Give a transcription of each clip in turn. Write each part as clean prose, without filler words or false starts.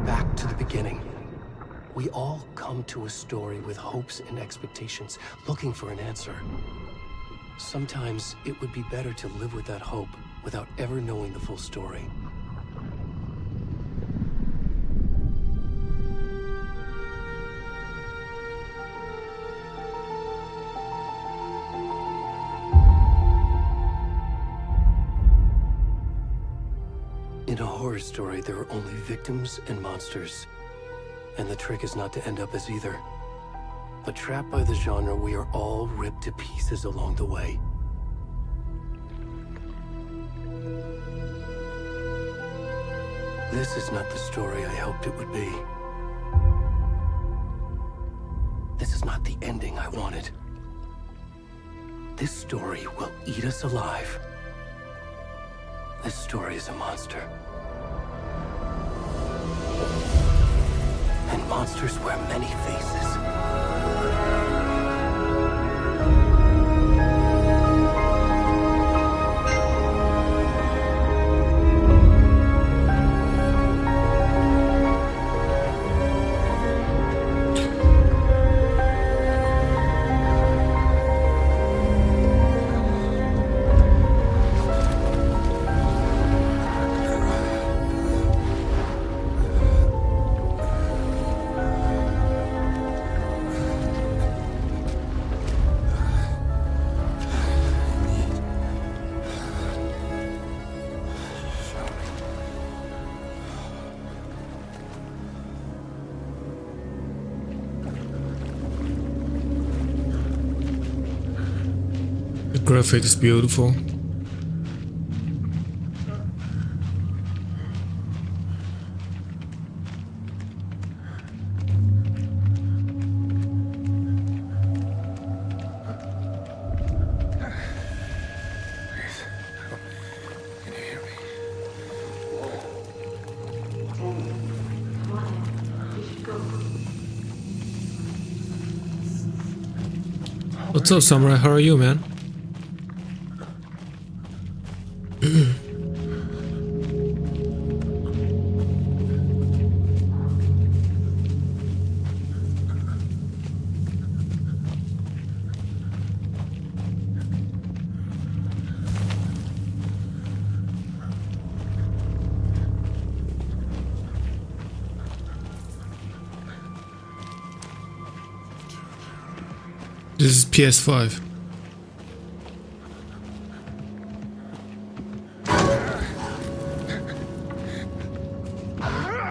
Back to the beginning. We all come to a story with hopes and expectations, looking for an answer. Sometimes it would be better to live with that hope without ever knowing the full story. In a horror story, there are only victims and monsters. And the trick is not to end up as either. But trapped by the genre, we are all ripped to pieces along the way. This is not the story I hoped it would be. This is not the ending I wanted. This story will eat us alive. This story is a monster. And monsters wear many faces. The graphic is beautiful. What's up, Samurai? How are you, man? This is PS5.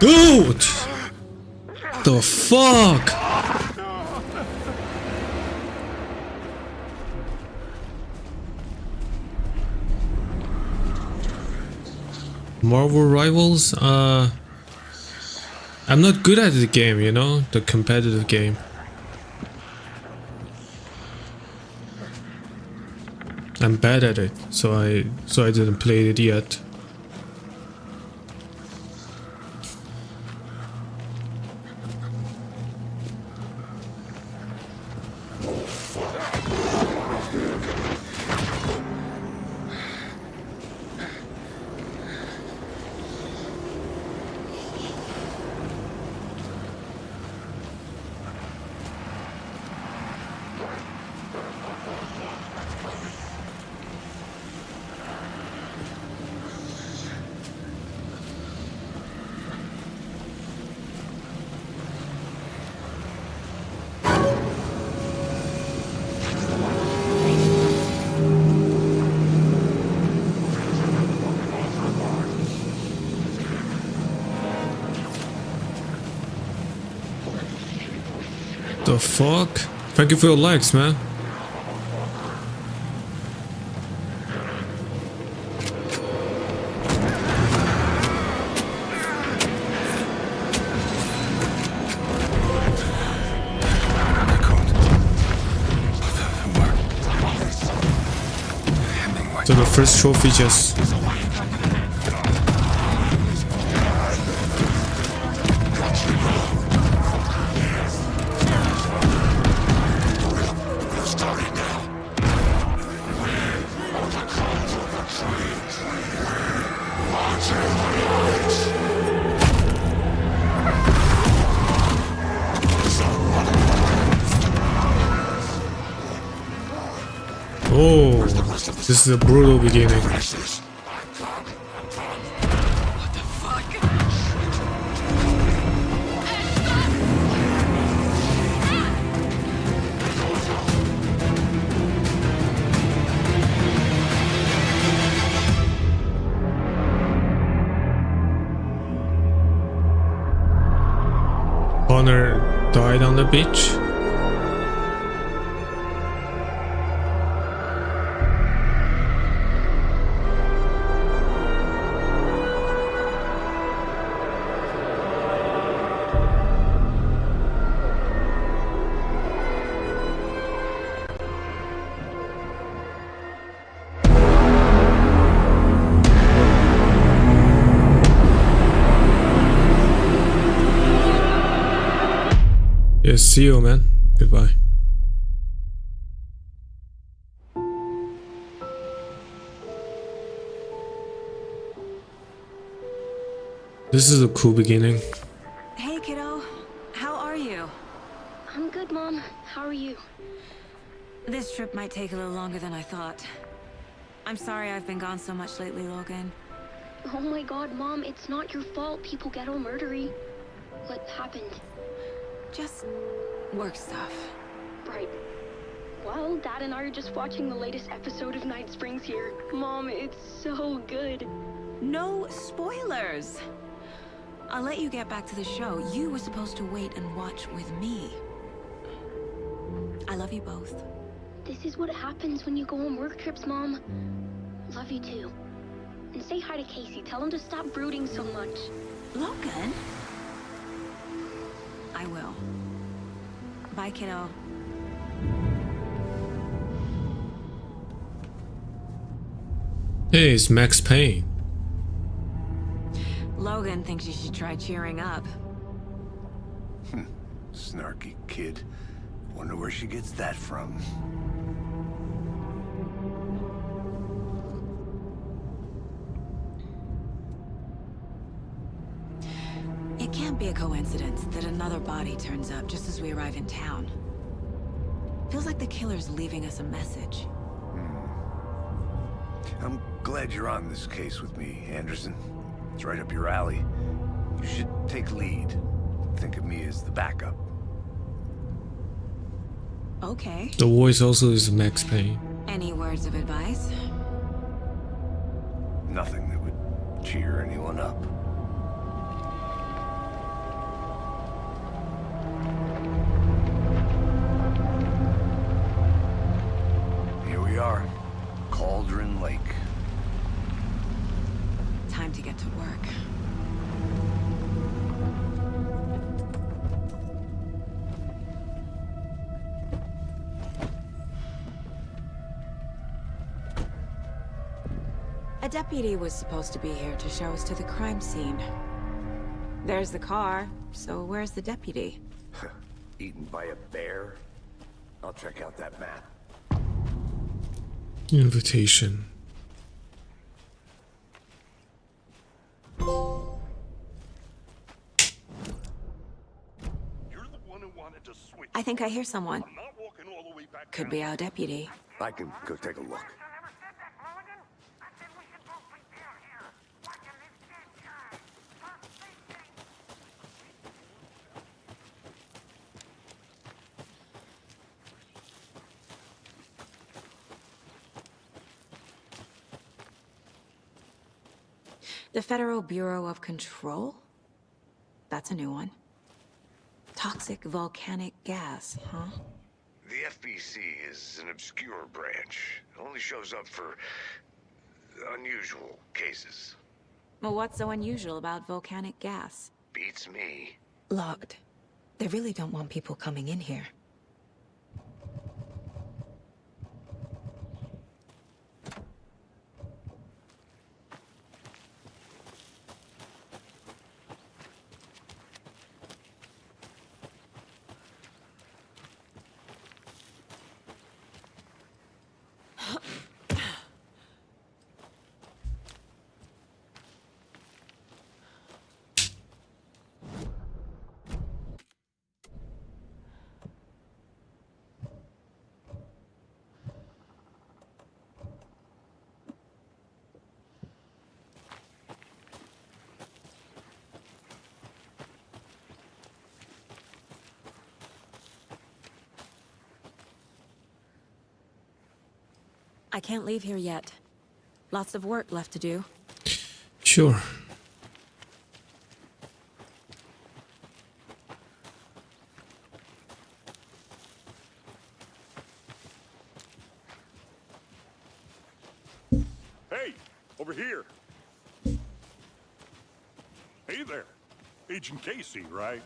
Dude! The fuck? Marvel Rivals? I'm not good at the game, you know, the competitive game. I'm bad at it, so I didn't play it yet. The fuck? Thank you for your likes, man. So the first trophy just... Oh, this is a brutal beginning. Connor died on the beach. Yes, see you, man. Goodbye. This is a cool beginning. Hey, kiddo. How are you? I'm good, Mom. How are you? This trip might take a little longer than I thought. I'm sorry I've been gone so much lately, Logan. Oh my god, Mom, it's not your fault people get all murdery. What happened? Just work stuff. Right. Well, Dad and I are just watching the latest episode of Night Springs here. Mom, it's so good. No spoilers! I'll let you get back to the show. You were supposed to wait and watch with me. I love you both. This is what happens when you go on work trips, Mom. Love you too. And say hi to Casey. Tell him to stop brooding so much. Logan? I will. Bye, kiddo. Hey, it's Max Payne. Logan thinks you should try cheering up. Snarky kid. Wonder where she gets that from. It can't be a coincidence that another body turns up just as we arrive in town. Feels like the killer's leaving us a message. I'm glad you're on this case with me, Anderson. It's right up your alley. You should take lead. Think of me as the backup. Okay. The voice also is Max Payne. Any words of advice? Nothing that would cheer anyone up. Here we are. Cauldron Lake. Time to get to work. A deputy was supposed to be here to show us to the crime scene. There's the car, so where's the deputy? Eaten by a bear? I'll check out that map. Invitation. You're the one who wanted to switch. I think I hear someone. I'm not walking all the way back Could down. be our deputy. I can go take a look. The Federal Bureau of Control? That's a new one. Toxic volcanic gas, huh? The FBC is an obscure branch. It only shows up for unusual cases. Well, what's so unusual about volcanic gas? Beats me. Locked. They really don't want people coming in here. I can't leave here yet. Lots of work left to do. Sure. Hey, over here. Hey there. Agent Casey, right?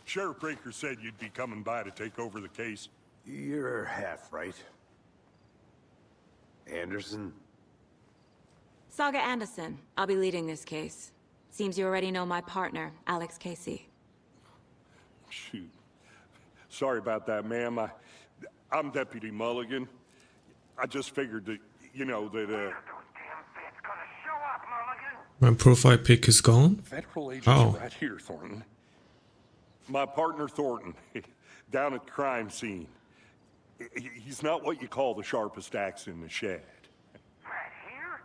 Sheriff Breaker said you'd be coming by to take over the case. You're half right. Anderson? Saga Anderson. I'll be leading this case. Seems you already know my partner, Alex Casey. Shoot. Sorry about that, ma'am. I'm Deputy Mulligan. I just figured that, you know, that, My profile pic is gone? Federal agents Oh. are right here, Thornton. My partner, Thornton, down at the crime scene. He's not what you call the sharpest axe in the shed. Right here?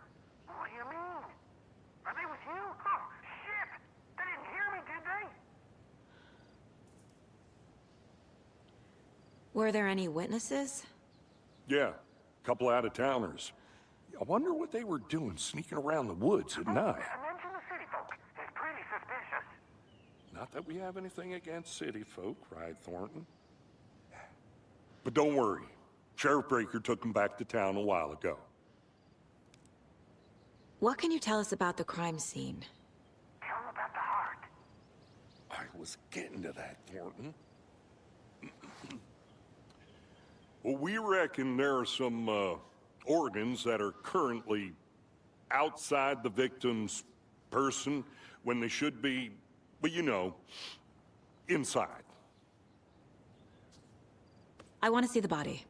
What do you mean? Are they with you? Oh, shit! They didn't hear me, did they? Were there any witnesses? Yeah, a couple out-of-towners. I wonder what they were doing sneaking around the woods at night. Mention the city folk. It's pretty suspicious. Not that we have anything against city folk, right, Thornton? But don't worry. Sheriff Breaker took them back to town a while ago. What can you tell us about the crime scene? Tell them about the heart. I was getting to that, Thornton. Well, we reckon there are some organs that are currently outside the victim's person when they should be, well, you know, inside. I want to see the body.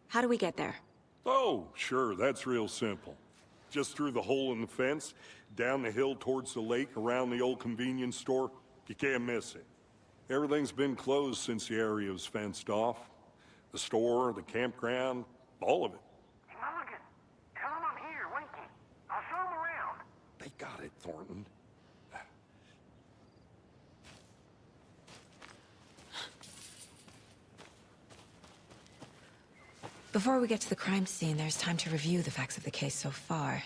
How do we get there? Oh, sure, that's real simple. Just through the hole in the fence, down the hill towards the lake, around the old convenience store. You can't miss it. Everything's been closed since the area was fenced off. The store, the campground, all of it. Hey, Mulligan, tell them I'm here, waiting. I'll show them around. They got it, Thornton. Before we get to the crime scene, there's time to review the facts of the case so far.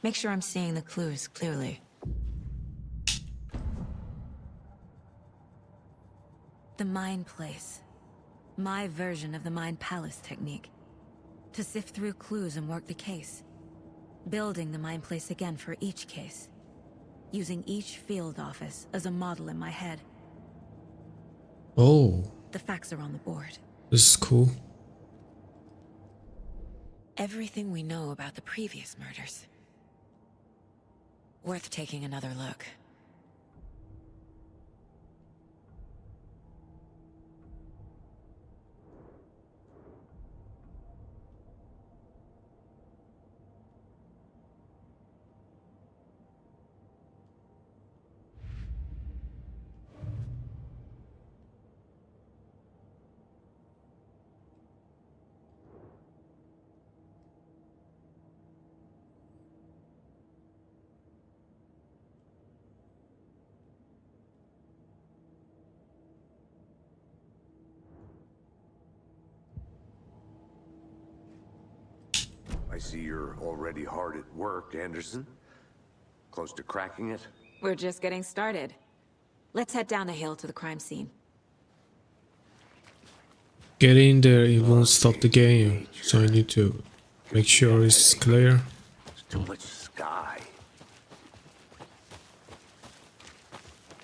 Make sure I'm seeing the clues clearly. The Mind Place. My version of the Mind Palace technique. To sift through clues and work the case. Building the Mind Place again for each case. Using each field office as a model in my head. Oh, The facts are on the board. this is cool. Everything we know about the previous murders. Worth taking another look. I see you're already hard at work, Anderson. Close to cracking it? We're just getting started. Let's head down the hill to the crime scene. Getting there, it won't stop the game, so I need to make sure it's clear. There's too much sky.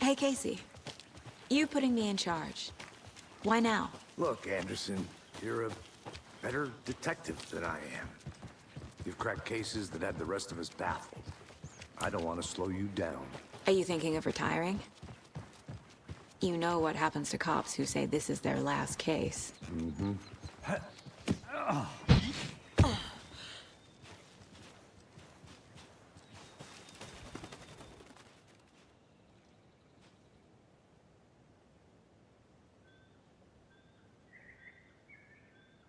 Hey, Casey. You putting me in charge. Why now? Look, Anderson, you're a better detective than I am. You've cracked cases that had the rest of us baffled. I don't want to slow you down. Are you thinking of retiring? You know what happens to cops who say this is their last case. Mm-hmm.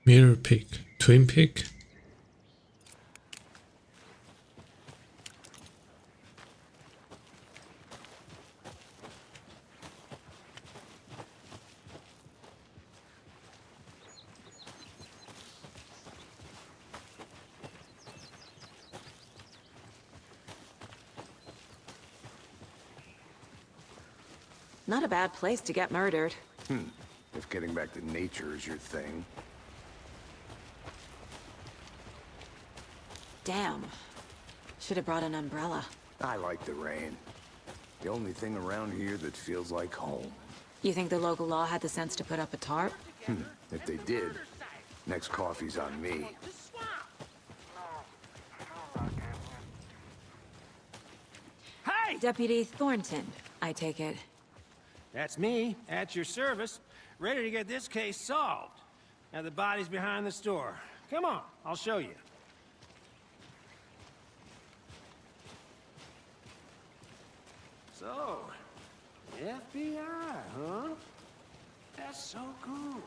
Mirror pick. Twin pick? Not a bad place to get murdered. If getting back to nature is your thing. Damn. Should have brought an umbrella. I like the rain. The only thing around here that feels like home. You think the local law had the sense to put up a tarp? If they did, next coffee's on me. Hey! Deputy Thornton, I take it. That's me, at your service, ready to get this case solved. Now the body's behind the store. Come on, I'll show you. So, FBI, huh? That's so cool.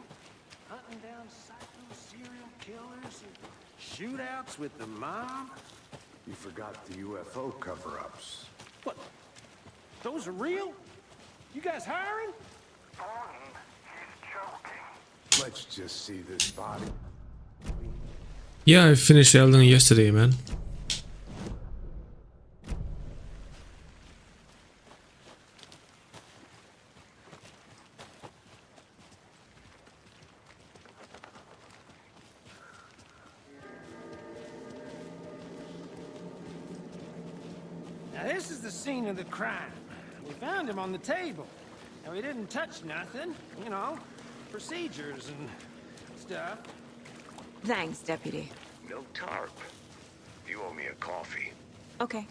Hunting down psycho serial killers and shootouts with the mob. You forgot the UFO cover-ups. What? Those are real? You guys hiring? Let's just see this body. Yeah, I finished Elden yesterday, man. Now this is the scene of the crime. We found him on the table. Now he didn't touch nothing, you know, procedures and stuff. Thanks, Deputy. No tarp. You owe me a coffee. Okay.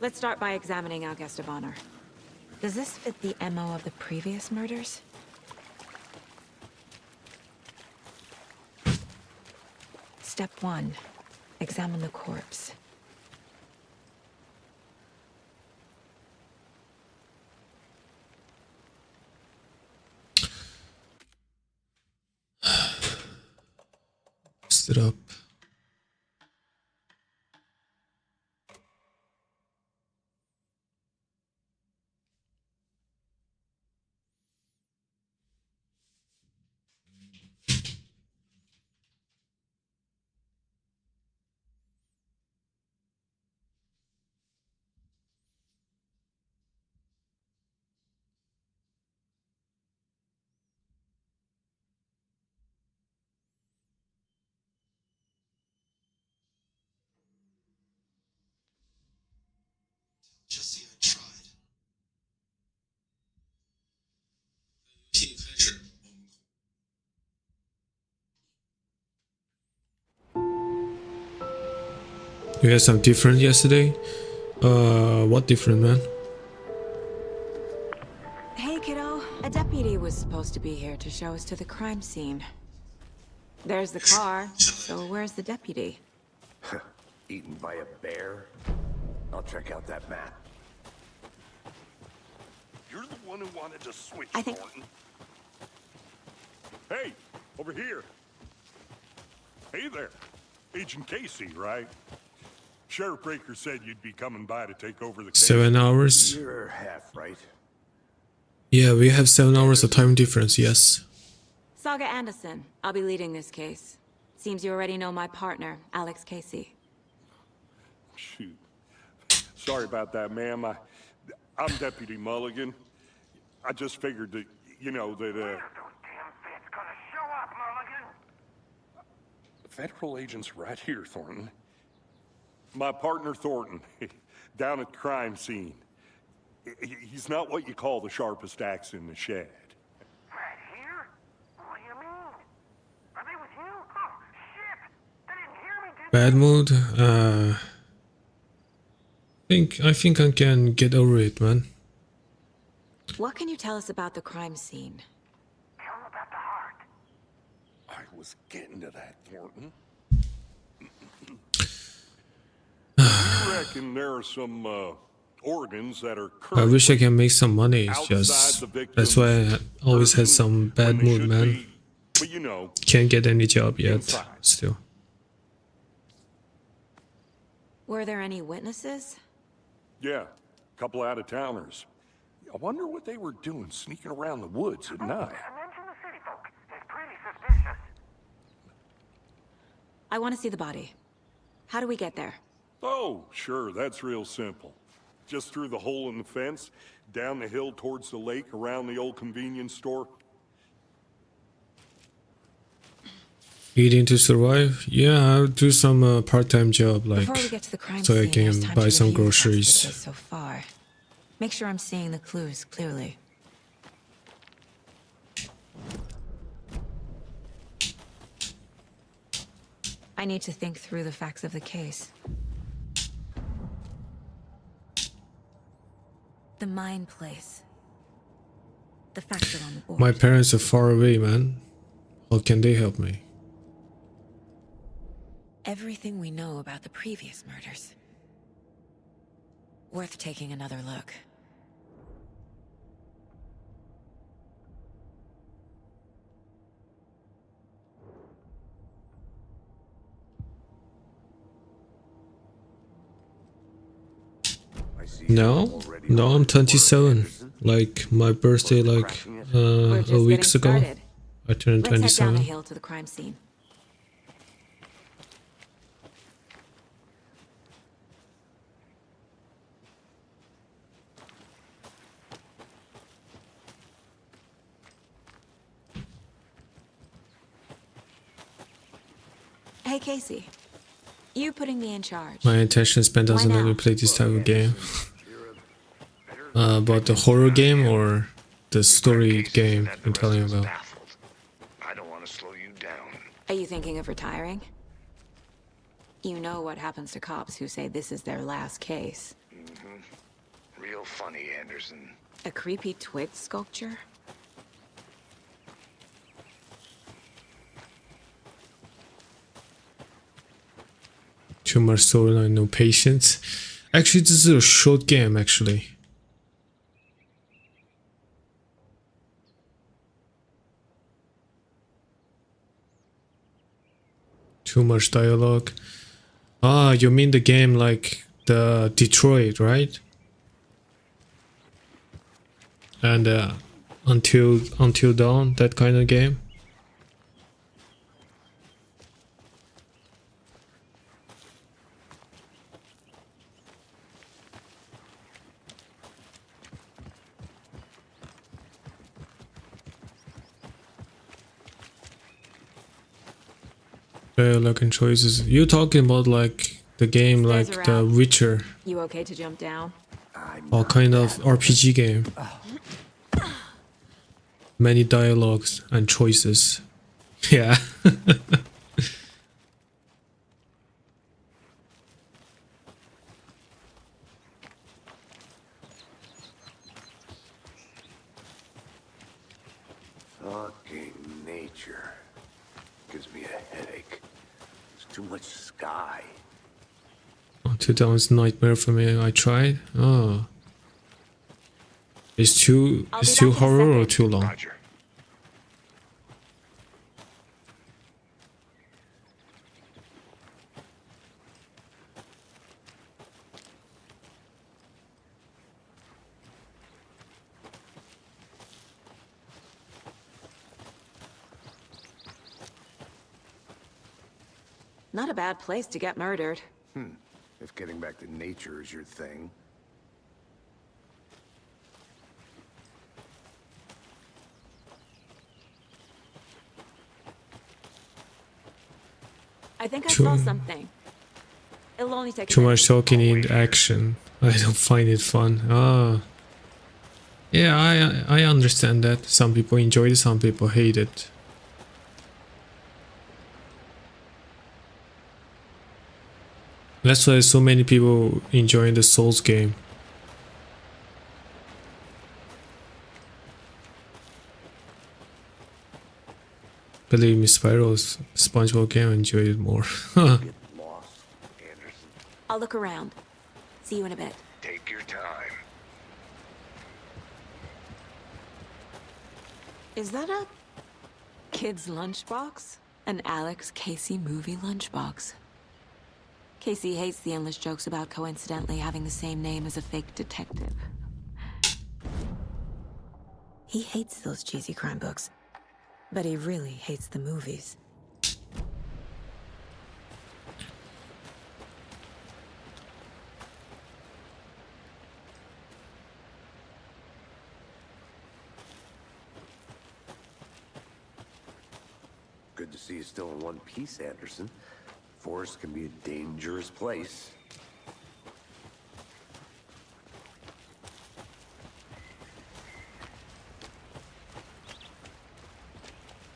Let's start by examining our guest of honor. Does this fit the MO of the previous murders? Step 1. Examine the corpse. Stood up. Jesse, I tried. You had some different yesterday? What different, man? Hey, kiddo. A deputy was supposed to be here to show us to the crime scene. There's the car, so where's the deputy? Eaten by a bear? I'll check out that map. You're the one who wanted to switch, I think- Thornton. Hey, over here. Hey there. Agent Casey, right? Sheriff Breaker said you'd be coming by to take over the case. 7 hours. You're half right. Yeah, we have 7 hours of time difference. Yes. Saga Anderson. I'll be leading this case. Seems you already know my partner, Alex Casey. Shoot. Sorry about that, ma'am. I'm Deputy Mulligan. I just figured that, you know, that, Those damn feds gonna show up, Mulligan. federal agent's right here, Thornton. My partner, Thornton, down at the crime scene. He's not what you call the sharpest axe in the shed. Right here? What do you mean? Are they with you? Oh, shit! They didn't hear me, did Bad mood. I think I can get over it, man. What can you tell us about the crime scene? Tell them about the heart. I was getting to that, Thornton. You reckon there are some organs that are I wish I currently can make some money. It's outside just the victim's that's why I always had person some when bad they mood, should man. be, but you know, Can't get any job yet. Inside. Still. Were there any witnesses? yeah, a couple out-of-towners. I wonder what they were doing sneaking around the woods at night. Mention the city folk. It's pretty suspicious. I want to see the body. How do we get there? Oh, sure, that's real simple. Just through the hole in the fence, down the hill towards the lake, around the old convenience store. Eating to survive? Yeah, I'll do some part-time job, like Before we get to the crime so I scene, there's can time buy to some review the facts of the groceries. case so far. Make sure I'm seeing the clues clearly. I need to think through the facts of the case. The mine place. The facts are on the board. My parents are far away, man. How can they help me? Everything we know about the previous murders. Worth taking another look. I see you're No, already no, I'm on board, 27. Anderson. Like my birthday, like We're just a weeks getting ago. started. I turned Let's head down the 27. hill to the crime scene. Hey, Casey. You putting me in charge. My attention span doesn't Why let me now? play this type of game. About the horror game or the story game I'm telling you about. I don't want to slow you down. Are you thinking of retiring? You know what happens to cops who say this is their last case. Real funny, Anderson. A creepy twig sculpture? Too much storyline, no patience. Actually, this is a short game, actually. Too much dialogue. Ah, you mean the game like the Detroit, right? And Until Dawn, that kind of game. Dialogue and choices. You're talking about like the game like Stairs The around. Witcher, You okay to jump down? all kind of RPG game. Many dialogues and choices. Yeah. Fucking nature. Gives me a headache. There's too much sky. Oh, 2000's Nightmare for me. I tried. Oh. It's too horror or too long? Roger. Not a bad place to get murdered. If getting back to nature is your thing. I think I Too- saw something. It'll only take a Too minute. much talking in action. I don't find it fun. Ah. Yeah, I understand that. Some people enjoy it, some people hate it. That's why so many people enjoying the Souls game. Believe me, Spyro's SpongeBob game, I enjoyed it more. Get lost, Anderson. I'll look around. See you in a bit. Take your time. Is that a kid's lunchbox? An Alex Casey movie lunchbox. Casey hates the endless jokes about coincidentally having the same name as a fake detective. He hates those cheesy crime books, but he really hates the movies. Good to see you still in one piece, Anderson. Forest can be a dangerous place.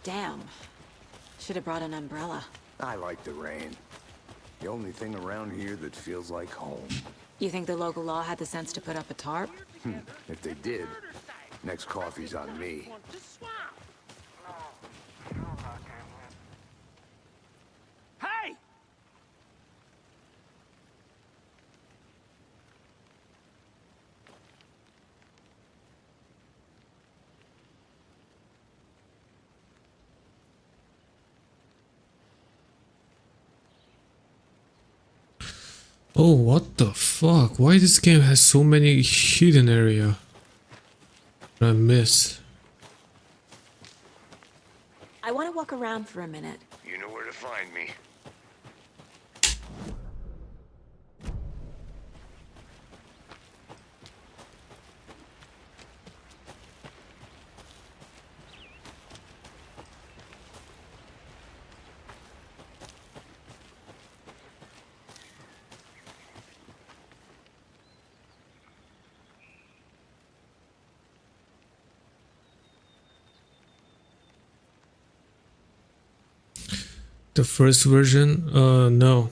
Damn. Should have brought an umbrella. I like the rain. The only thing around here that feels like home. You think the local law had the sense to put up a tarp? If they did, next coffee's on me. Hey! Oh, what the fuck? Why this game has so many hidden area? I miss. I want to walk around for a minute. You know where to find me. The first version? No.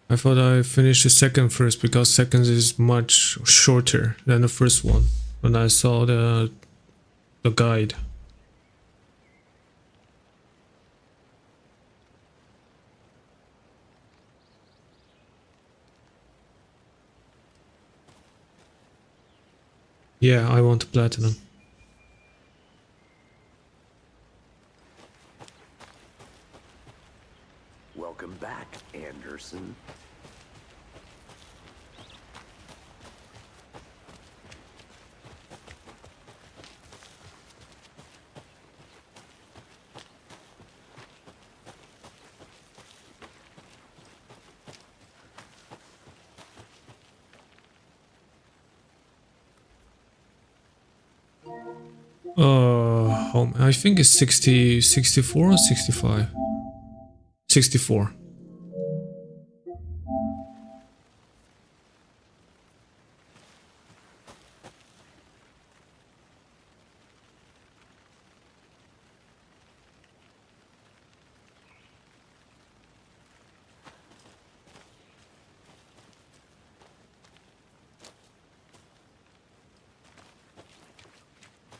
I thought I finished the second first because second is much shorter than the first one. When I saw the guide. Yeah, I want platinum. Welcome back, Anderson. I think it's 60, 64 or 65? 64.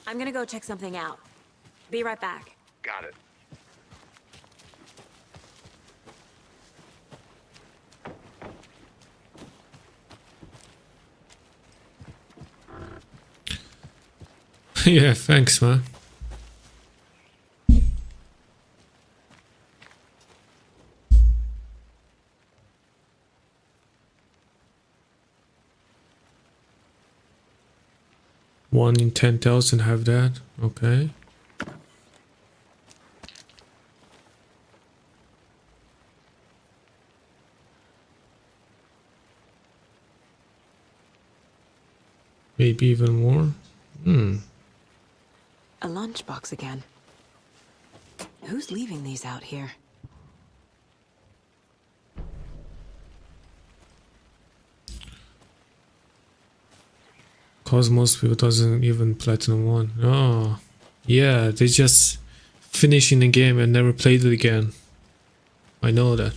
I'm gonna go check something out. Be right back. Got it. Yeah, thanks, man. One in 10,000 have that. Okay. Maybe even more. A lunchbox again. Who's leaving these out here? Cosmos People doesn't even Platinum 1. Oh, yeah, they just finishing the game and never played it again. I know that.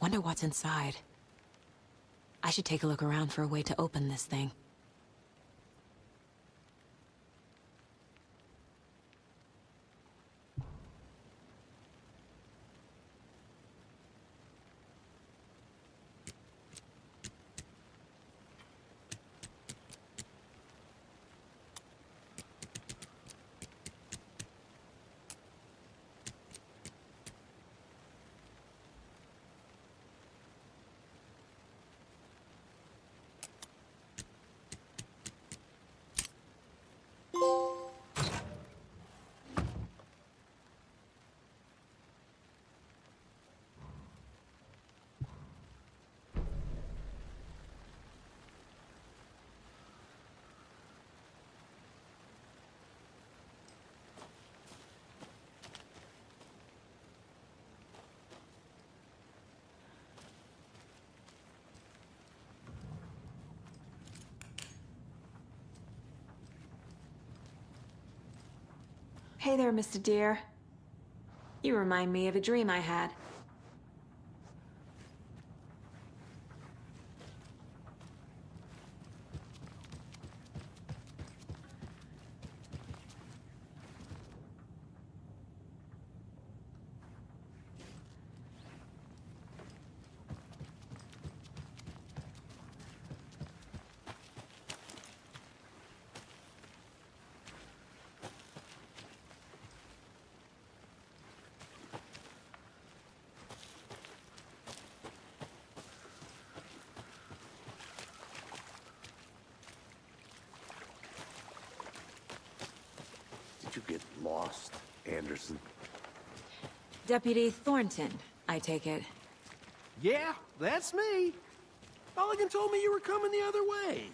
Wonder what's inside. I should take a look around for a way to open this thing. Hey there, Mr. Deer. You remind me of a dream I had. lost, Anderson? Deputy Thornton, I take it. Yeah, that's me. Mulligan told me you were coming the other way.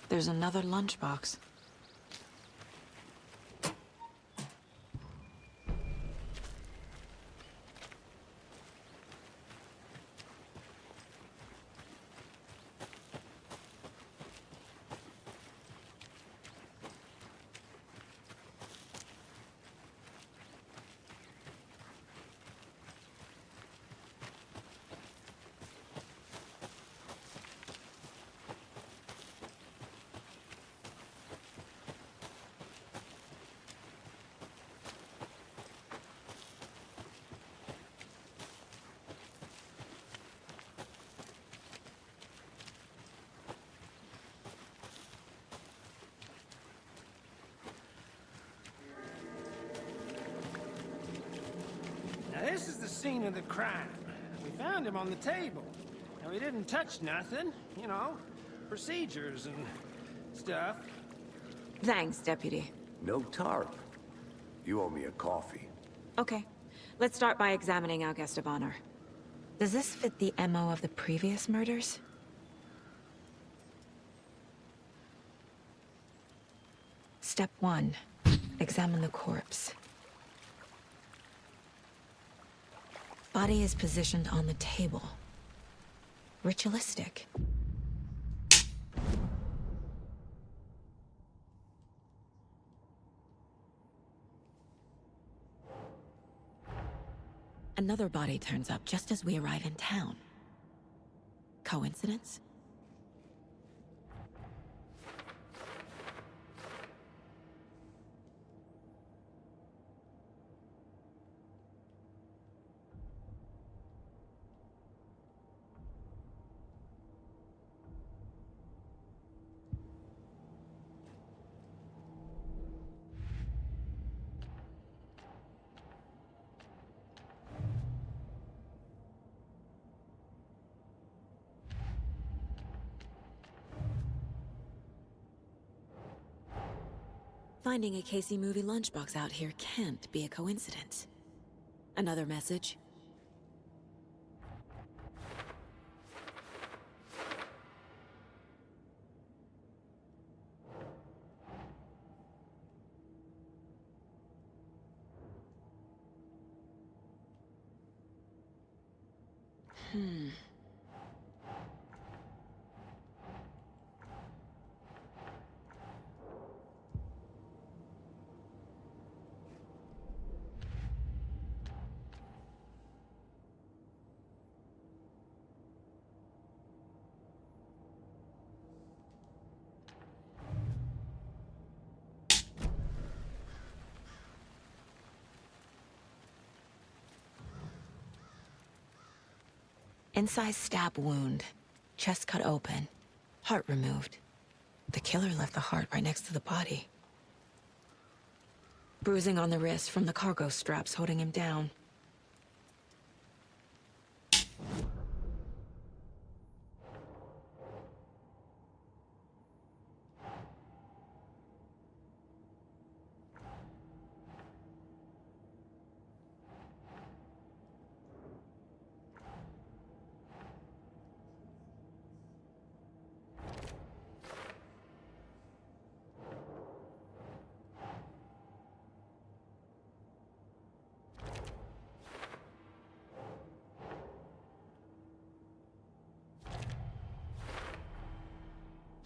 There's another lunchbox. Now this is the scene of the crime. We found him on the table. And we didn't touch nothing, you know, procedures and stuff. Thanks, Deputy. No tarp. You owe me a coffee. Okay, let's start by examining our guest of honor. Does this fit the MO of the previous murders? Step 1. Examine the corpse. Body is positioned on the table. Ritualistic. Another body turns up just as we arrive in town. Coincidence? Finding a Casey movie lunchbox out here can't be a coincidence. Another message? Incised stab wound. Chest cut open. Heart removed. The killer left the heart right next to the body. Bruising on the wrist from the cargo straps holding him down.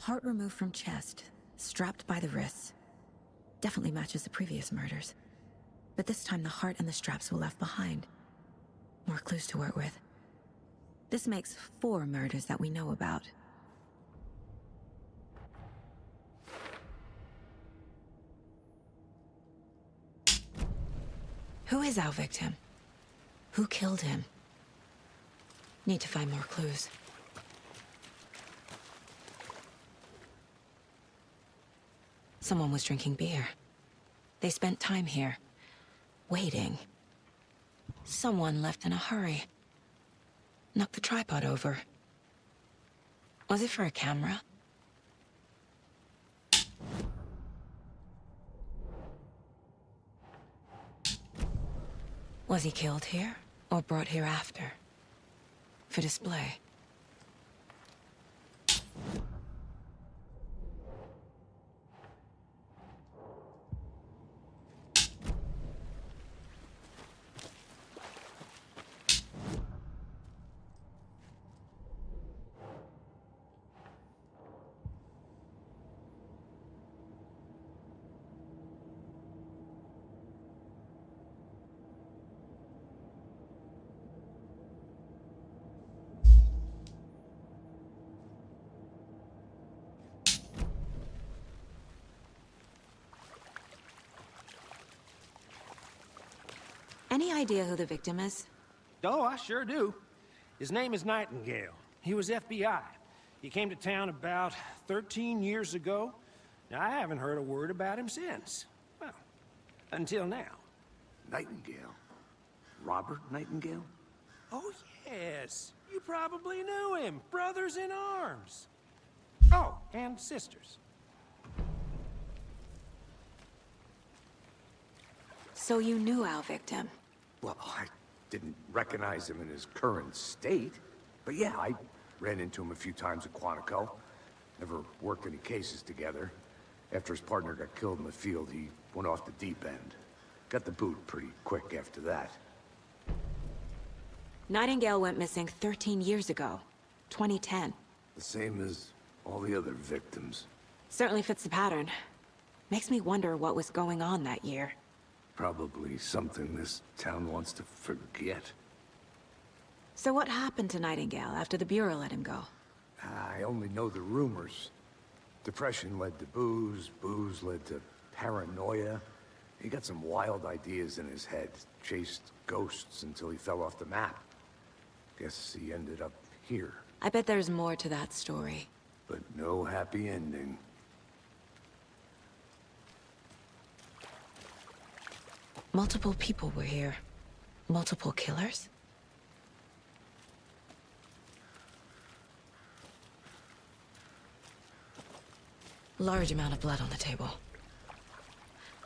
Heart removed from chest, strapped by the wrists. Definitely matches the previous murders. But this time the heart and the straps were left behind. More clues to work with. This makes 4 murders that we know about. Who is our victim? Who killed him? Need to find more clues. Someone was drinking beer. They spent time here, waiting. Someone left in a hurry. Knocked the tripod over. Was it for a camera? Was he killed here, or brought here after? For display? Any idea who the victim is? Oh, I sure do. His name is Nightingale. He was FBI. He came to town about 13 years ago. Now, I haven't heard a word about him since. Well, until now. Nightingale? Robert Nightingale? Oh, yes. You probably knew him. Brothers in arms. Oh, and sisters. So you knew our victim? Well, I didn't recognize him in his current state. But yeah, I ran into him a few times at Quantico. Never worked any cases together. After his partner got killed in the field, he went off the deep end. Got the boot pretty quick after that. Nightingale went missing 13 years ago. 2010. The same as all the other victims. Certainly fits the pattern. Makes me wonder what was going on that year. Probably something this town wants to forget. So what happened to Nightingale after the Bureau let him go? I only know the rumors. Depression led to booze, booze led to paranoia. He got some wild ideas in his head, chased ghosts until he fell off the map. Guess he ended up here, I bet there's more to that story. but no happy ending. Multiple people were here. Multiple killers? Large amount of blood on the table.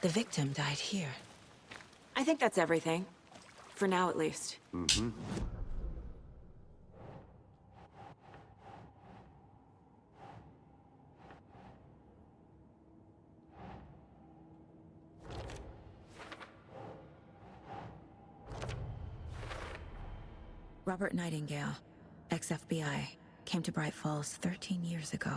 The victim died here. I think that's everything. For now, at least. Mm-hmm. Robert Nightingale, ex-FBI, came to Bright Falls 13 years ago.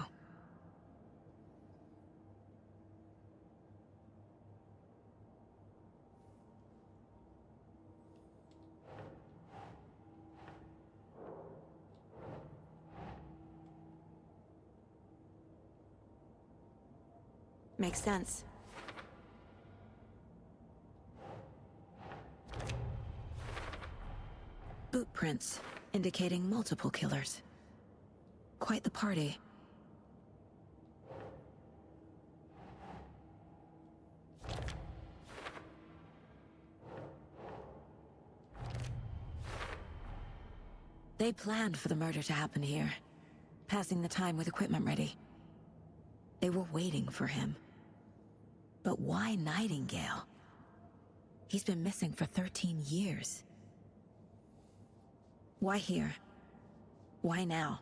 Makes sense. Boot prints, indicating multiple killers. Quite the party. They planned for the murder to happen here, passing the time with equipment ready. They were waiting for him. But why Nightingale? He's been missing for 13 years. Why here? Why now?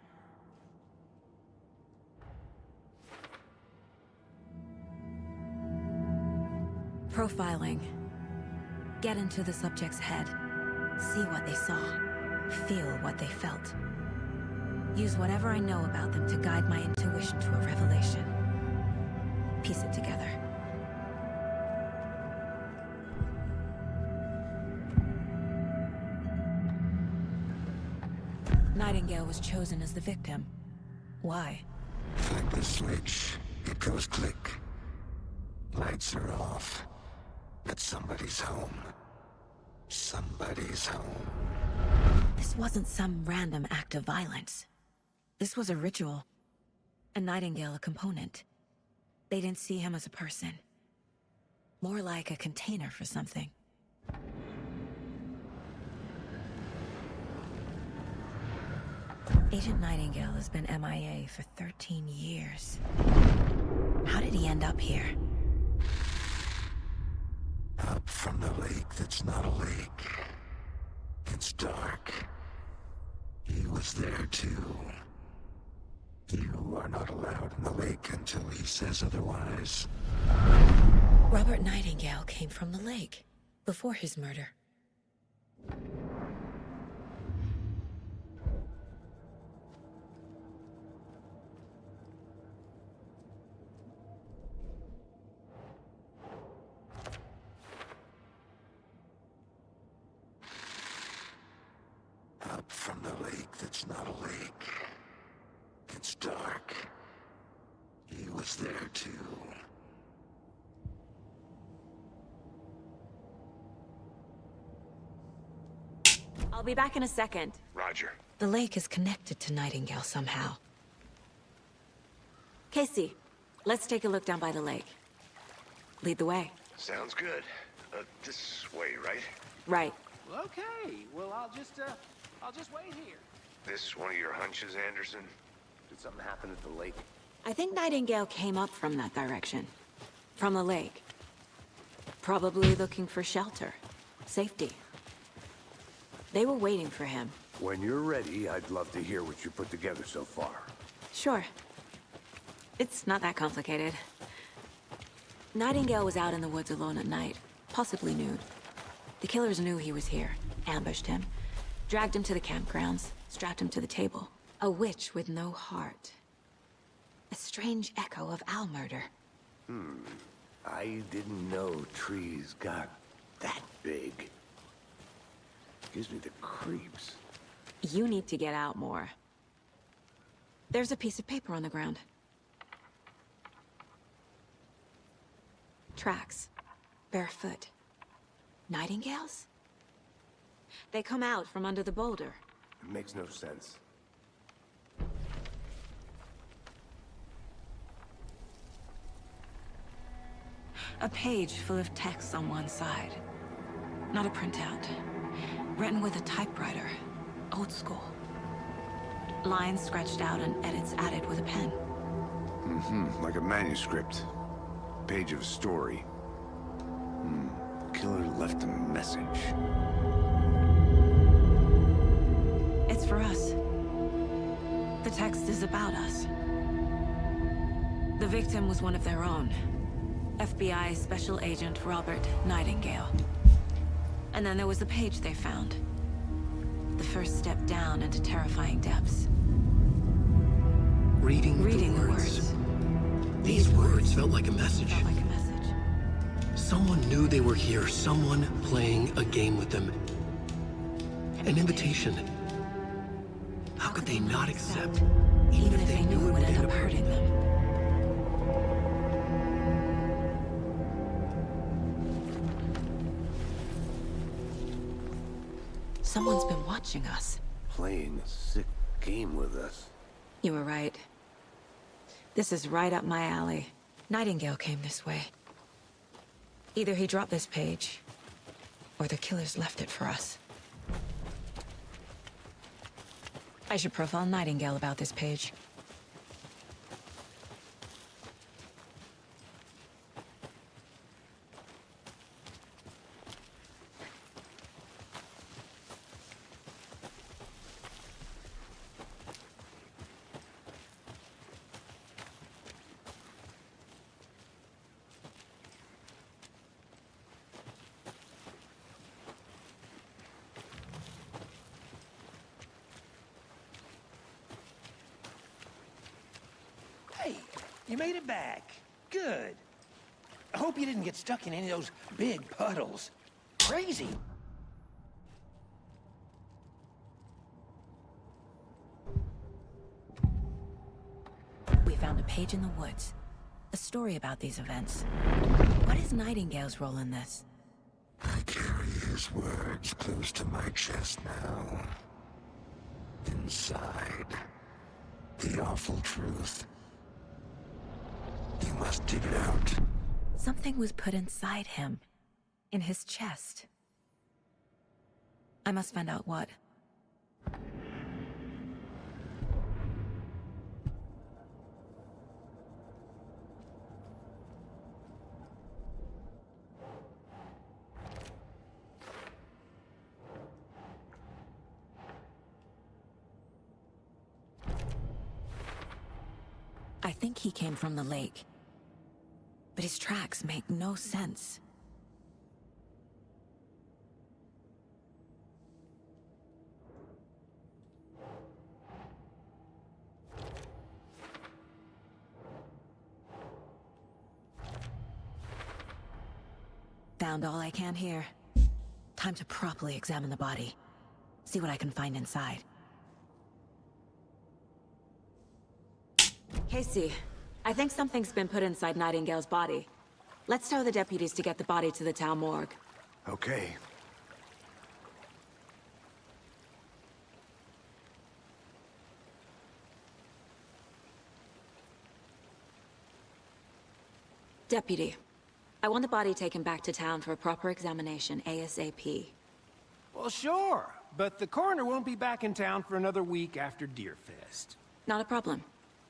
Profiling. Get into the subject's head. See what they saw. Feel what they felt. Use whatever I know about them to guide my intuition to a revelation. Piece it together. Nightingale was chosen as the victim. Why? Flick the switch. It goes click. Lights are off. But somebody's home. Somebody's home. This wasn't some random act of violence. This was a ritual. And Nightingale a component. They didn't see him as a person. More like a container for something. Agent Nightingale has been MIA for 13 years. How did he end up here? Up from the lake that's not a lake. It's dark. He was there too. You are not allowed in the lake until he says otherwise. Robert Nightingale came from the lake, before his murder. Up from the lake that's not a lake. It's dark. He was there too. I'll be back in a second. Roger. The lake is connected to Nightingale somehow. Casey, let's take a look down by the lake. Lead the way. Sounds good. This way, right? Right. Okay, well, I'll just wait here. This one of your hunches, Anderson? Did something happen at the lake? I think Nightingale came up from that direction. From the lake. Probably looking for shelter. Safety. They were waiting for him. When you're ready, I'd love to hear what you put together so far. Sure. It's not that complicated. Nightingale was out in the woods alone at night, possibly nude. The killers knew he was here, ambushed him, dragged him to the campgrounds, strapped him to the table. A witch with no heart. A strange echo of Al murder. I didn't know trees got that big. Gives me the creeps. You need to get out more. There's a piece of paper on the ground. Tracks. Barefoot. Nightingales? They come out from under the boulder. It makes no sense. A page full of text on one side. Not a printout. Written with a typewriter. Old school. Lines scratched out and edits added with a pen. Like a manuscript. Page of a story. Killer left a message. It's for us. The text is about us. The victim was one of their own. FBI Special Agent Robert Nightingale. And then there was the page they found. The first step down into terrifying depths. Reading the words. These words felt like a message. Felt like a message. Someone knew they were here. Someone playing a game with them. An invitation. How could they not accept? Even if they knew it would end up hurting them. Someone's been watching us. Playing a sick game with us. You were right. This is right up my alley. Nightingale came this way. Either he dropped this page, or the killers left it for us. I should profile Nightingale about this page. Hey, you made it back. Good. I hope you didn't get stuck in any of those big puddles. Crazy. We found a page in the woods. A story about these events. What is Nightingale's role in this? I carry his words close to my chest now. Inside, the awful truth. You must dig it out. Something was put inside him. In his chest. I must find out what. I think he came from the lake. But his tracks make no sense. Found all I can here. Time to properly examine the body. See what I can find inside. Casey, I think something's been put inside Nightingale's body. Let's tell the deputies to get the body to the town morgue. Okay. Deputy, I want the body taken back to town for a proper examination ASAP. Well, sure. But the coroner won't be back in town for another week after Deerfest. Not a problem.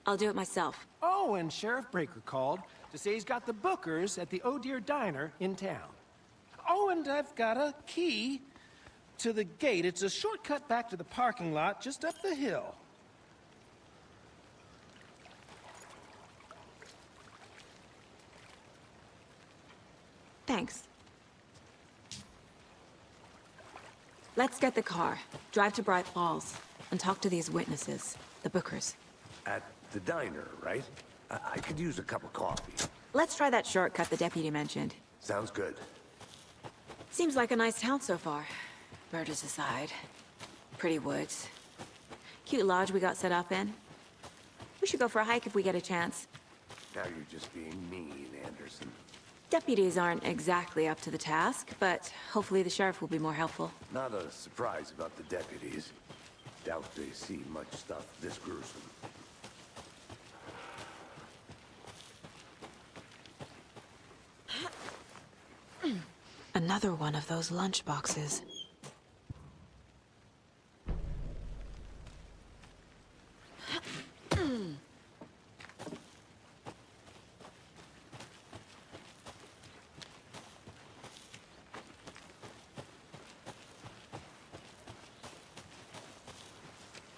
I'll do it myself. Oh, and Sheriff Breaker called to say he's got the Bookers at the Oh Deer Diner in town. Oh, and I've got a key to the gate. It's a shortcut back to the parking lot just up the hill. Thanks. Let's get the car, drive to Bright Falls, and talk to these witnesses, the Bookers. At the diner, right? I could use a cup of coffee. Let's try that shortcut the deputy mentioned. Sounds good. Seems like a nice town so far. Murders aside. Pretty woods. Cute lodge we got set up in. We should go for a hike if we get a chance. Now you're just being mean, Anderson. Deputies aren't exactly up to the task, but hopefully the sheriff will be more helpful. Not a surprise about the deputies. Doubt they see much stuff this gruesome. Another one of those lunch boxes.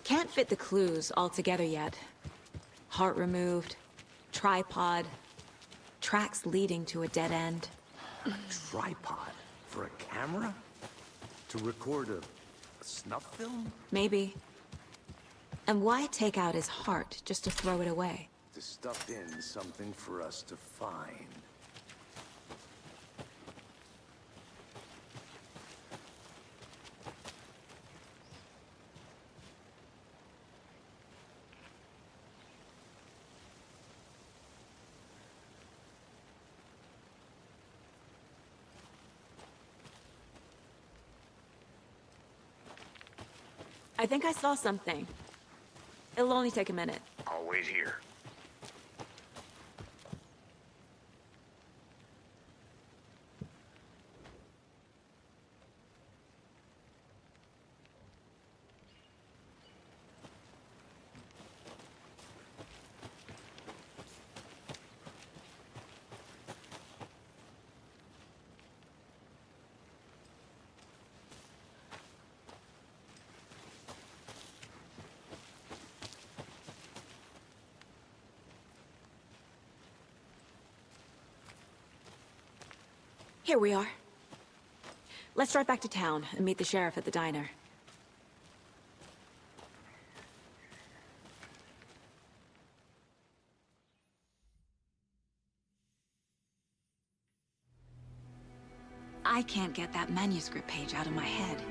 Can't fit the clues all together yet. Heart removed, tripod, tracks leading to a dead end. A tripod? For a camera? To record a snuff film? Maybe. And why take out his heart just to throw it away? To stuff in something for us to find. I think I saw something. It'll only take a minute. I'll wait here. Here we are. Let's drive back to town and meet the sheriff at the diner. I can't get that manuscript page out of my head.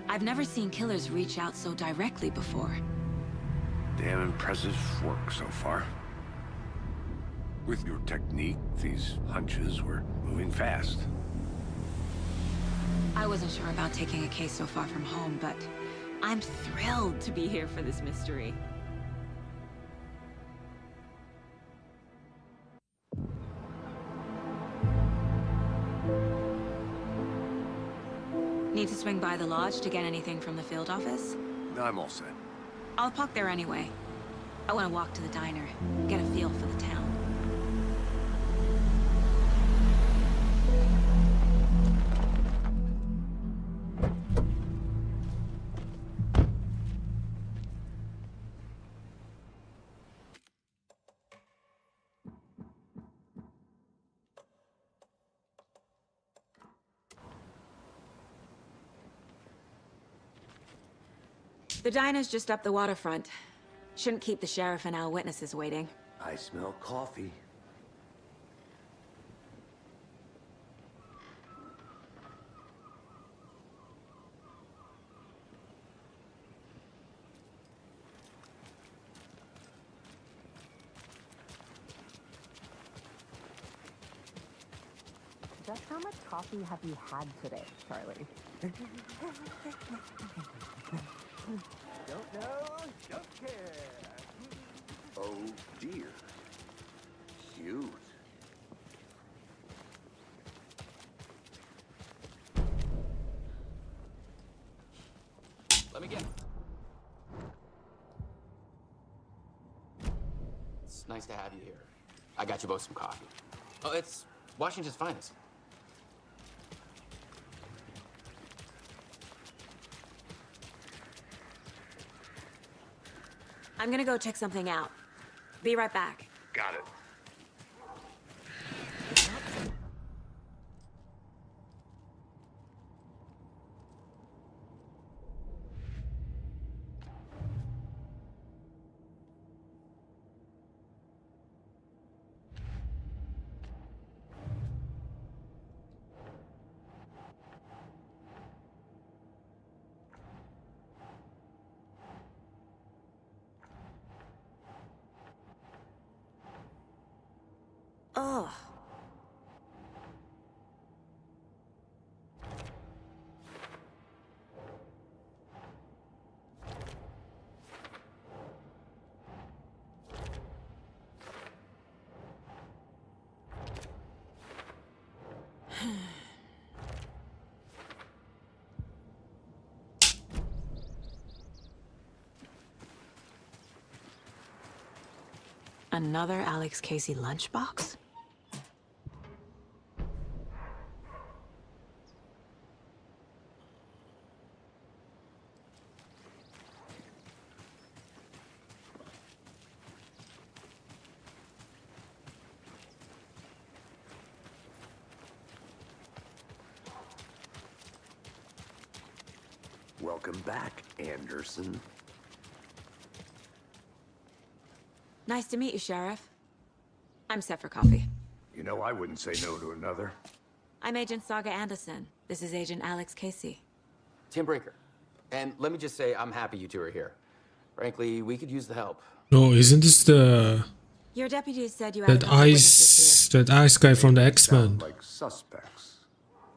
I've never seen killers reach out so directly before. Damn impressive work so far. With your technique, these hunches were moving fast. I wasn't sure about taking a case so far from home, but I'm thrilled to be here for this mystery. Need to swing by the lodge to get anything from the field office? I'm all set. I'll park there anyway. I want to walk to the diner, get a feel for the town. The diner's just up the waterfront. Shouldn't keep the sheriff and our witnesses waiting. I smell coffee. Just how much coffee have you had today, Charlie? Don't know, don't care. Oh dear. Cute. Let me get. It's nice to have you here. I got you both some coffee. Oh, it's Washington's finest. I'm gonna go check something out. Be right back. Got it. Ugh. Another Alex Casey lunchbox? Welcome back, Anderson. Nice to meet you, Sheriff. I'm set for coffee. You know, I wouldn't say no to another. I'm Agent Saga Anderson. This is Agent Alex Casey. Tim Breaker. And let me just say, I'm happy you two are here. Frankly, we could use the help. No, isn't this the Your deputies said you had that ice guy from the X-Men? Like suspects.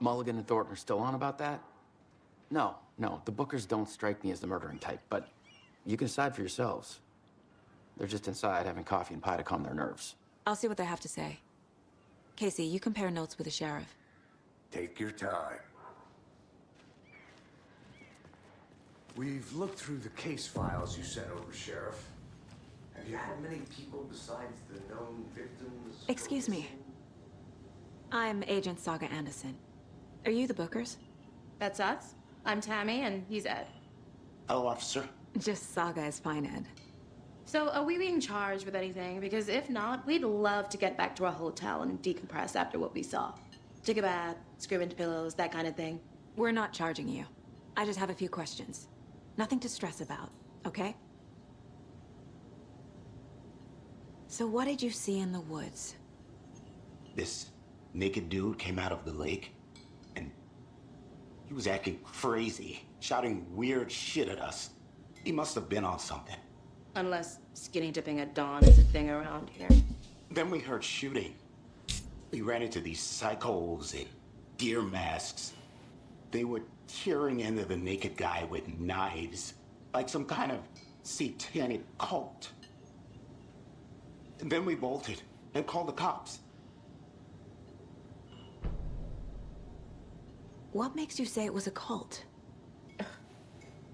Mulligan and Thornton are still on about that? No, the Bookers don't strike me as the murdering type, but you can decide for yourselves. They're just inside having coffee and pie to calm their nerves. I'll see what they have to say. Casey, you compare notes with the sheriff. Take your time. We've looked through the case files you sent over, Sheriff. Have you had many people besides the known victims? Excuse me. I'm Agent Saga Anderson. Are you the Bookers? That's us. I'm Tammy, and he's Ed. Hello, officer. Just Saga is fine, Ed. So, are we being charged with anything? Because if not, we'd love to get back to our hotel and decompress after what we saw. Take a bath, scream into pillows, that kind of thing. We're not charging you. I just have a few questions. Nothing to stress about, okay? So what did you see in the woods? This naked dude came out of the lake, and he was acting crazy, shouting weird shit at us. He must have been on something. Unless skinny dipping at dawn is a thing around here. Then we heard shooting. We ran into these psychos in deer masks. They were tearing into the naked guy with knives, like some kind of satanic cult. And then we bolted and called the cops. What makes you say it was a cult?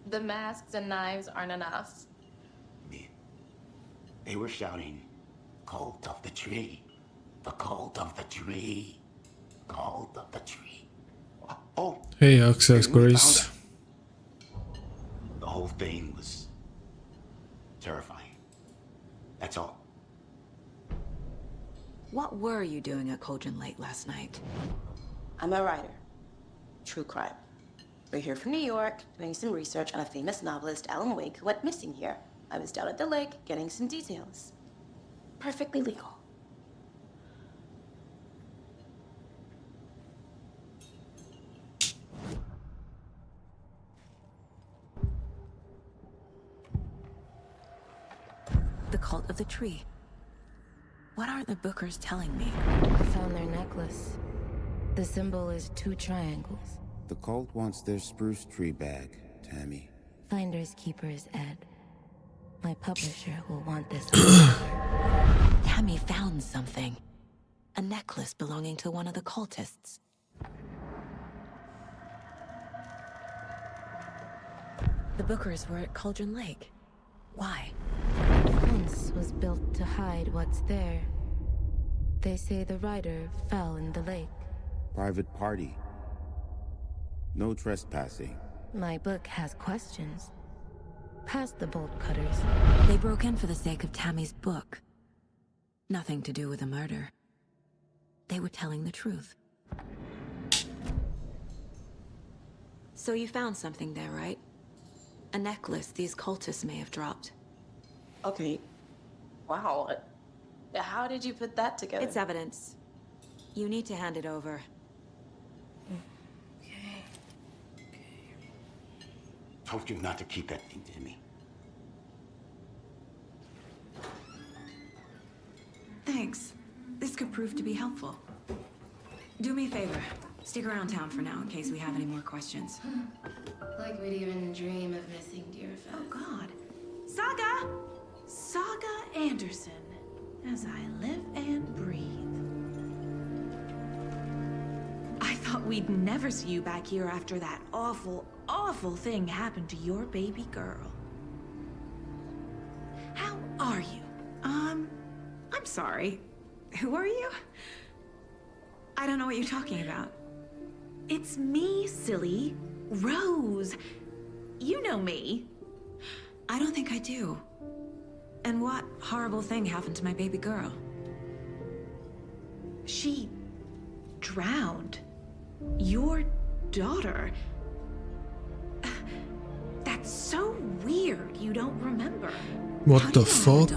The masks and knives aren't enough. They were shouting, "Cult of the tree, the cult of the tree, cult of the tree." Oh, Hey, Access and we Grace. found them. The whole thing was terrifying. That's all. What were you doing at Cauldron Lake last night? I'm a writer. True crime. We're here from New York, doing some research on a famous novelist, Alan Wake, who went missing here. I was down at the lake, getting some details. Perfectly legal. The cult of the tree. What are the Bookers telling me? I found their necklace. The symbol is 2 triangles. The cult wants their spruce tree back, Tammy. Finders keepers, Ed. My publisher will want this. Tammy found something. A necklace belonging to one of the cultists. The Bookers were at Cauldron Lake. Why? The fence was built to hide what's there. They say the rider fell in the lake. Private party. No trespassing. My book has questions. Past the bolt cutters. They broke in for the sake of Tammy's book. Nothing to do with a murder. They were telling the truth. So you found something there, right? A necklace these cultists may have dropped. Okay. Wow. How did you put that together? It's evidence. You need to hand it over. Told you not to keep that thing to me. Thanks. This could prove to be helpful. Do me a favor. Stick around town for now in case we have any more questions. Like we'd even dream of missing Deerfest. Oh, God. Saga! Saga Anderson. As I live and breathe. I thought we'd never see you back here after that awful, awful thing happened to your baby girl. How are you? I'm sorry. Who are you? I don't know what you're talking about. It's me, silly. Rose. You know me. I don't think I do. And what horrible thing happened to my baby girl? She drowned. Your daughter. That's so weird you don't remember. What the fuck?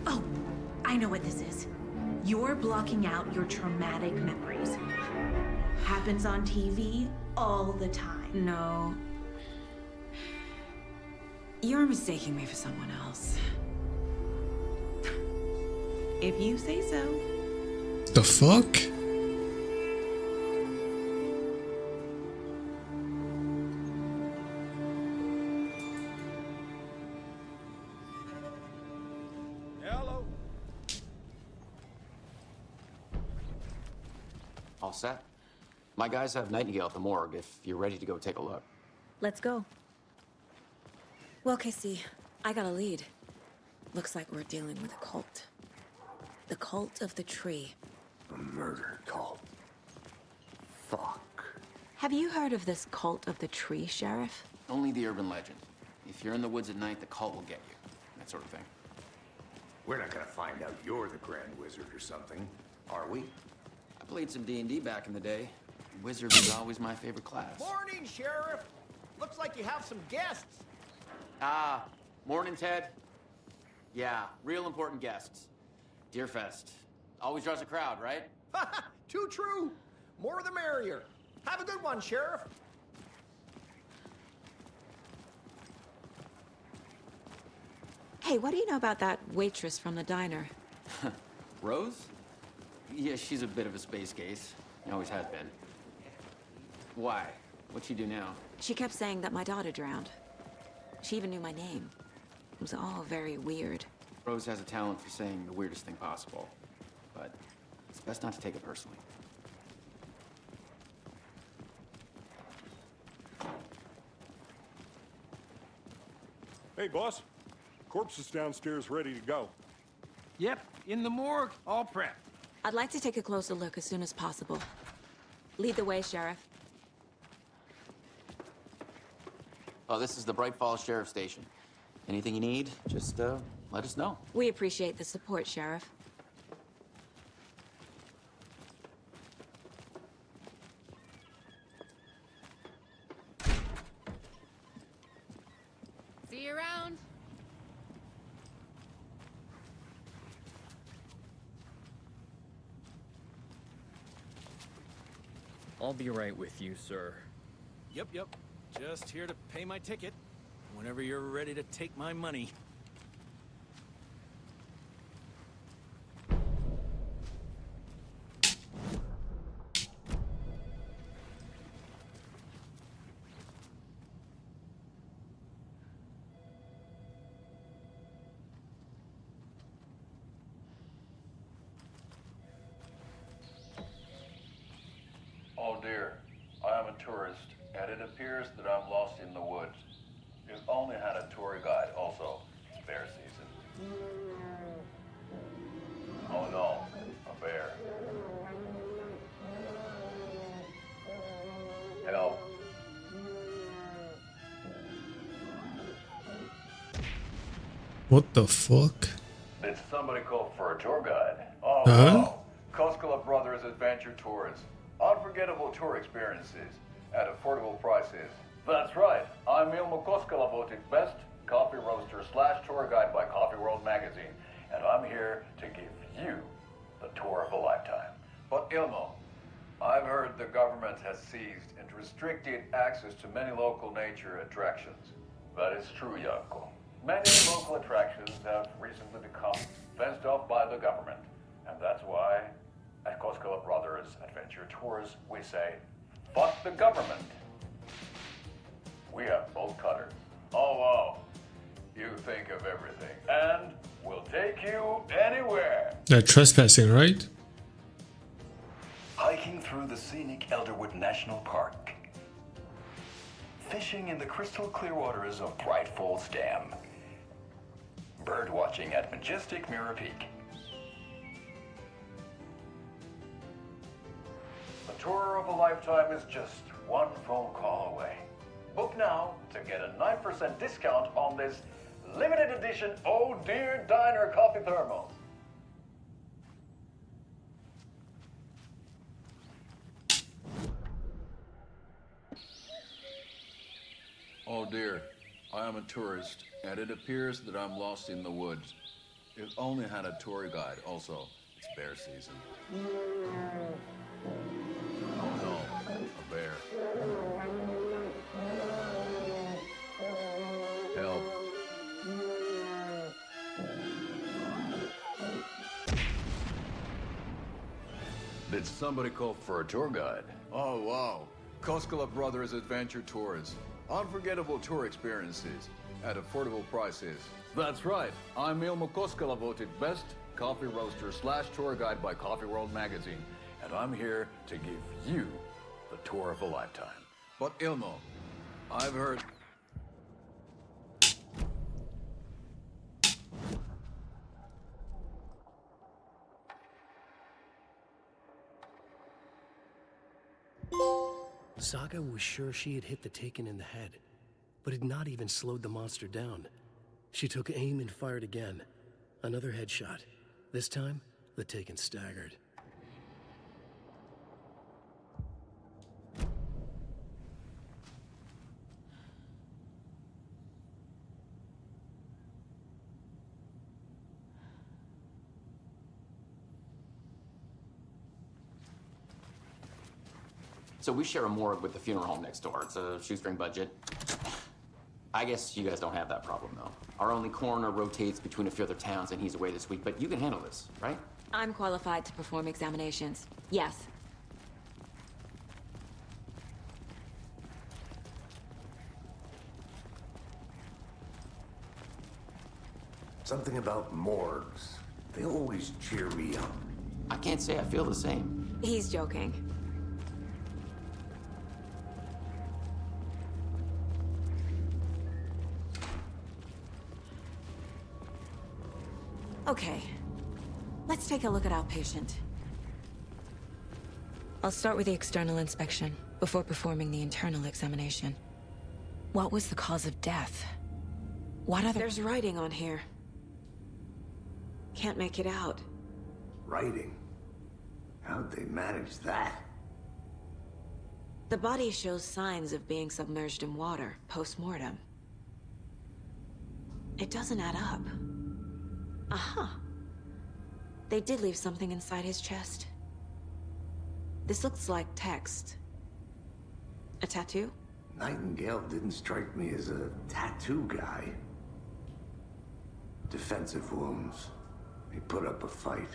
Oh, I know what this is. You're blocking out your traumatic memories. Happens on TV all the time. No. You're mistaking me for someone else. If you say so. The fuck? Hello. All set? My guys have Nightingale at the morgue if you're ready to go take a look. Let's go. Well, Casey, I got a lead. Looks like we're dealing with a cult. The cult of the tree. A murder cult. Fuck. Have you heard of this cult of the tree, Sheriff? Only the urban legend. If you're in the woods at night, the cult will get you. That sort of thing. We're not gonna find out you're the Grand Wizard or something. Are we? I played some D&D back in the day. Wizard was always my favorite class. Morning, Sheriff. Looks like you have some guests. Ah, morning, Ted. Yeah, real important guests. Deerfest. Always draws a crowd, right? Too true. More the merrier. Have a good one, Sheriff. Hey, what do you know about that waitress from the diner? Rose? Yeah, she's a bit of a space case. Always has been. Why? What'd she do now? She kept saying that my daughter drowned. She even knew my name. It was all very weird. Rose has a talent for saying the weirdest thing possible. But it's best not to take it personally. Hey, boss. Corpse is downstairs ready to go. Yep, in the morgue, all prepped. I'd like to take a closer look as soon as possible. Lead the way, Sheriff. Oh, this is the Bright Falls Sheriff Station. Anything you need, just let us know. We appreciate the support, Sheriff. See you around. I'll be right with you, sir. Yep. Just here to pay my ticket. Whenever you're ready to take my money. Oh dear, I am a tourist, and it appears that I'm lost in the woods. You've only had a tour guide, also. It's bear season. Oh no, a bear. Help. What the fuck? Did somebody call for a tour guide? Oh Huh? wow. Koskela Brothers Adventure Tours. Unforgettable tour experiences at affordable prices. That's right. I'm Ilmo Koskela, voted best coffee roaster / tour guide by Coffee World magazine, and I'm here to give you the tour of a lifetime. But Ilmo, I've heard the government has seized and restricted access to many local nature attractions. That is true, Janko. Many local attractions have recently become fenced off by the government, and that's why at Koskela Brothers Adventure Tours, we say, fuck the government. We have bolt cutters. Oh, wow. You think of everything. And we'll take you anywhere. They're trespassing, right? Hiking through the scenic Elderwood National Park. Fishing in the crystal clear waters of Bright Falls Dam. Bird watching at majestic Mirror Peak. The tour of a lifetime is just one phone call away. Book now to get a 9% discount on this limited edition Oh Dear Diner coffee thermos. Oh dear, I am a tourist, and it appears that I'm lost in the woods. You've only had a tour guide, also. It's bear season. Oh no, a bear. Help. Did somebody call for a tour guide? Oh wow, Koskela Brothers Adventure Tours. Unforgettable tour experiences at affordable prices. That's right. I'm Ilmo Koskela, voted best coffee roaster / tour guide by Coffee World magazine, and I'm here to give you the tour of a lifetime. But Ilmo, I've heard... Saga was sure she had hit the Taken in the head, but had not even slowed the monster down. She took aim and fired again. Another headshot. This time, the Taken staggered. So we share a morgue with the funeral home next door. It's a shoestring budget. I guess you guys don't have that problem, though. Our only coroner rotates between a few other towns, and he's away this week. But you can handle this, right? I'm qualified to perform examinations. Yes. Something about morgues. They always cheer me up. I can't say I feel the same. He's joking. Okay. Let's take a look at our patient. I'll start with the external inspection before performing the internal examination. What was the cause of death? What other— There's writing on here. Can't make it out. Writing? How'd they manage that? The body shows signs of being submerged in water post-mortem. It doesn't add up. Aha. They did leave something inside his chest. This looks like text. A tattoo? Nightingale didn't strike me as a tattoo guy. Defensive wounds. He put up a fight.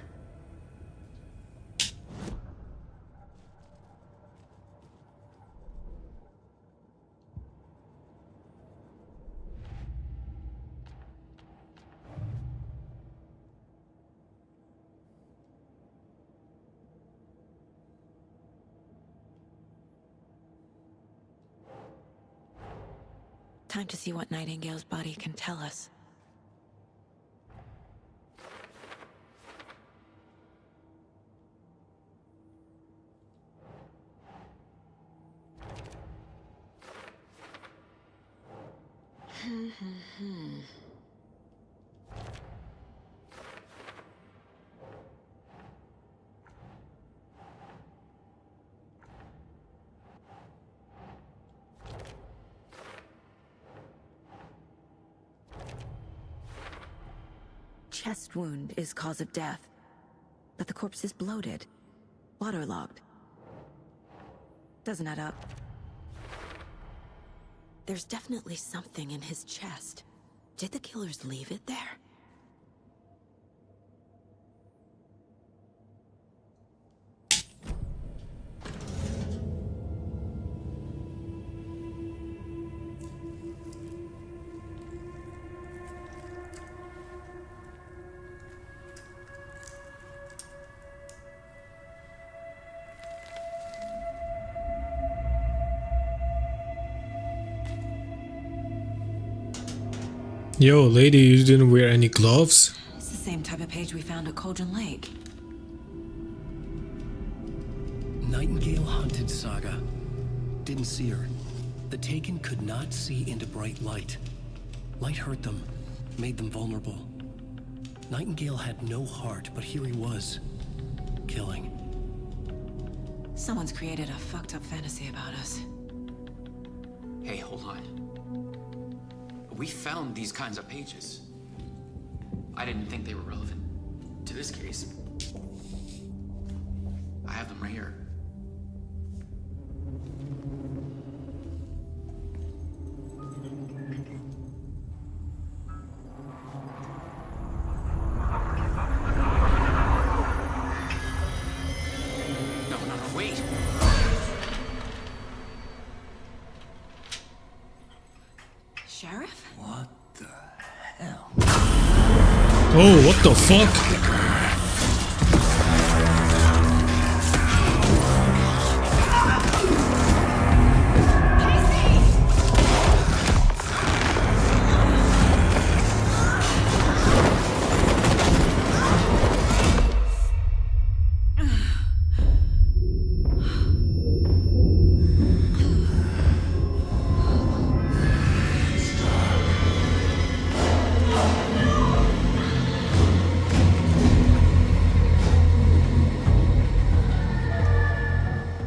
Time to see what Nightingale's body can tell us. Chest wound is cause of death, but the corpse is bloated, waterlogged. Doesn't add up. There's definitely something in his chest. Did the killers leave it there? Yo, lady, you didn't wear any gloves? It's the same type of page we found at Cauldron Lake. Nightingale hunted Saga. Didn't see her. The Taken could not see into bright light. Light hurt them, made them vulnerable. Nightingale had no heart, but here he was, killing. Someone's created a fucked up fantasy about us. Hey, hold on. We found these kinds of pages. I didn't think they were relevant to this case. I have them right here. No, wait. Sheriff? What the hell? Oh, what the fuck?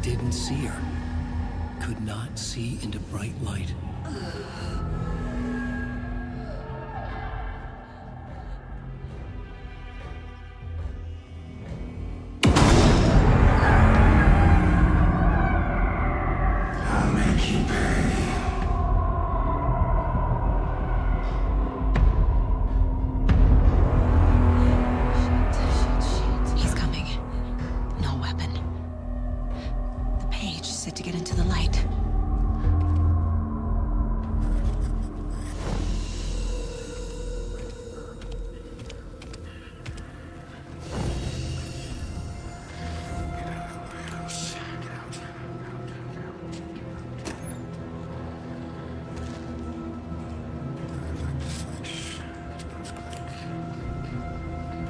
Didn't see her. Could not see into bright light. use it to get into the light.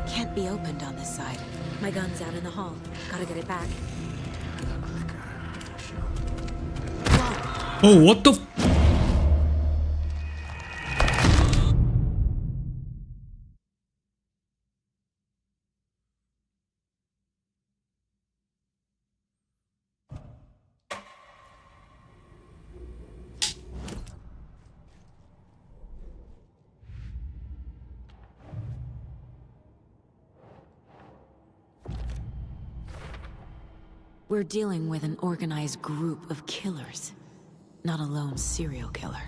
Can't be opened on this side. My gun's out in the hall. Gotta get it back. Oh, what the f- We're dealing with an organized group of killers, not a lone serial killer.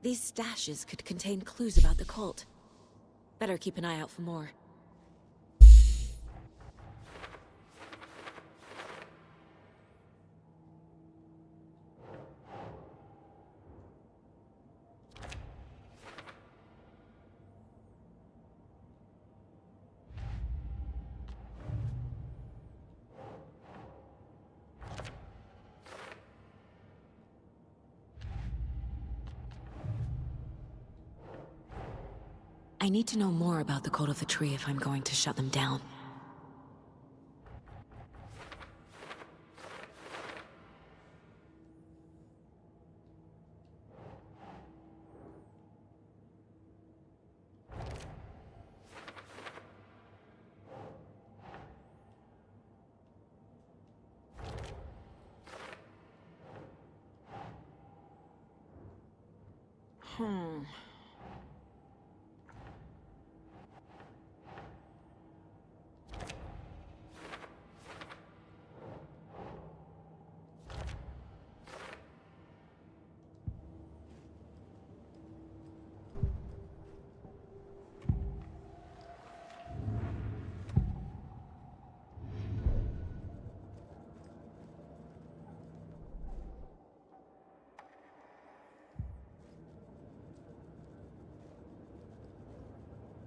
These stashes could contain clues about the cult. Better keep an eye out for more. I need to know more about the Cult of the Tree if I'm going to shut them down.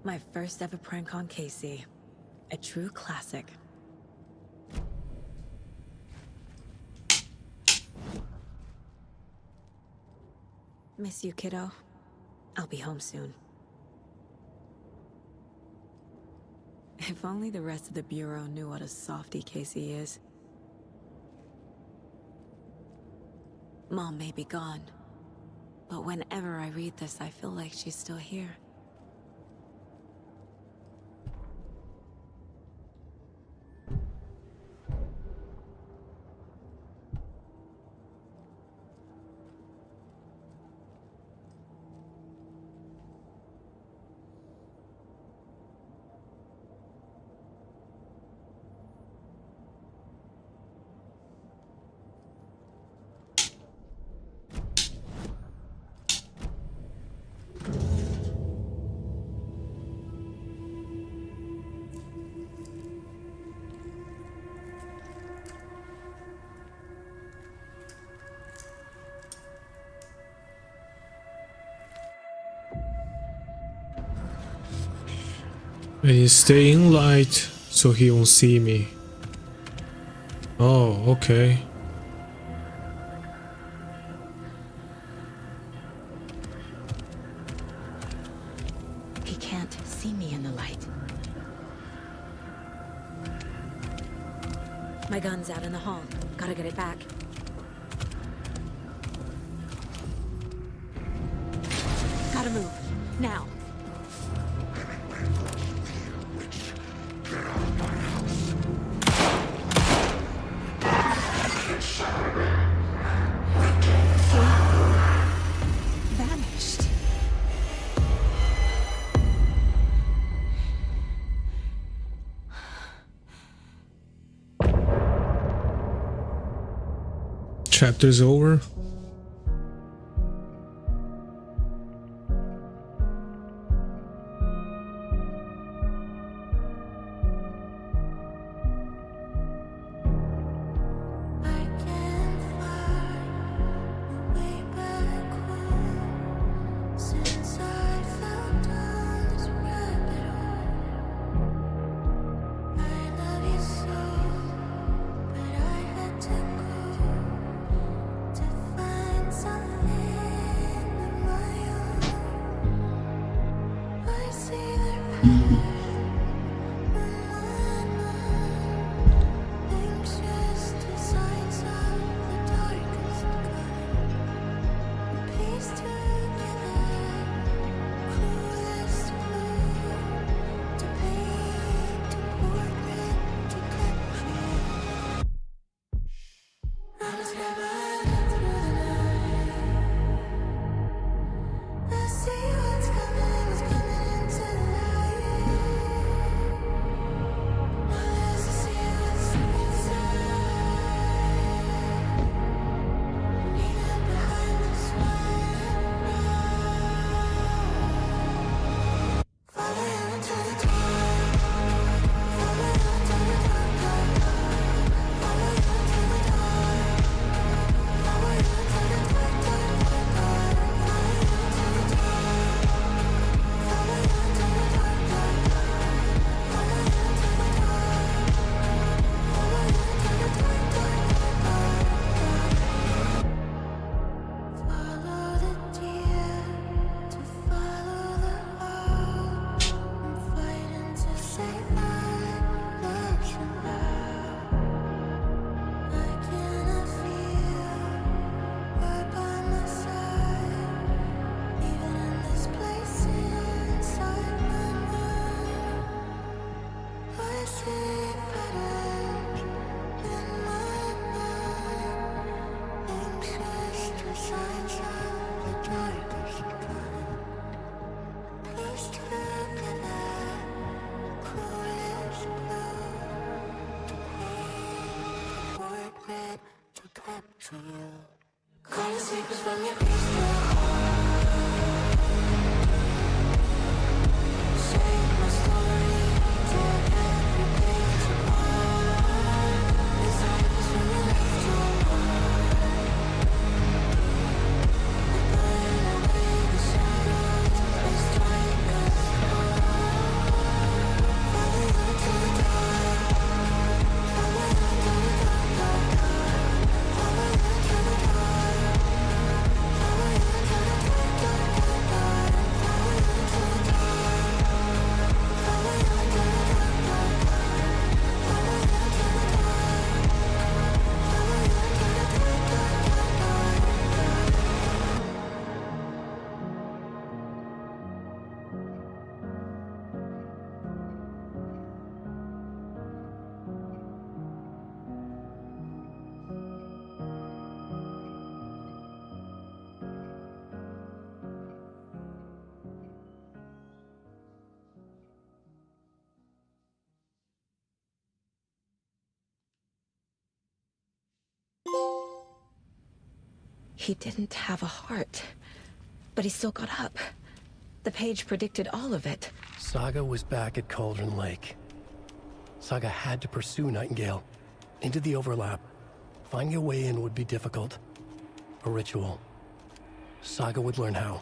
My first ever prank on Casey. A true classic. Miss you, kiddo. I'll be home soon. If only the rest of the Bureau knew what a softie Casey is. Mom may be gone, but whenever I read this, I feel like she's still here. I stay in light so he won't see me. Oh, okay. He can't see me in the light. My gun's out in the hall. Gotta get it back. Gotta move. Now. Vanished. Chapter's over. He didn't have a heart, but he still got up. The page predicted all of it. Saga was back at Cauldron Lake. Saga had to pursue Nightingale into the overlap. Finding a way in would be difficult. A ritual. Saga would learn how.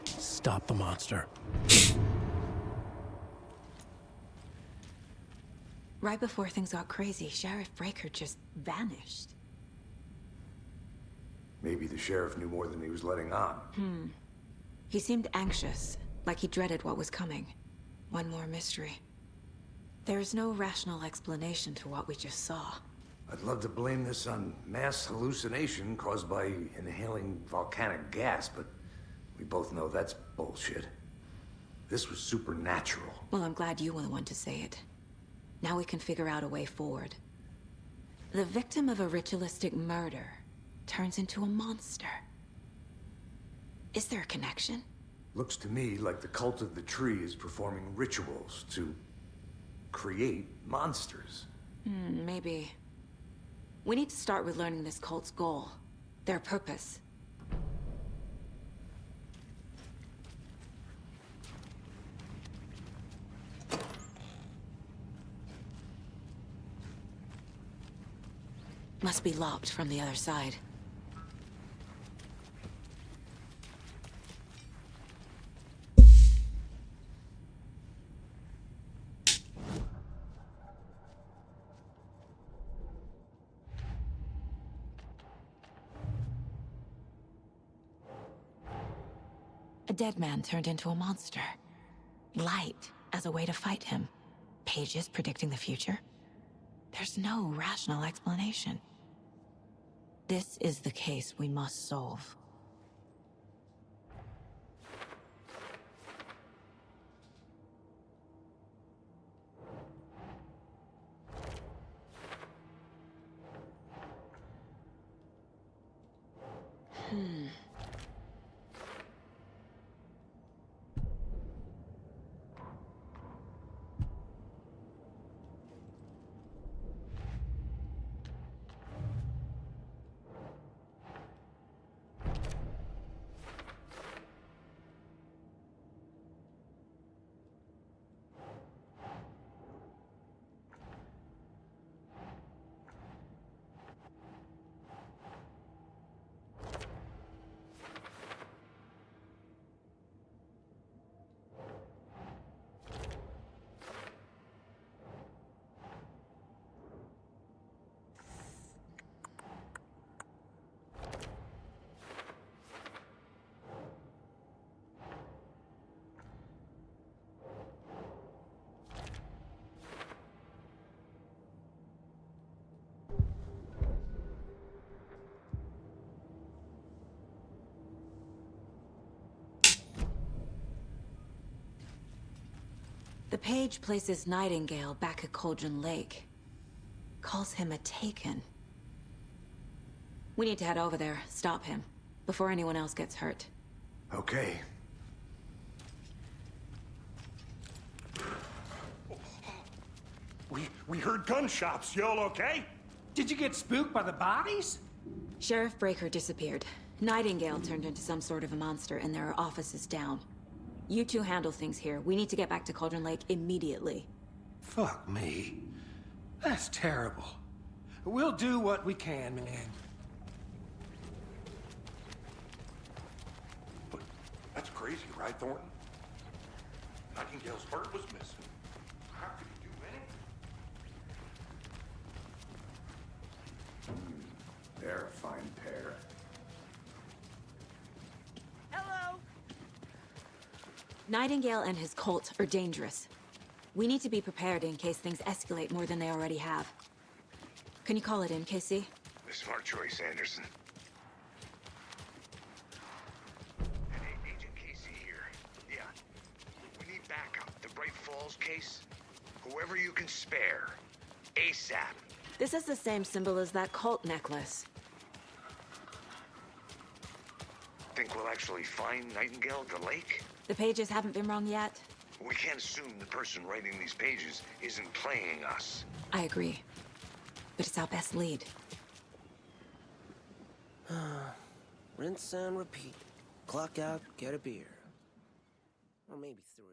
Stop the monster. Right before things got crazy, Sheriff Breaker just vanished. Maybe the sheriff knew more than he was letting on. He seemed anxious, like he dreaded what was coming. One more mystery. There's no rational explanation to what we just saw. I'd love to blame this on mass hallucination caused by inhaling volcanic gas, but we both know that's bullshit. This was supernatural. Well, I'm glad you were the one to say it. Now we can figure out a way forward. The victim of a ritualistic murder turns into a monster. Is there a connection? Looks to me like the cult of the tree is performing rituals to create monsters. Maybe. We need to start with learning this cult's goal, their purpose. Must be locked from the other side. A dead man turned into a monster. Light as a way to fight him. Pages predicting the future. There's no rational explanation. This is the case we must solve. The page places Nightingale back at Cauldron Lake. Calls him a Taken. We need to head over there, stop him, before anyone else gets hurt. Okay. We heard gunshots. Y'all okay? Did you get spooked by the bodies? Sheriff Breaker disappeared. Nightingale turned into some sort of a monster, and there are offices down. You two handle things here. We need to get back to Cauldron Lake immediately. Fuck me. That's terrible. We'll do what we can, man. But that's crazy, right, Thornton? Nightingale's heart was missing. How could he do anything? They're a fine pair. Hello! Nightingale and his cult are dangerous. We need to be prepared in case things escalate more than they already have. Can you call it in, Casey? A smart choice, Anderson. Hey, Agent Casey here. Yeah. We need backup. The Bright Falls case. Whoever you can spare. ASAP. This is the same symbol as that cult necklace. Think we'll actually find Nightingale at the lake? The pages haven't been wrong yet. We can't assume the person writing these pages isn't playing us. I agree. But it's our best lead. Rinse and repeat. Clock out, get a beer. Or maybe 3.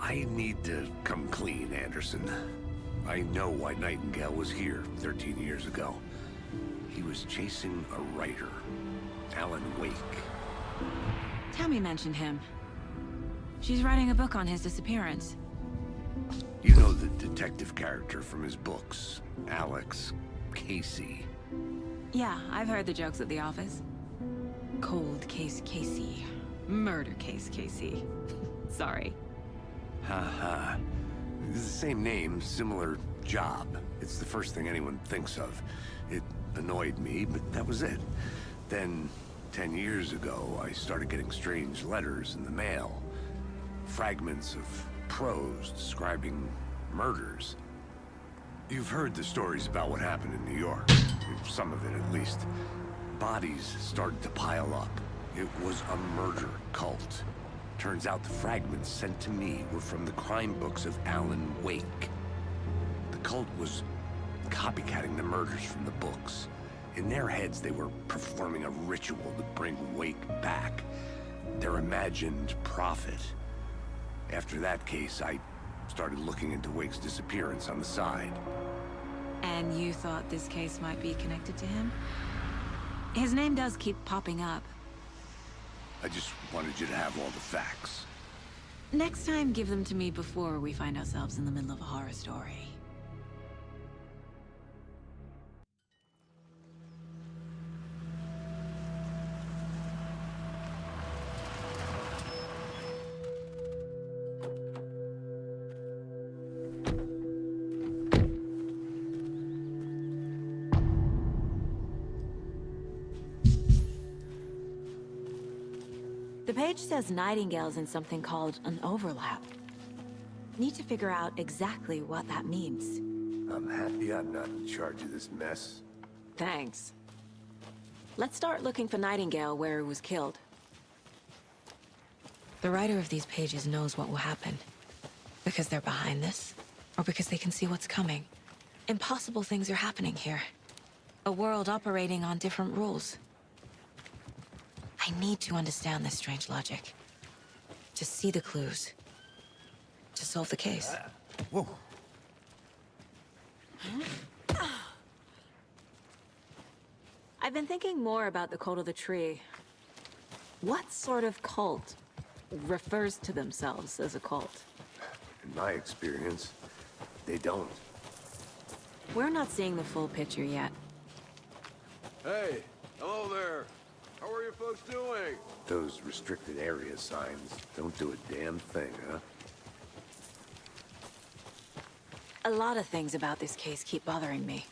I need to come clean, Anderson. I know why Nightingale was here 13 years ago. He was chasing a writer, Alan Wake. Tammy mentioned him. She's writing a book on his disappearance. You know the detective character from his books, Alex Casey. Yeah, I've heard the jokes at the office. Cold case Casey. Murder case Casey. Sorry. Ha. It's the same name, similar job. It's the first thing anyone thinks of. It annoyed me, but that was it. Then, 10 years ago, I started getting strange letters in the mail. Fragments of prose describing murders. You've heard the stories about what happened in New York. Some of it, at least. Bodies started to pile up. It was a murder cult. Turns out the fragments sent to me were from the crime books of Alan Wake. The cult was copycatting the murders from the books. In their heads, they were performing a ritual to bring Wake back. Their imagined prophet. After that case, I started looking into Wake's disappearance on the side. And you thought this case might be connected to him? His name does keep popping up. I just wanted you to have all the facts. Next time, give them to me before we find ourselves in the middle of a horror story. The page says Nightingale's in something called an overlap. Need to figure out exactly what that means. I'm happy I'm not in charge of this mess. Thanks. Let's start looking for Nightingale where he was killed. The writer of these pages knows what will happen. Because they're behind this, or because they can see what's coming. Impossible things are happening here. A world operating on different rules. I need to understand this strange logic. To see the clues. To solve the case. Whoa. I've been thinking more about the cult of the tree. What sort of cult refers to themselves as a cult? In my experience, they don't. We're not seeing the full picture yet. Hey, hello there. How are you folks doing? Those restricted area signs don't do a damn thing, huh? A lot of things about this case keep bothering me.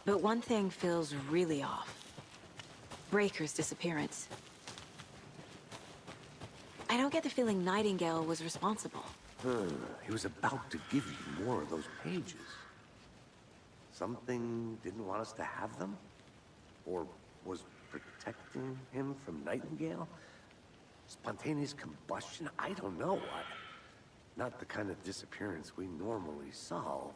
But one thing feels really off. Breaker's disappearance. I don't get the feeling Nightingale was responsible. He was about to give you more of those pages. Something didn't want us to have them? Or was protecting him from Nightingale? Spontaneous combustion? I don't know. Not the kind of disappearance we normally solve.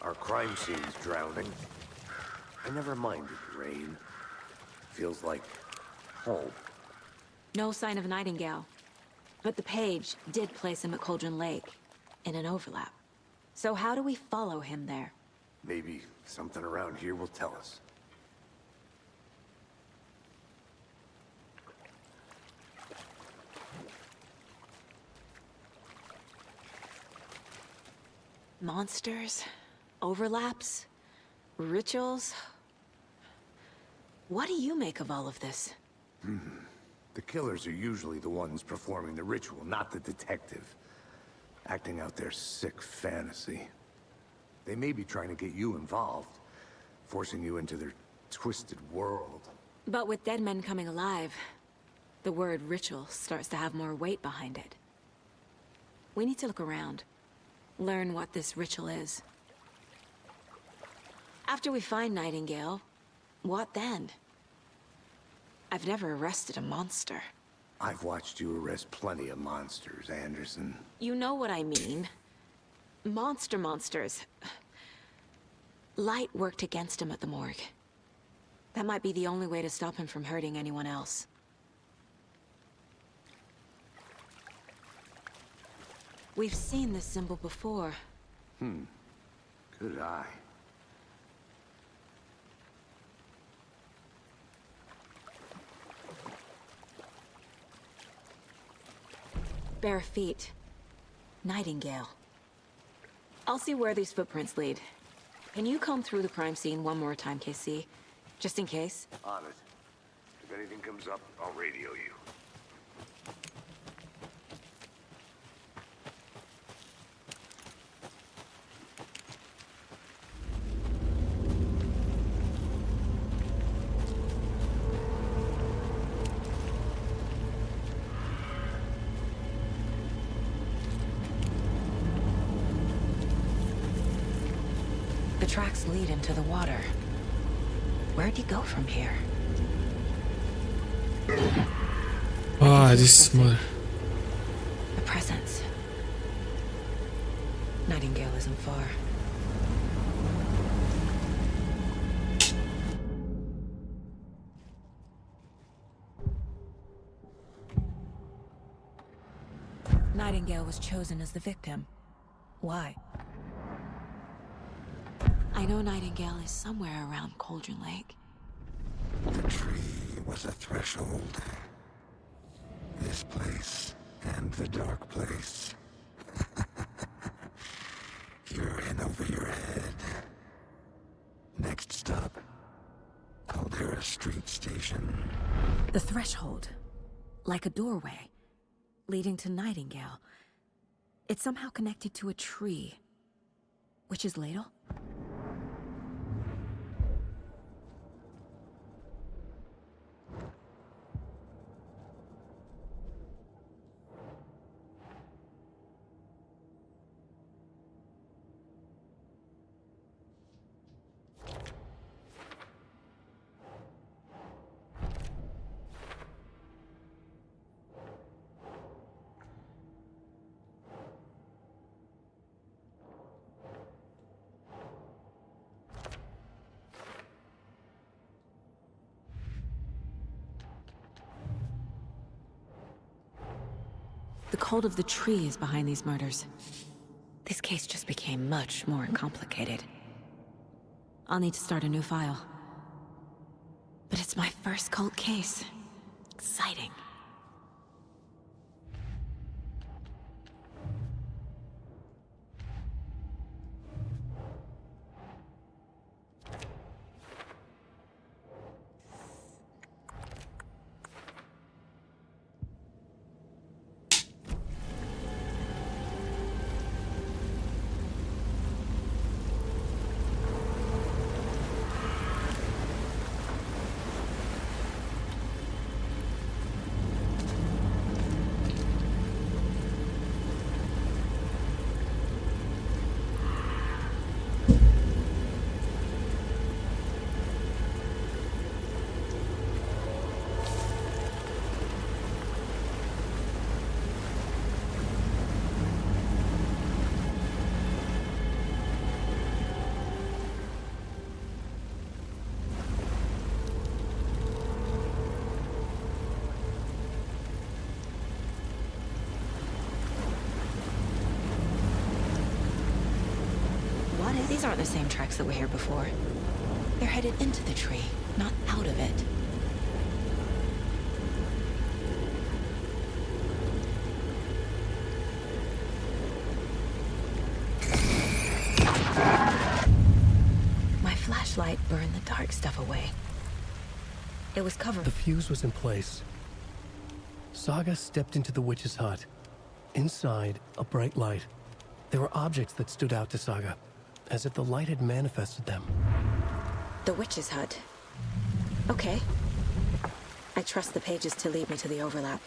Our crime scene's drowning. I never minded rain. Feels like home. No sign of Nightingale. But the page did place him at Cauldron Lake, in an overlap. So how do we follow him there? Maybe something around here will tell us. Monsters? Overlaps? Rituals? What do you make of all of this? The killers are usually the ones performing the ritual, not the detective. Acting out their sick fantasy. They may be trying to get you involved, forcing you into their twisted world. But with dead men coming alive, the word ritual starts to have more weight behind it. We need to look around. Learn what this ritual is. After we find Nightingale, what then? I've never arrested a monster. I've watched you arrest plenty of monsters, Anderson. You know what I mean. Monsters. Light worked against him at the morgue. That might be the only way to stop him from hurting anyone else. We've seen this symbol before. Good eye. Bare feet. Nightingale. I'll see where these footprints lead. Can you comb through the crime scene one more time, KC? Just in case? On it. If anything comes up, I'll radio you. The tracks lead into the water. Where'd he go from here? Ah, this is my... The presence. Nightingale isn't far. Nightingale was chosen as the victim. Why? I know Nightingale is somewhere around Cauldron Lake. The tree was a threshold. This place and the dark place. You're in over your head. Next stop, Caldera Street Station. The threshold. Like a doorway. Leading to Nightingale. It's somehow connected to a tree. Witch's Ladle? The cult of the tree is behind these murders. This case just became much more complicated. I'll need to start a new file. But it's my first cult case. Exciting. These aren't the same tracks that were here before. They're headed into the tree, not out of it. My flashlight burned the dark stuff away. It was covered. The fuse was in place. Saga stepped into the witch's hut. Inside, a bright light. There were objects that stood out to Saga, as if the light had manifested them. The witch's hut. Okay. I trust the pages to lead me to the overlap.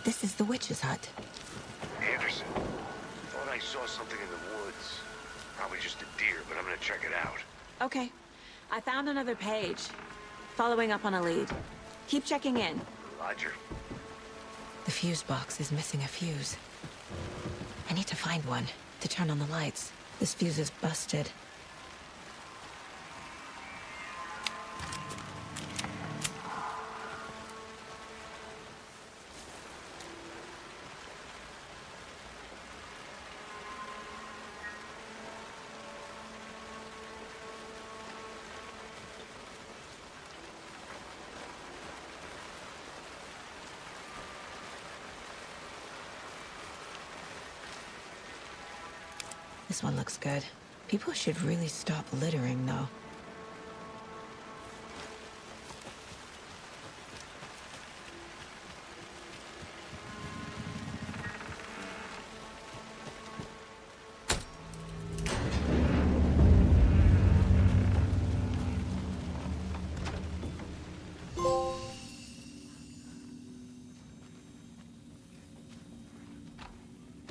This is the witch's hut. Anderson, thought I saw something in the woods. Probably just a deer, but I'm gonna check it out. Okay. I found another page. Following up on a lead. Keep checking in. Roger. The fuse box is missing a fuse. I need to find one to turn on the lights. This fuse is busted. This one looks good. People should really stop littering, though.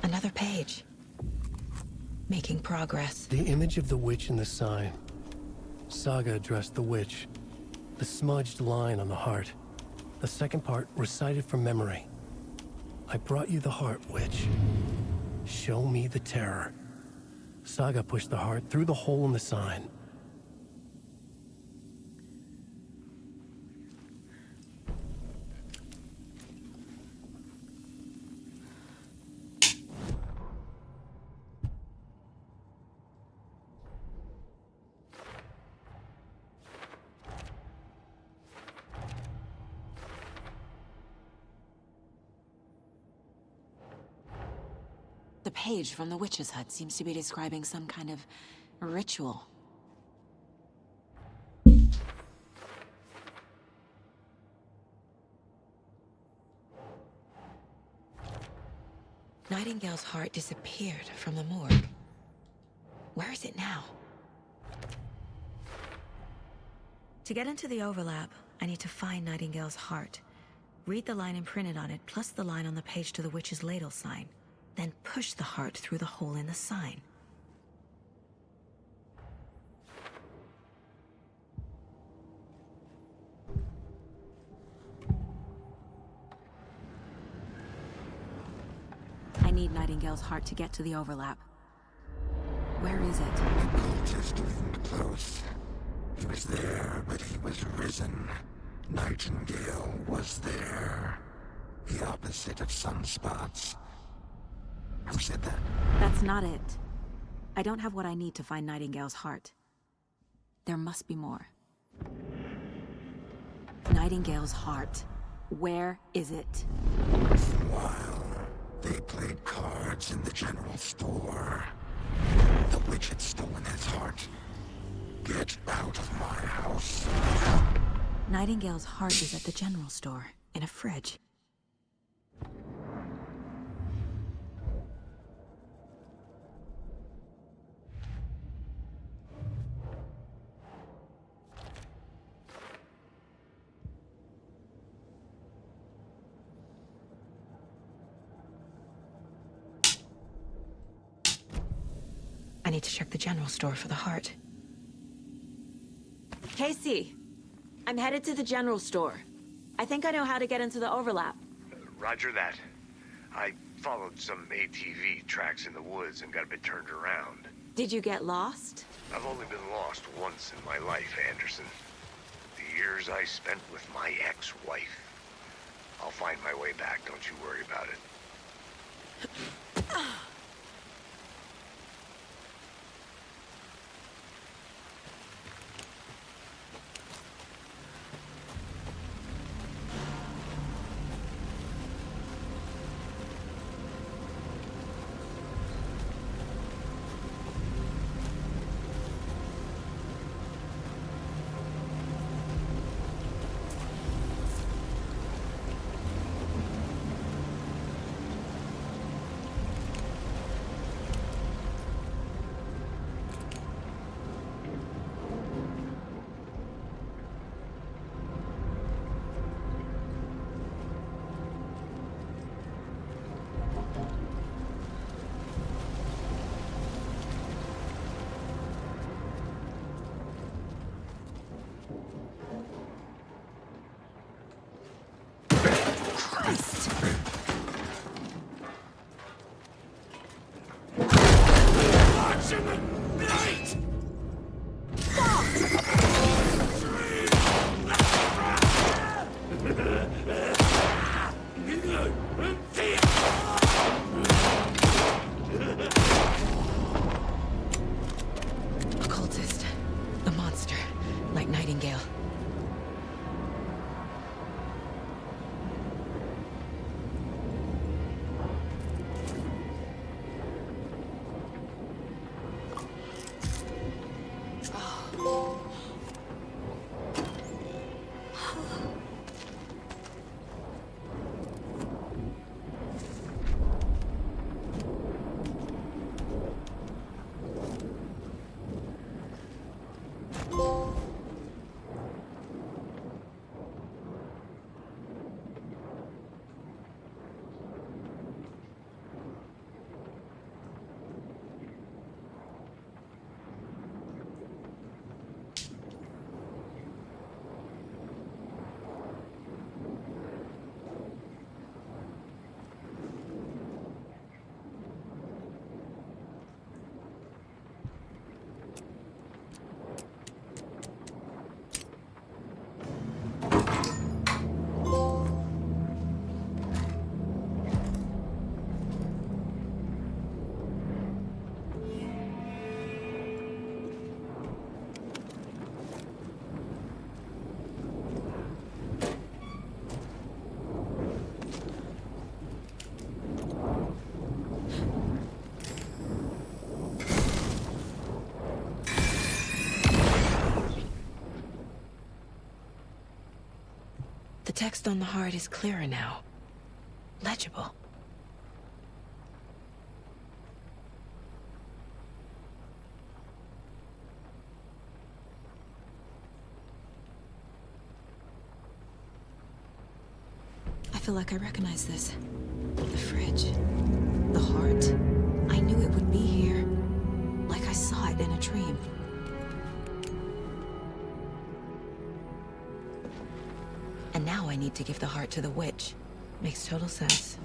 Another page. Making progress. The image of the witch in the sign. Saga addressed the witch. The smudged line on the heart. The second part recited from memory. I brought you the heart, witch. Show me the terror. Saga pushed the heart through the hole in the sign. The page from the witch's hut seems to be describing some kind of ritual. Nightingale's heart disappeared from the morgue. Where is it now? To get into the overlap, I need to find Nightingale's heart. Read the line imprinted on it, plus the line on the page to the witch's ladle sign. Then push the heart through the hole in the sign. I need Nightingale's heart to get to the overlap. Where is it? The cultist leaned close. He was there, but he was risen. Nightingale was there. The opposite of sunspots. Who said that? That's not it. I don't have what I need to find Nightingale's heart. There must be more. Nightingale's heart. Where is it? While they played cards in the general store, the witch had stolen his heart. Get out of my house. Nightingale's heart is at the general store, in a fridge. I need to check the general store for the heart. Casey, I'm headed to the general store. I think I know how to get into the overlap. Roger that. I followed some ATV tracks in the woods and got a bit turned around. Did you get lost? I've only been lost once in my life, Anderson. The years I spent with my ex-wife. I'll find my way back, don't you worry about it. Occultist. The monster. Like Nightingale. The text on the heart is clearer now. Legible. I feel like I recognize this. The fridge. The heart. I knew it would be here. Like I saw it in a dream. And now I need to give the heart to the witch. Makes total sense.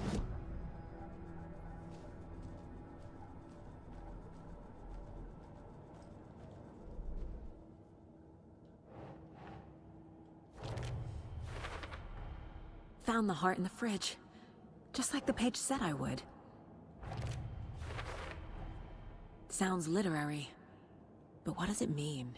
Found the heart in the fridge. Just like the page said I would. Sounds literary. But what does it mean?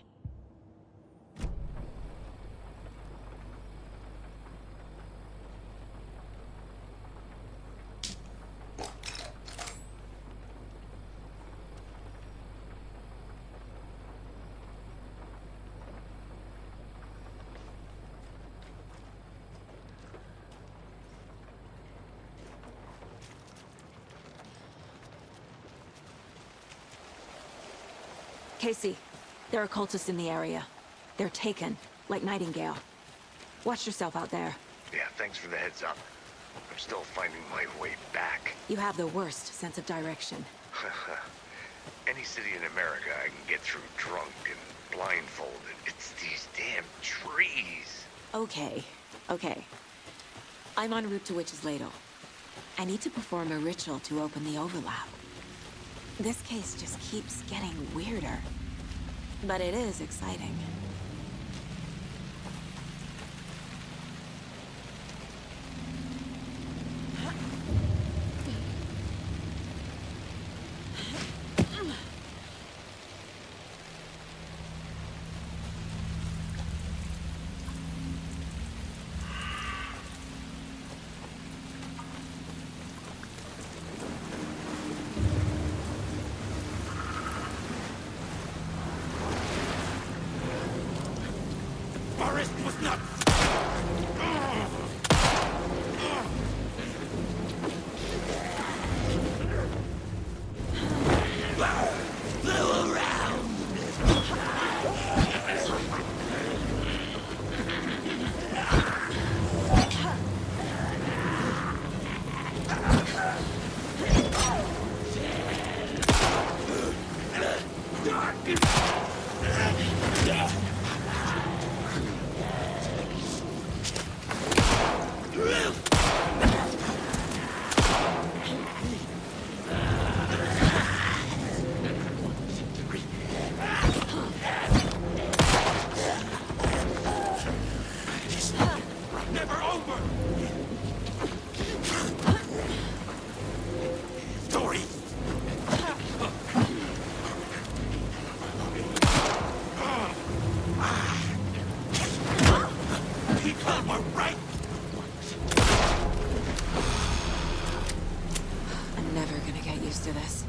Casey, there are cultists in the area. They're taken, like Nightingale. Watch yourself out there. Yeah, thanks for the heads up. I'm still finding my way back. You have the worst sense of direction. Any city in America I can get through drunk and blindfolded. It's these damn trees. Okay, okay. I'm en route to Witch's Ladle. I need to perform a ritual to open the overlap. This case just keeps getting weirder. But it is exciting. Forest was not. Flew around. Never over. Story. People were right. I'm never gonna get used to this.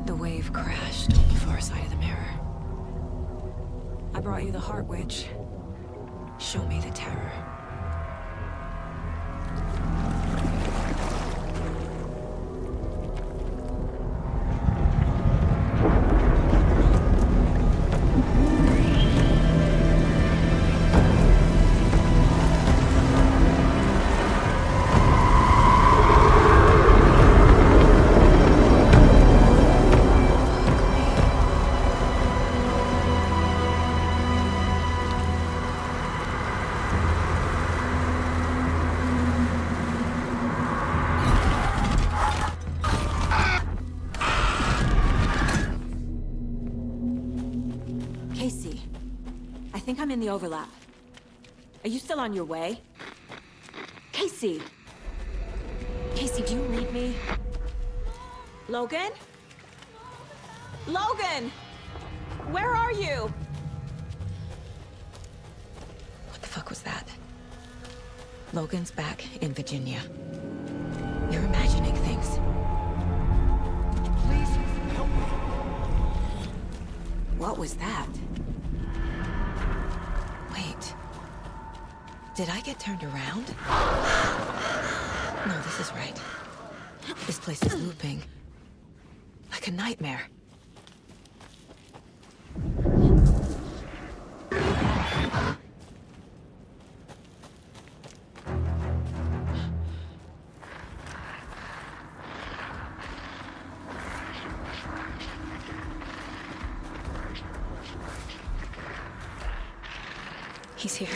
The wave crashed on the far side of the mirror. I brought you the Heart Witch. Show me the terror. Casey, I think I'm in the overlap. Are you still on your way? Casey! Casey, do you read me? Logan? Logan! Where are you? What the fuck was that? Logan's back in Virginia. You're imagining things. Please help me. What was that? Wait. Did I get turned around? No, this is right. This place is looping. Like a nightmare. He's here.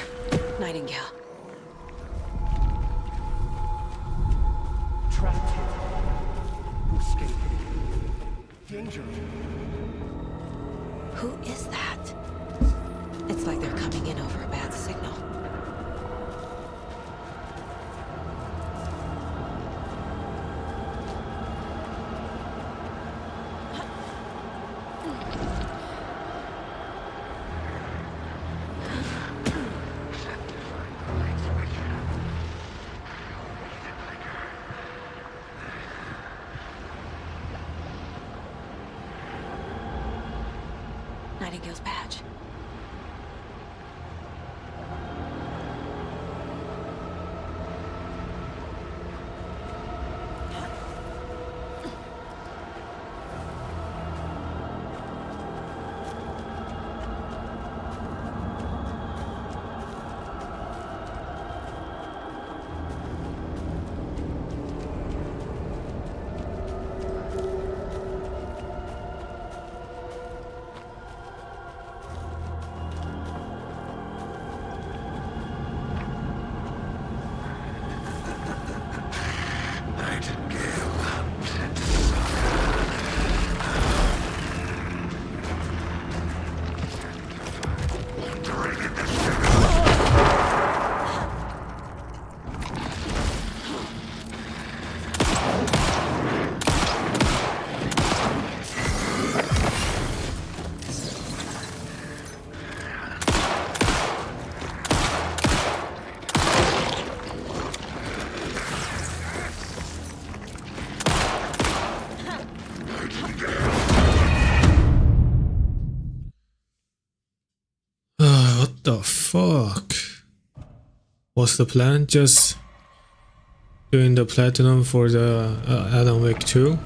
Nightingale. Trapped here. Who escaped? Danger. Who is that? It's like they're coming in over a bad signal. Nightingale's badge. What the fuck? What's the plan? Just doing the platinum for the Alan Wake 2?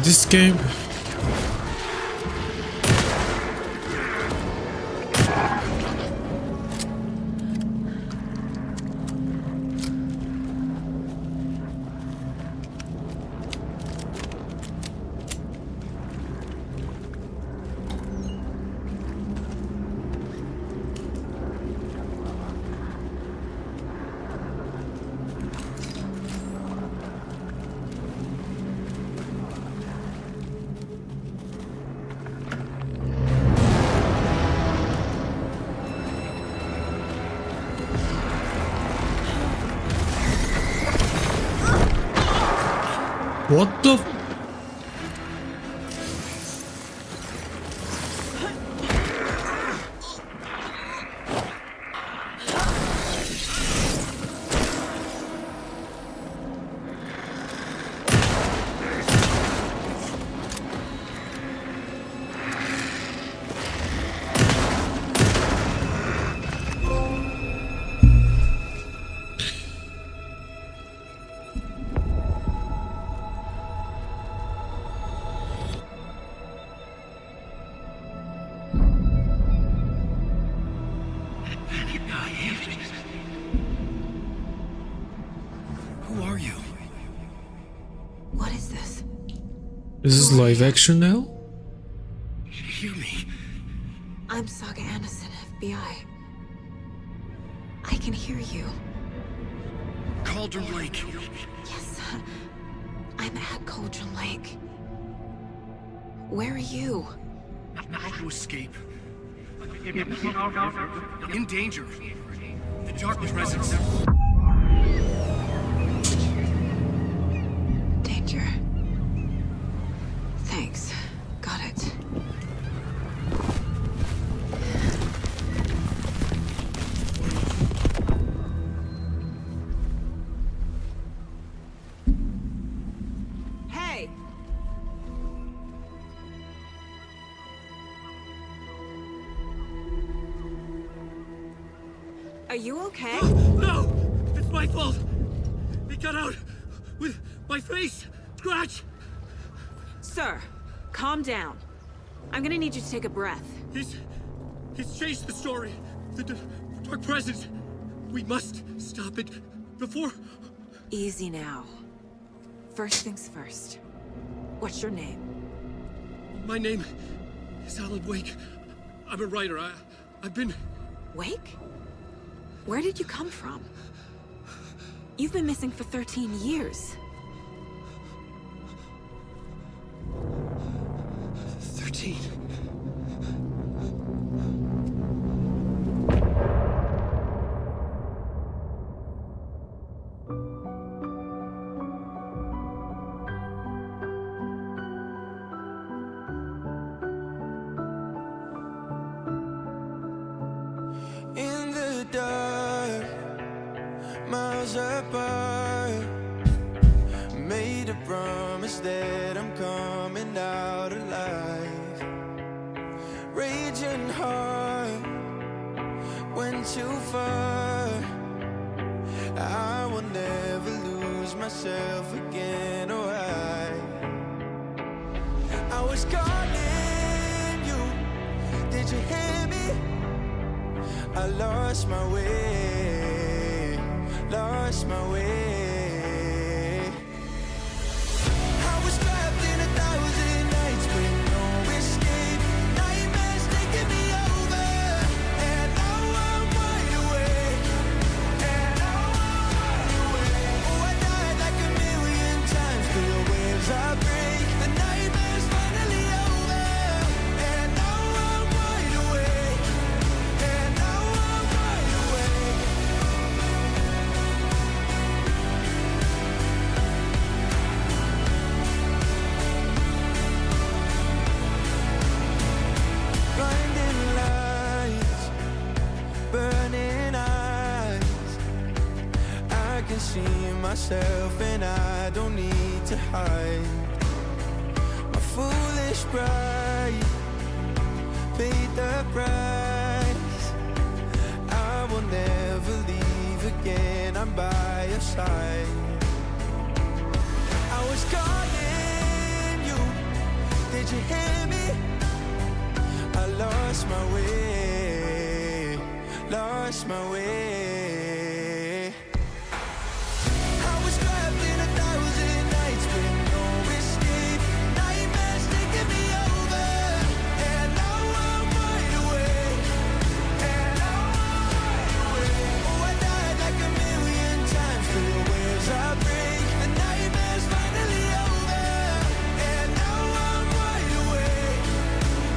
This game. What the? Who are you? What is this? Is this live action now? Hear me. I'm Saga Anderson, FBI. I can hear you. Cauldron Lake. Yes, I'm at Cauldron Lake. Where are you? How to escape. In danger. The Dark Presence. Danger. Thanks. Got it. Hey! Are you okay? No! It's my fault! It got out with my face! Scratch! Sir, calm down. I'm gonna need you to take a breath. He's changed the story. The Dark Presence. We must stop it before... Easy now. First things first. What's your name? My name is Alan Wake. I'm a writer. I've been... Wake? Where did you come from? You've been missing for 13 years. 13. In the dark, miles apart, made a promise that I'm coming out alive. Raging heart, went too far. I will never lose myself again, or I was calling you, did you hear me? I lost my way, lost my way. I was trapped in 1,000 nights with no escape. Nightmares taking me over, and now I'm wide awake. And now I'm wide awake. Oh, I died like 1,000,000 times through the waves I break. The nightmare's finally over, and now I'm wide awake. And now I'm wide awake. Blinding lights, burning eyes. I can see myself and I don't need to hide. My foolish pride paid the price. I will never leave again, I'm by your side. I was calling you, Did you hear me? I lost my way, lost my way. I was trapped in 1,000 nights with no escape. Nightmares taking me over, and now I'm wide awake. And now I'm wide awake. Oh, I died like 1,000,000 times through the waves I break. The nightmare's finally over, and now I'm wide awake.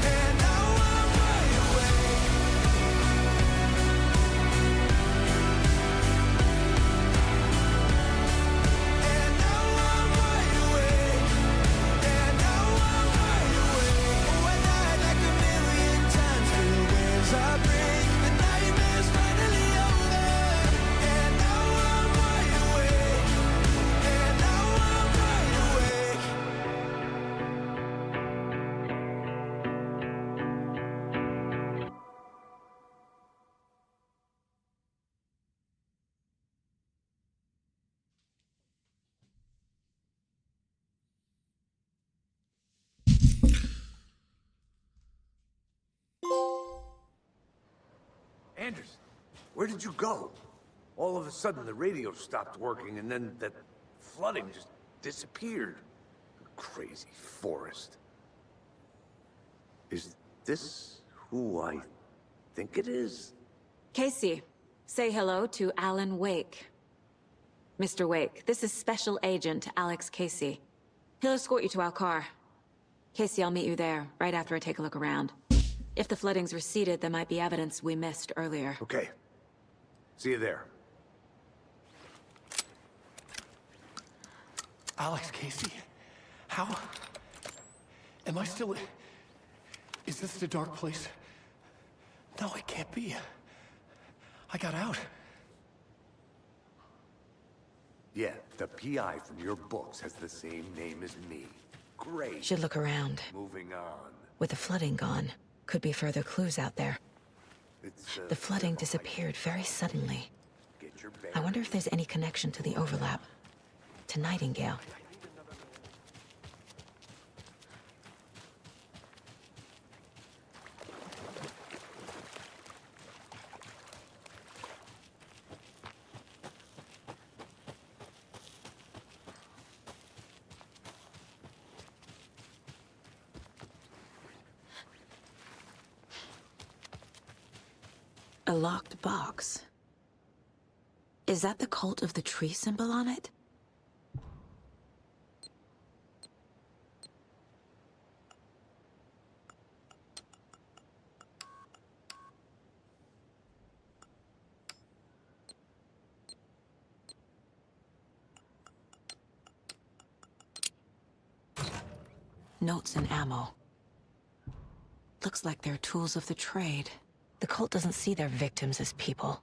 And now I'm wide awake. And now I'm wide awake. And now I'm wide awake. Oh, I died like 1,000,000 times through the waves I break. The nightmare's finally over, and now I'm wide awake. And now I'm wide awake. Anderson, where did you go? All of a sudden, the radio stopped working, and then that flooding just disappeared. Crazy forest. Is this who I think it is? Casey, say hello to Alan Wake. Mr. Wake, this is Special Agent Alex Casey. He'll escort you to our car. Casey, I'll meet you there, right after I take a look around. If the flooding's receded, there might be evidence we missed earlier. Okay. See you there. Alex Casey? How? Am I still... Is this the dark place? No, it can't be. I got out. Yeah, the PI from your books has the same name as me. Great. Should look around. Moving on. With the flooding gone, could be further clues out there. It's, The flooding disappeared very suddenly. Get your I wonder if there's any connection to the overlap. To Nightingale. A locked box. Is that the cult of the tree symbol on it? Notes and ammo. Looks like they're tools of the trade. The cult doesn't see their victims as people.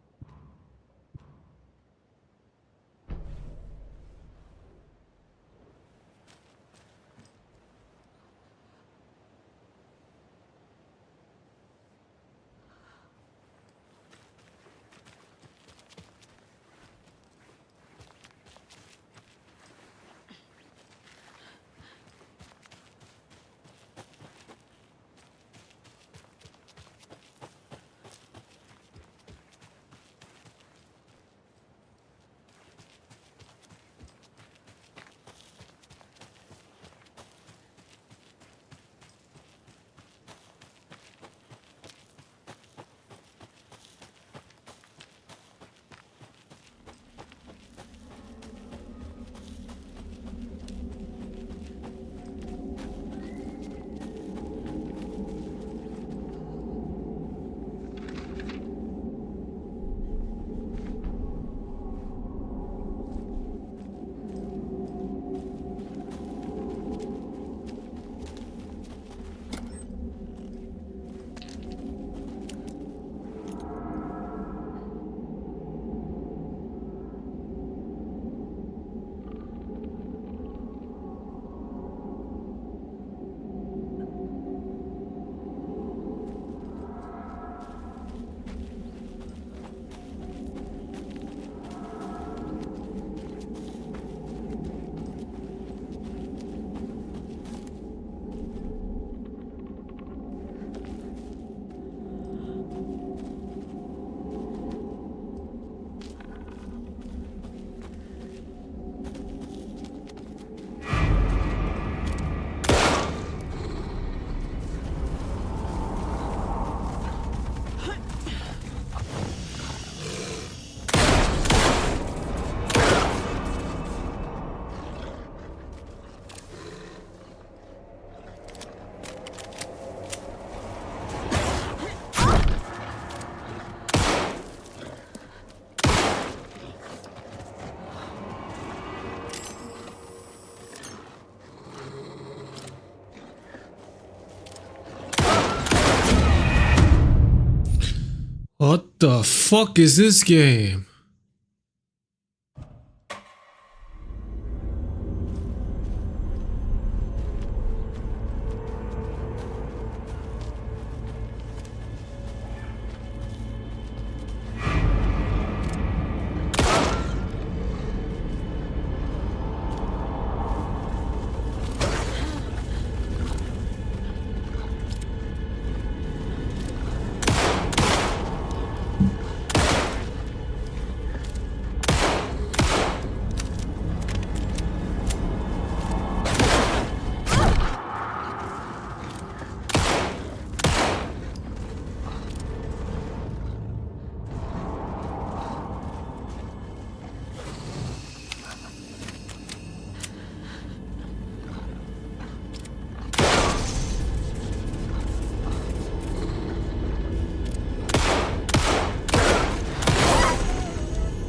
the fuck is this game?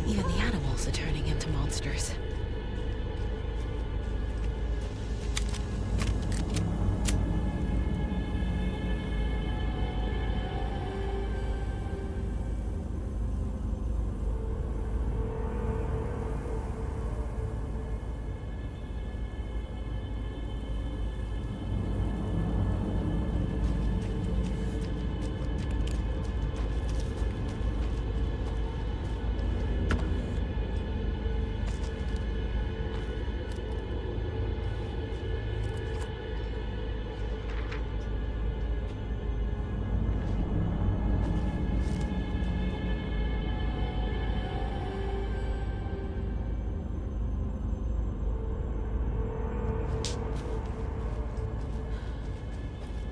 Even the animals are turning into monsters.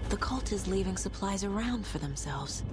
The cult is leaving supplies around for themselves.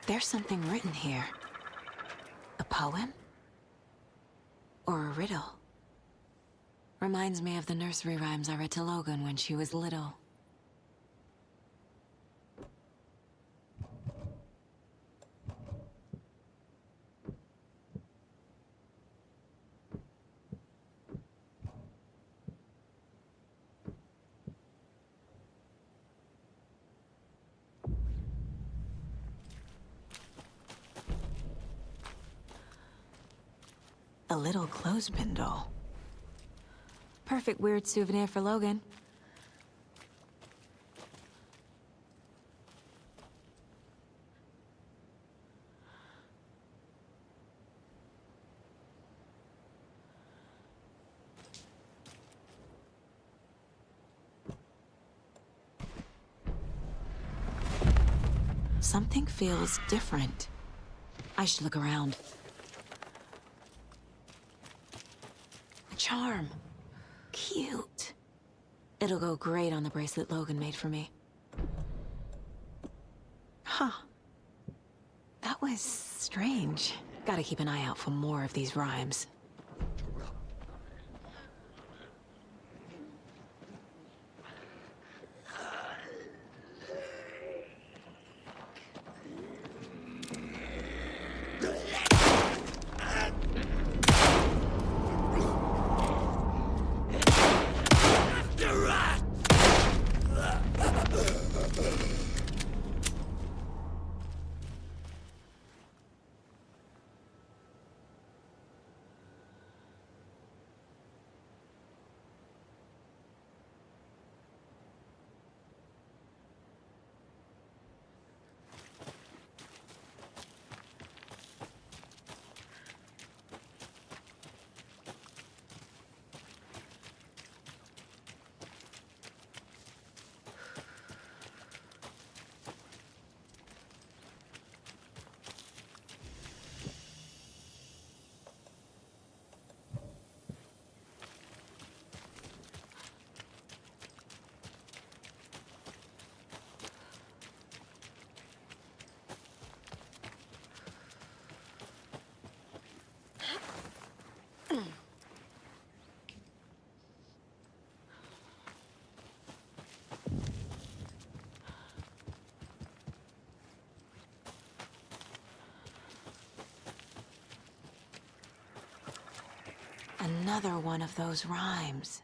There's something written here. A poem? Or a riddle? Reminds me of the nursery rhymes I read to Logan when she was little. A little clothespin doll. Perfect weird souvenir for Logan. Something feels different. I should look around. A charm. Cute. It'll go great on the bracelet Logan made for me. Huh. That was strange. Gotta keep an eye out for more of these rhymes. Another one of those rhymes.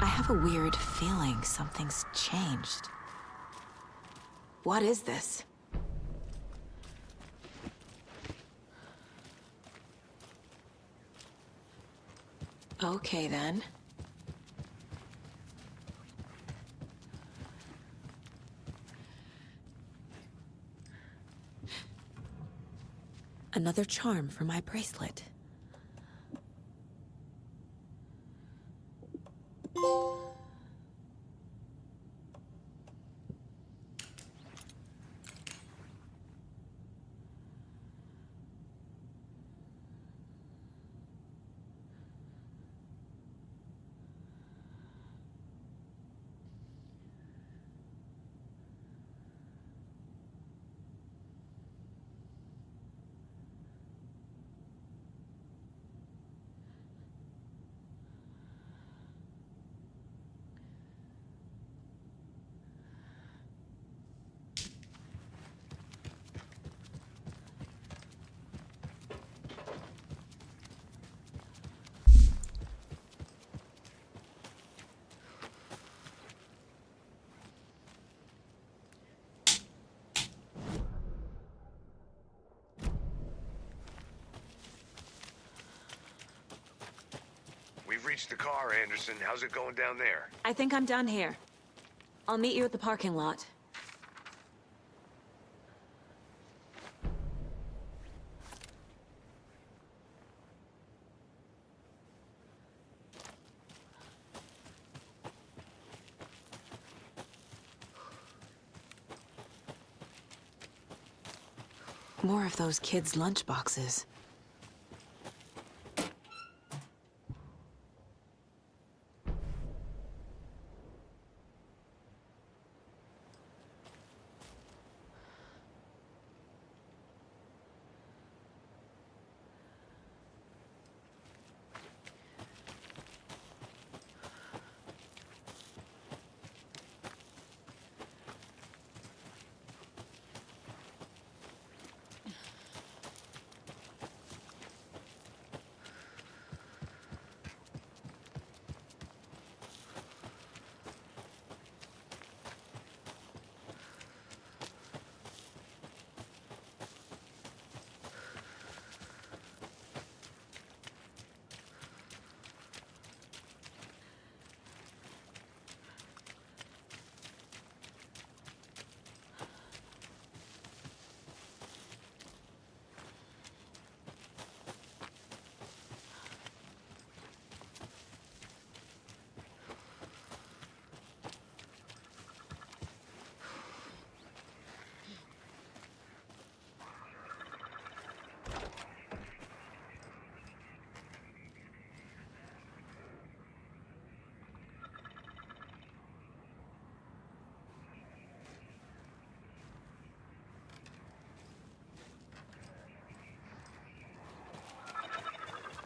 I have a weird feeling something's changed. What is this? Okay, then. Another charm for my bracelet. reached the car, Anderson. How's it going down there? I think I'm done here. I'll meet you at the parking lot. More of those kids' lunchboxes.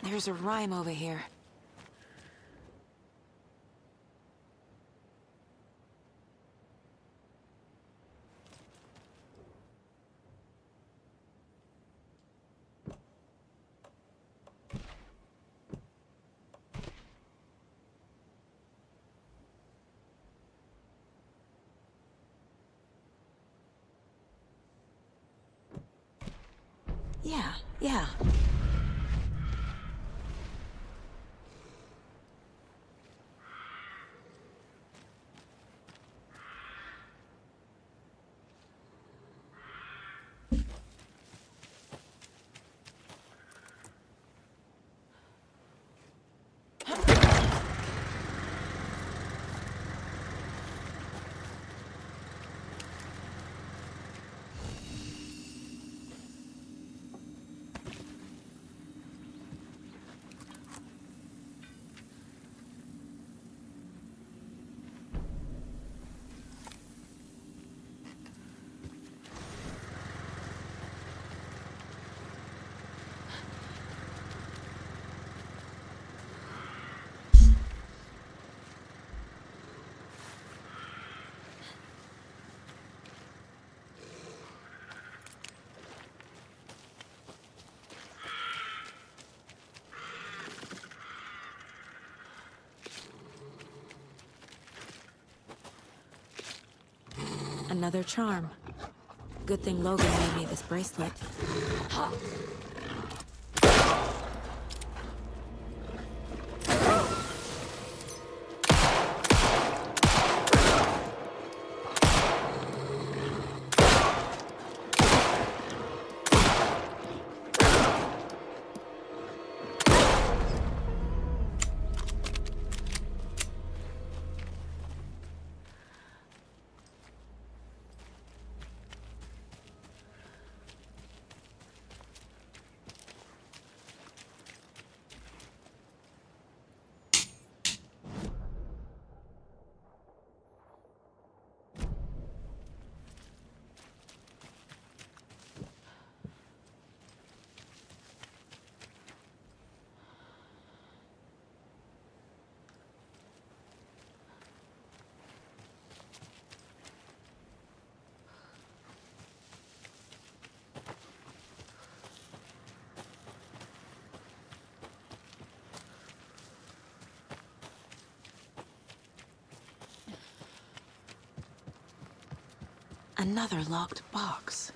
There's a rhyme over here. Yeah. Another charm. Good thing Logan made me this bracelet. Another locked box.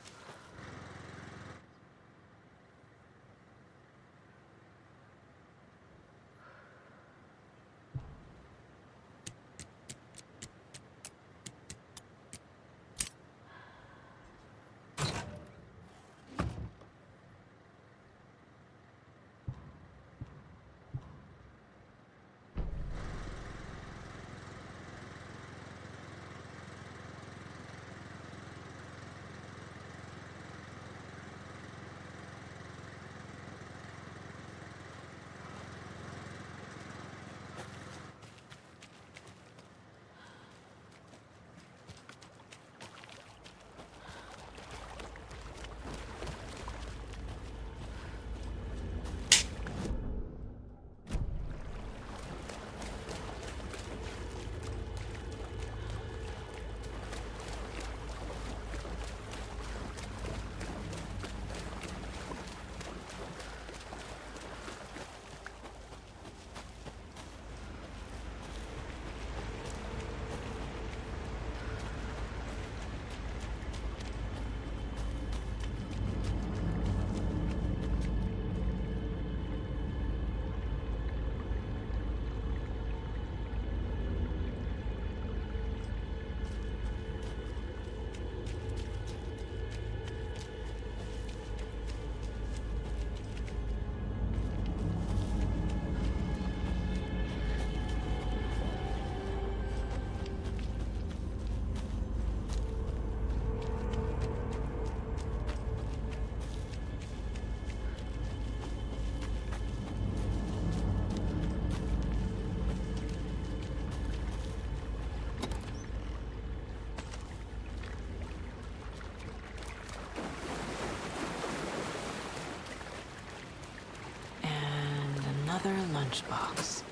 lunchbox.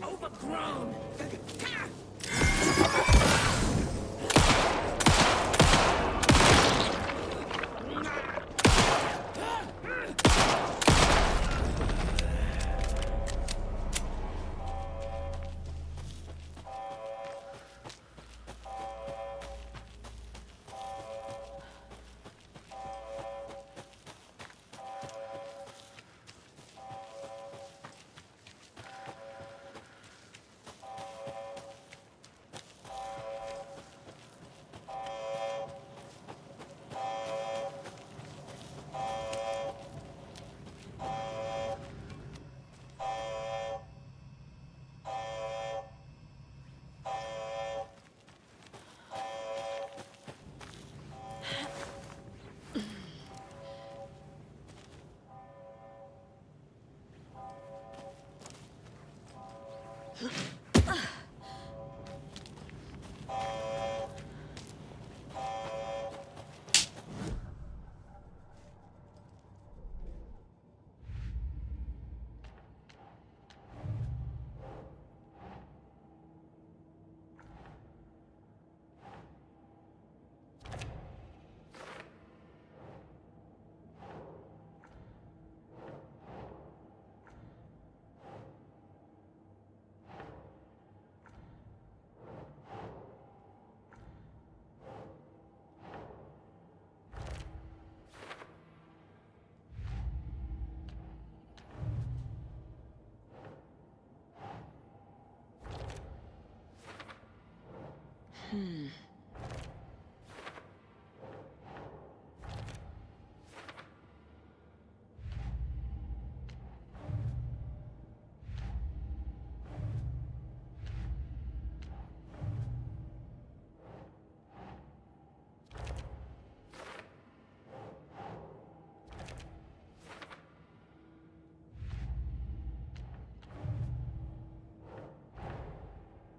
Overgrown!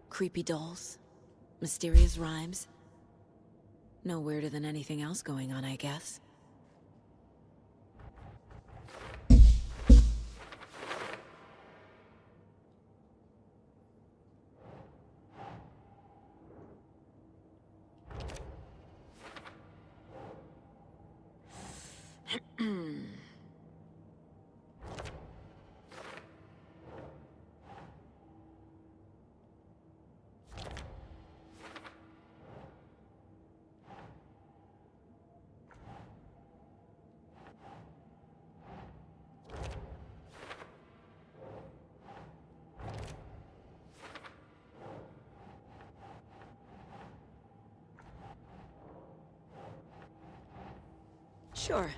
Creepy dolls, mysterious rhymes. No weirder than anything else going on, I guess. Sure.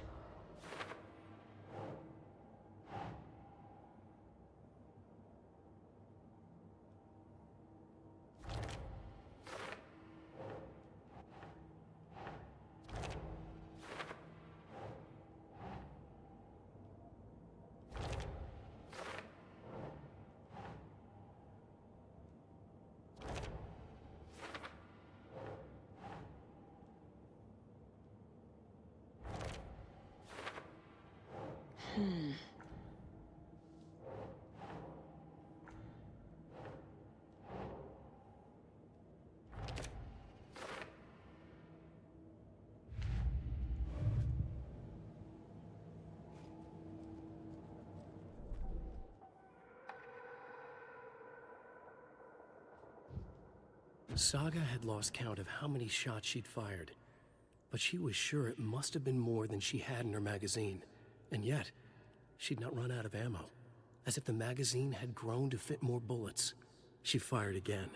Saga had lost count of how many shots she'd fired, but she was sure it must have been more than she had in her magazine. And yet, she'd not run out of ammo. As if the magazine had grown to fit more bullets. She fired again.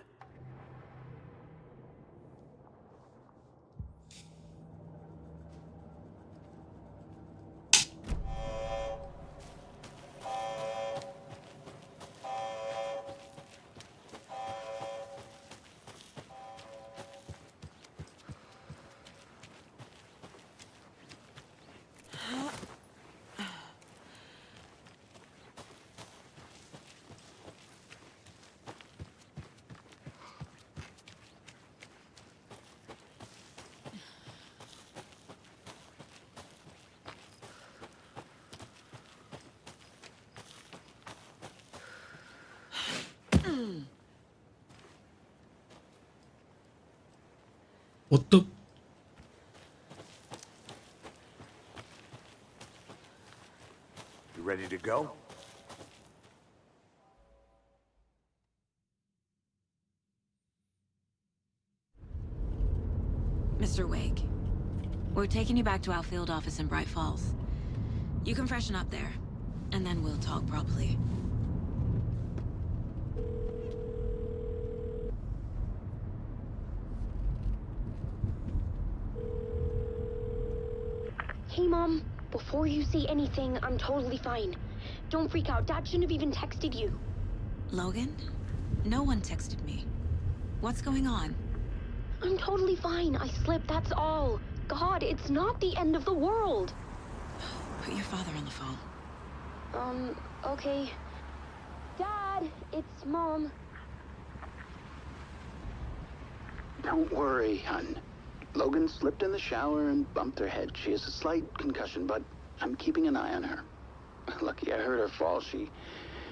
What the? You ready to go? Mr. Wake, we're taking you back to our field office in Bright Falls. You can freshen up there, and then we'll talk properly. Hey, Mom. Before you say anything, I'm totally fine. Don't freak out. Dad shouldn't have even texted you. Logan? No one texted me. What's going on? I'm totally fine. I slipped, that's all. God, it's not the end of the world. Put your father on the phone. Okay. Dad, it's Mom. Don't worry, hon. Logan slipped in the shower and bumped her head. She has a slight concussion, but I'm keeping an eye on her. Lucky I heard her fall. She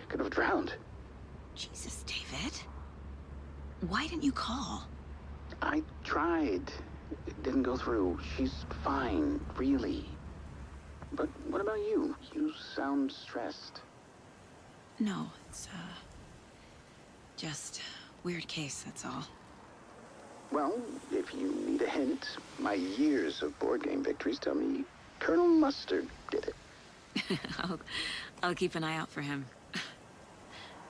could have drowned. Jesus, David. Why didn't you call? I tried. It didn't go through. She's fine, really. But what about you? You sound stressed. No, it's, just weird case, that's all. Well, if you need a hint, my years of board game victories tell me Colonel Mustard did it. I'll keep an eye out for him.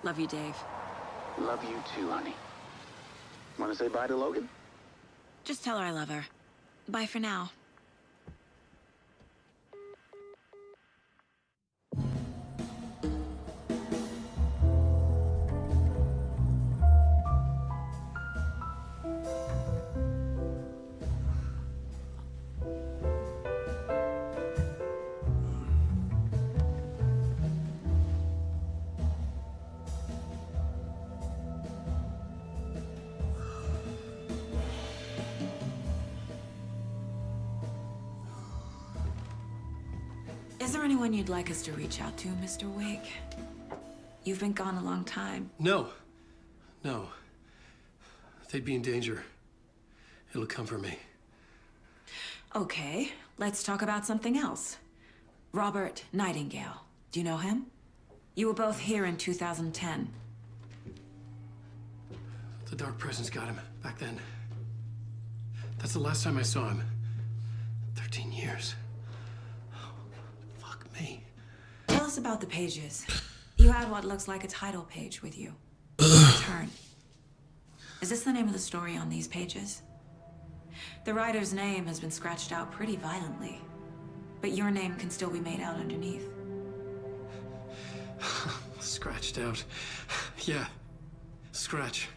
Love you, Dave. Love you too, honey. Want to say bye to Logan? Just tell her I love her. Bye for now. Is there anyone you'd like us to reach out to, Mr. Wake? You've been gone a long time. No. No. They'd be in danger. It'll come for me. Okay, let's talk about something else. Robert Nightingale. Do you know him? You were both here in 2010. The Dark Presence got him back then. That's the last time I saw him. 13 years. Fuck me. Tell us about the pages. You had what looks like a title page with you. Return. Is this the name of the story on these pages? The writer's name has been scratched out pretty violently, but your name can still be made out underneath. Scratched out. Yeah. Scratch.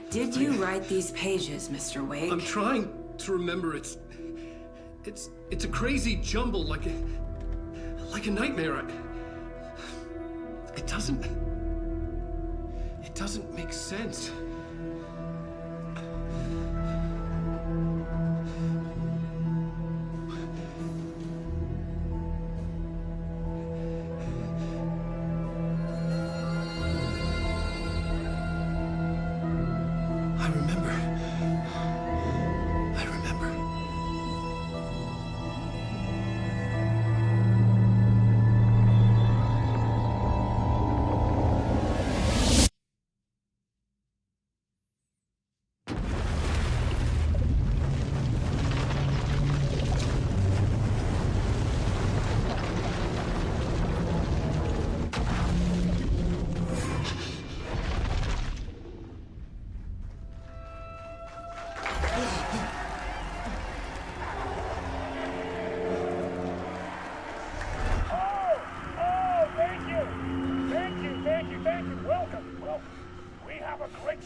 Did you write these pages, Mr. Wake? I'm trying to remember. It's a crazy jumble, like a nightmare. It doesn't make sense.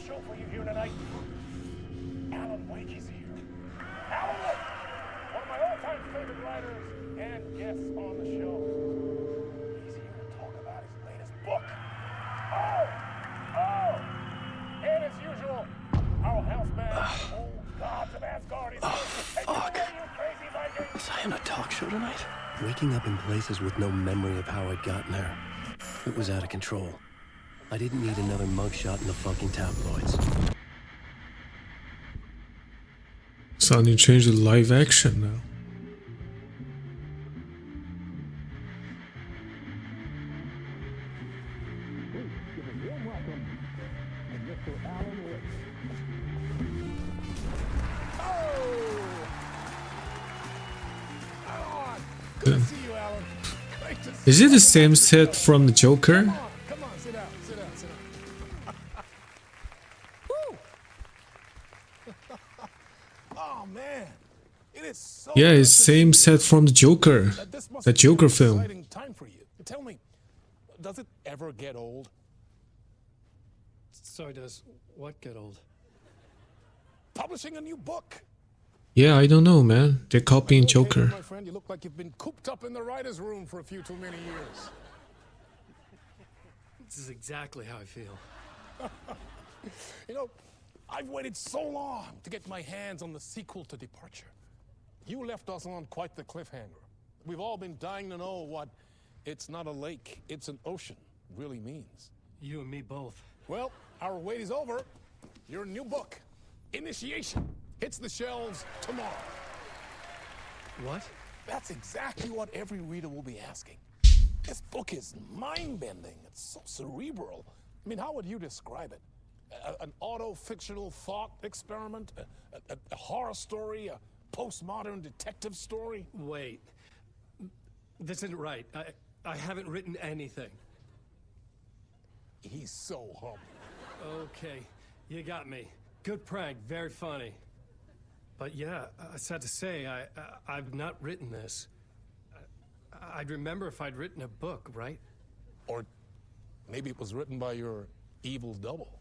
show for you here tonight. Alan Wake is here. Alan Wake, one of my all-time favorite writers and guests on the show. He's here to talk about his latest book. And as usual, our house band, old gods of Asgard, is here. Fuck. Was I on a talk show tonight? Waking up in places with no memory of how I'd gotten there. It was out of control. I didn't need another mugshot in the fucking tabloids. Sony changed the live action now. Is it the same set from the Joker? Come on, sit down, sit down, sit down. Oh man, it is so Yeah, it's same set from the Joker. The Joker film. exciting time for you. Tell me, does it ever get old? So does what get old? Publishing a new book. Yeah, I don't know, man. They're copying Joker. My friend, you look like you've been cooped up in the writer's room for a few too many years. This is exactly how I feel. You know, I've waited so long to get my hands on the sequel to Departure. You left us on quite the cliffhanger. We've all been dying to know what "it's not a lake, it's an ocean" really means. You and me both. Well, our wait is over. Your new book, Initiation, hits the shelves tomorrow. What? That's exactly what every reader will be asking. This book is mind-bending. It's so cerebral. I mean, how would you describe it? An auto-fictional thought experiment? A horror story? A postmodern detective story? Wait. This isn't right. I haven't written anything. He's so humble. Okay, you got me. Good prank, very funny. But yeah, sad to say, I've not written this. I'd remember if I'd written a book, right? Or maybe it was written by your evil double.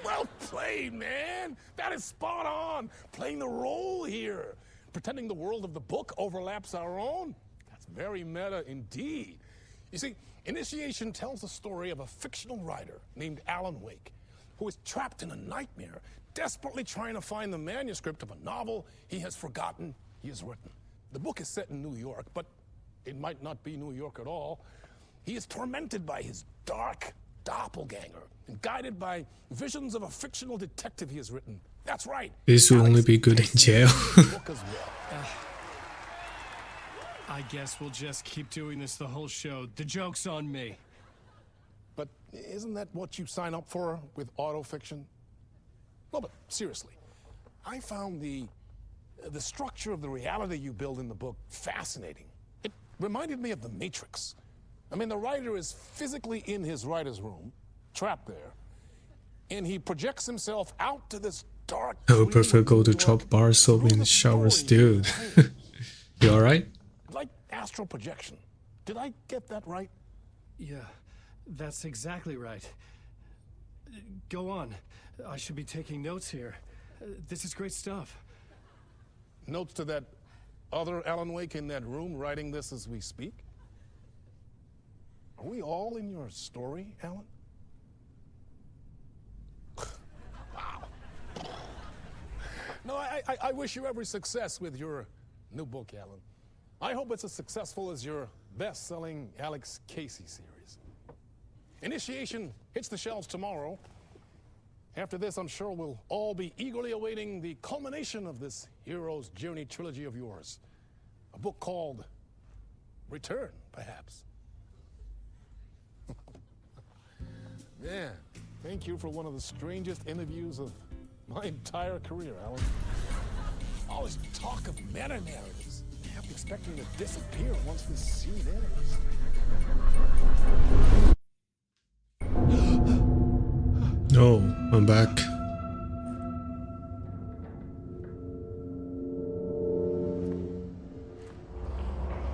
Well played, man! That is spot on! Playing the role here. Pretending the world of the book overlaps our own. That's very meta indeed. You see, Initiation tells the story of a fictional writer named Alan Wake, who is trapped in a nightmare, desperately trying to find the manuscript of a novel he has forgotten he has written. The book is set in New York, but it might not be New York at all. He is tormented by his dark doppelganger and guided by visions of a fictional detective he has written. That's right. This will only be good in jail. I guess we'll just keep doing this the whole show. The joke's on me. But isn't that what you sign up for with autofiction? No, but seriously, I found the structure of the reality you build in the book fascinating. It reminded me of The Matrix. I mean, the writer is physically in his writer's room, trapped there, and he projects himself out to this dark... I would prefer go to drop bar soap in the showers, dude. You alright? Like astral projection. Did I get that right? Yeah, that's exactly right. Go on. I should be taking notes here. This is great stuff. Notes to that other Alan Wake in that room writing this as we speak? Are we all in your story, Alan? Wow. No, I wish you every success with your new book, Alan. I hope it's as successful as your best-selling Alex Casey series. Initiation hits the shelves tomorrow. After this, I'm sure we'll all be eagerly awaiting the culmination of this hero's journey trilogy of yours. A book called Return, perhaps. Man, thank you for one of the strangest interviews of my entire career, Alan. All this talk of meta-narratives. I kept expecting to disappear once this scene ends. Oh, I'm back.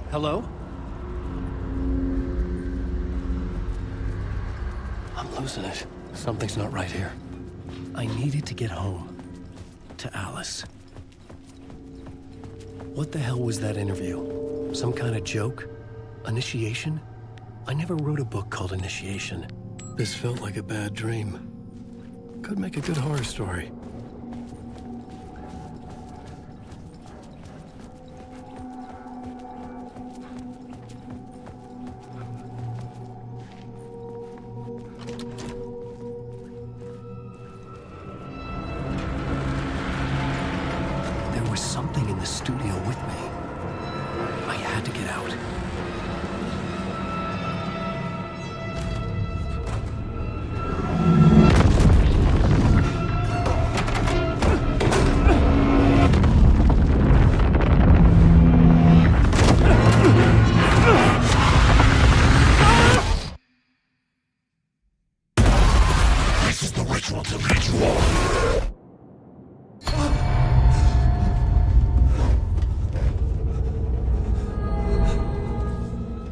Hello? I'm losing it. Something's not right here. I needed to get home. To Alice. What the hell was that interview? Some kind of joke? Initiation? I never wrote a book called Initiation. This felt like a bad dream. Could make a good horror story. There was something in the studio with me. I had to get out. This is the ritual to ritual.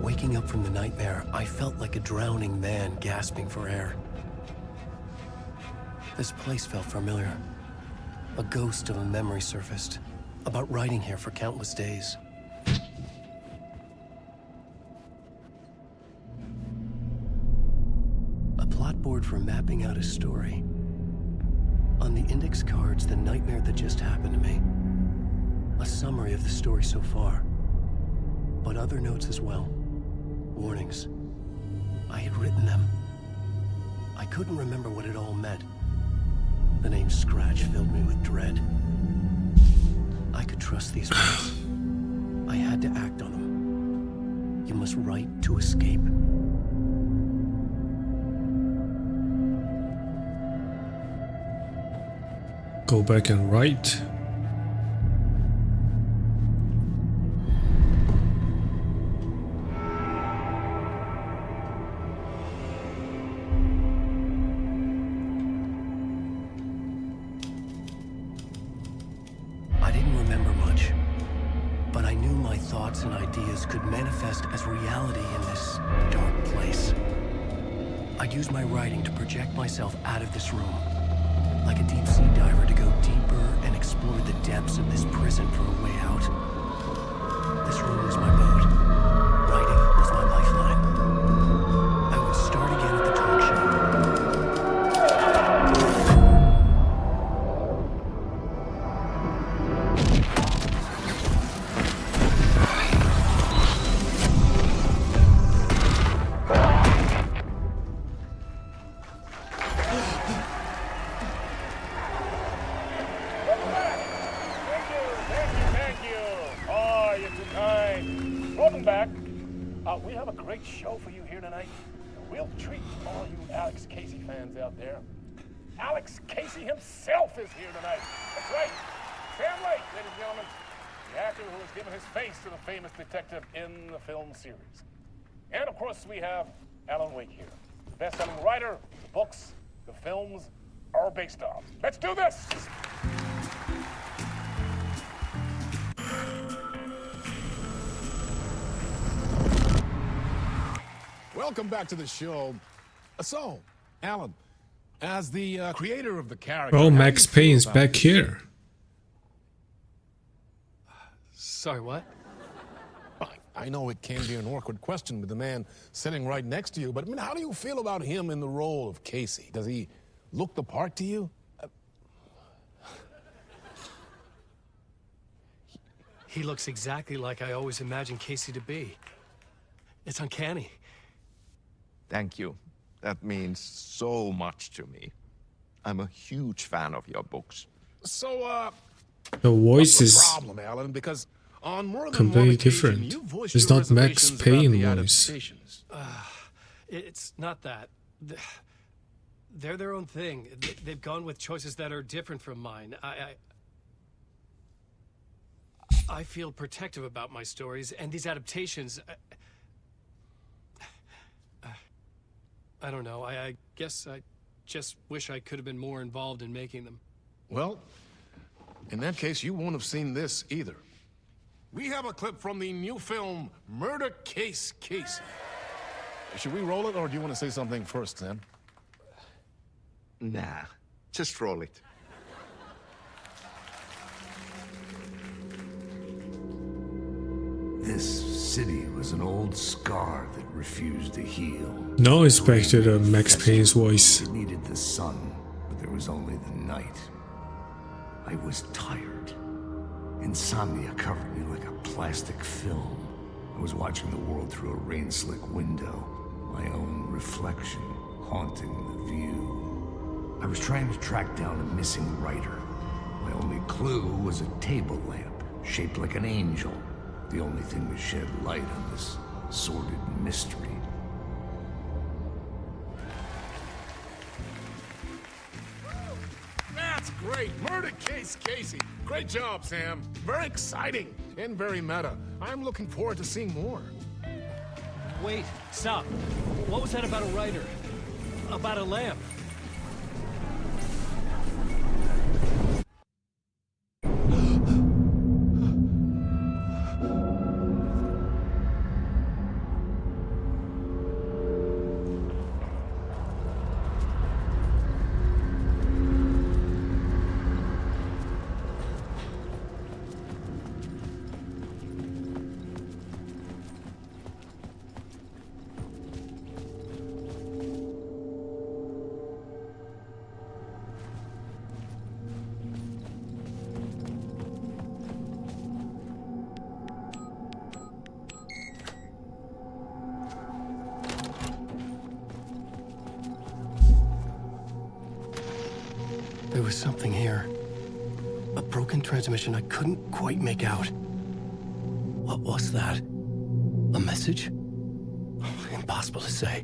Waking up from the nightmare, I felt like a drowning man gasping for air. This place felt familiar. A ghost of a memory surfaced, about riding here for countless days. A plot board for mapping out a story. On the index cards, the nightmare that just happened to me. A summary of the story so far, but other notes as well. Warnings. I had written them. I couldn't remember what it all meant. The name Scratch filled me with dread. I could trust these words. I had to act on them. You must write to escape. Go back and write. I didn't remember much, but I knew my thoughts and ideas could manifest as reality in this dark place. I'd use my writing to project myself out of this room, like a deep sea diver to go deeper and explore the depths of this prison for a way out. This room was my boat. Writing was my lifeline. I would start again at the talk show. Thank you. Oh, you're too kind. Welcome back. We have a great show for you here tonight. A real treat for all you Alex Casey fans out there. Alex Casey himself is here tonight. That's right. Sam Lake, ladies and gentlemen. The actor who has given his face to the famous detective in the film series. And of course, we have Alan Wake here. The best-selling writer, the books, the films are based on. Let's do this! Welcome back to the show. So, Alan, as the creator of the character... Oh, Max Payne's back here. Sorry, what? I know it can be an awkward question with the man sitting right next to you, but I mean, how do you feel about him in the role of Casey? Does he look the part to you? He looks exactly like I always imagined Casey to be. It's uncanny. Thank you. That means so much to me. I'm a huge fan of your books. So, The voice is problem, Alan, because on more than completely one occasion, different. you voiced It's your not Max reservations Payne about the voice. adaptations. It's not that. They're their own thing. They've gone with choices that are different from mine. I feel protective about my stories, and these adaptations... I don't know. I guess I just wish I could have been more involved in making them. Well, in that case, you won't have seen this either. We have a clip from the new film, Murder Case Casey. Should we roll it, or do you want to say something first, Sam? Nah, just roll it. This city was an old scar that refused to heal. No expected a Max Payne's voice. It needed the sun, but there was only the night. I was tired. Insomnia covered me like a plastic film. I was watching the world through a rain-slick window, my own reflection haunting the view. I was trying to track down a missing writer. My only clue was a table lamp, shaped like an angel. The only thing to shed light on this sordid mystery. That's great. Murder case, Casey. Great job, Sam. Very exciting and very meta. I'm looking forward to seeing more. Wait, stop. What was that about a writer? About a lamp? There was something here. A broken transmission I couldn't quite make out. What was that? A message? Impossible to say.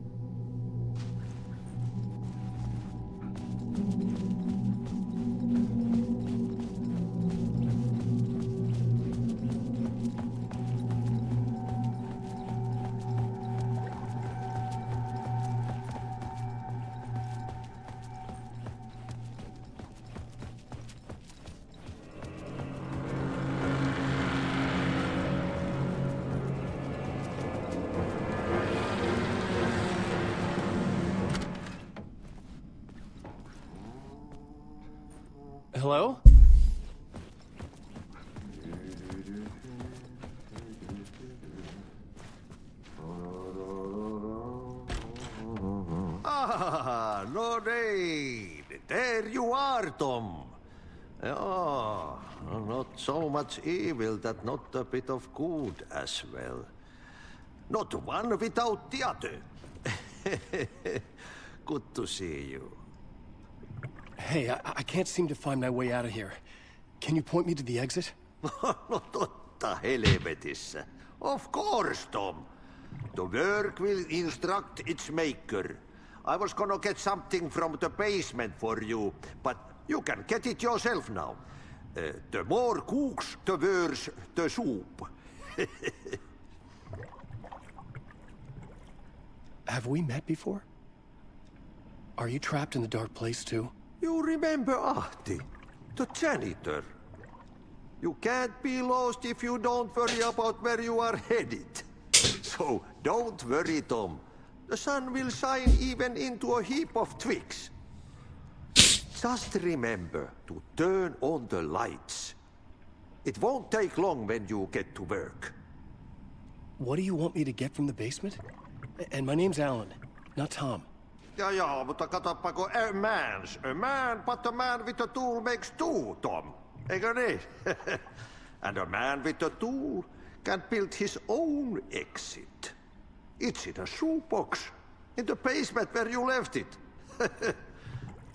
Hello? Ah, Lorraine! There you are, Tom. Oh, not so much evil that not a bit of good as well. Not one without the other. Good to see you. Hey, I can't seem to find my way out of here. Can you point me to the exit? No totta helvetissä. Of course, Tom. The work will instruct its maker. I was gonna get something from the basement for you, but you can get it yourself now. The more cooks, the worse the soup. Have we met before? Are you trapped in the dark place too? You remember Ahti, the janitor. You can't be lost if you don't worry about where you are headed. So don't worry, Tom. The sun will shine even into a heap of twigs. Just remember to turn on the lights. It won't take long when you get to work. What do you want me to get from the basement? And my name's Alan, not Tom. Ja, mutta katsoppa kun a man, but a man with a tool makes two, Tom. Eikö niin? And a man with a tool can build his own exit. It's in a shoebox, in the basement where you left it.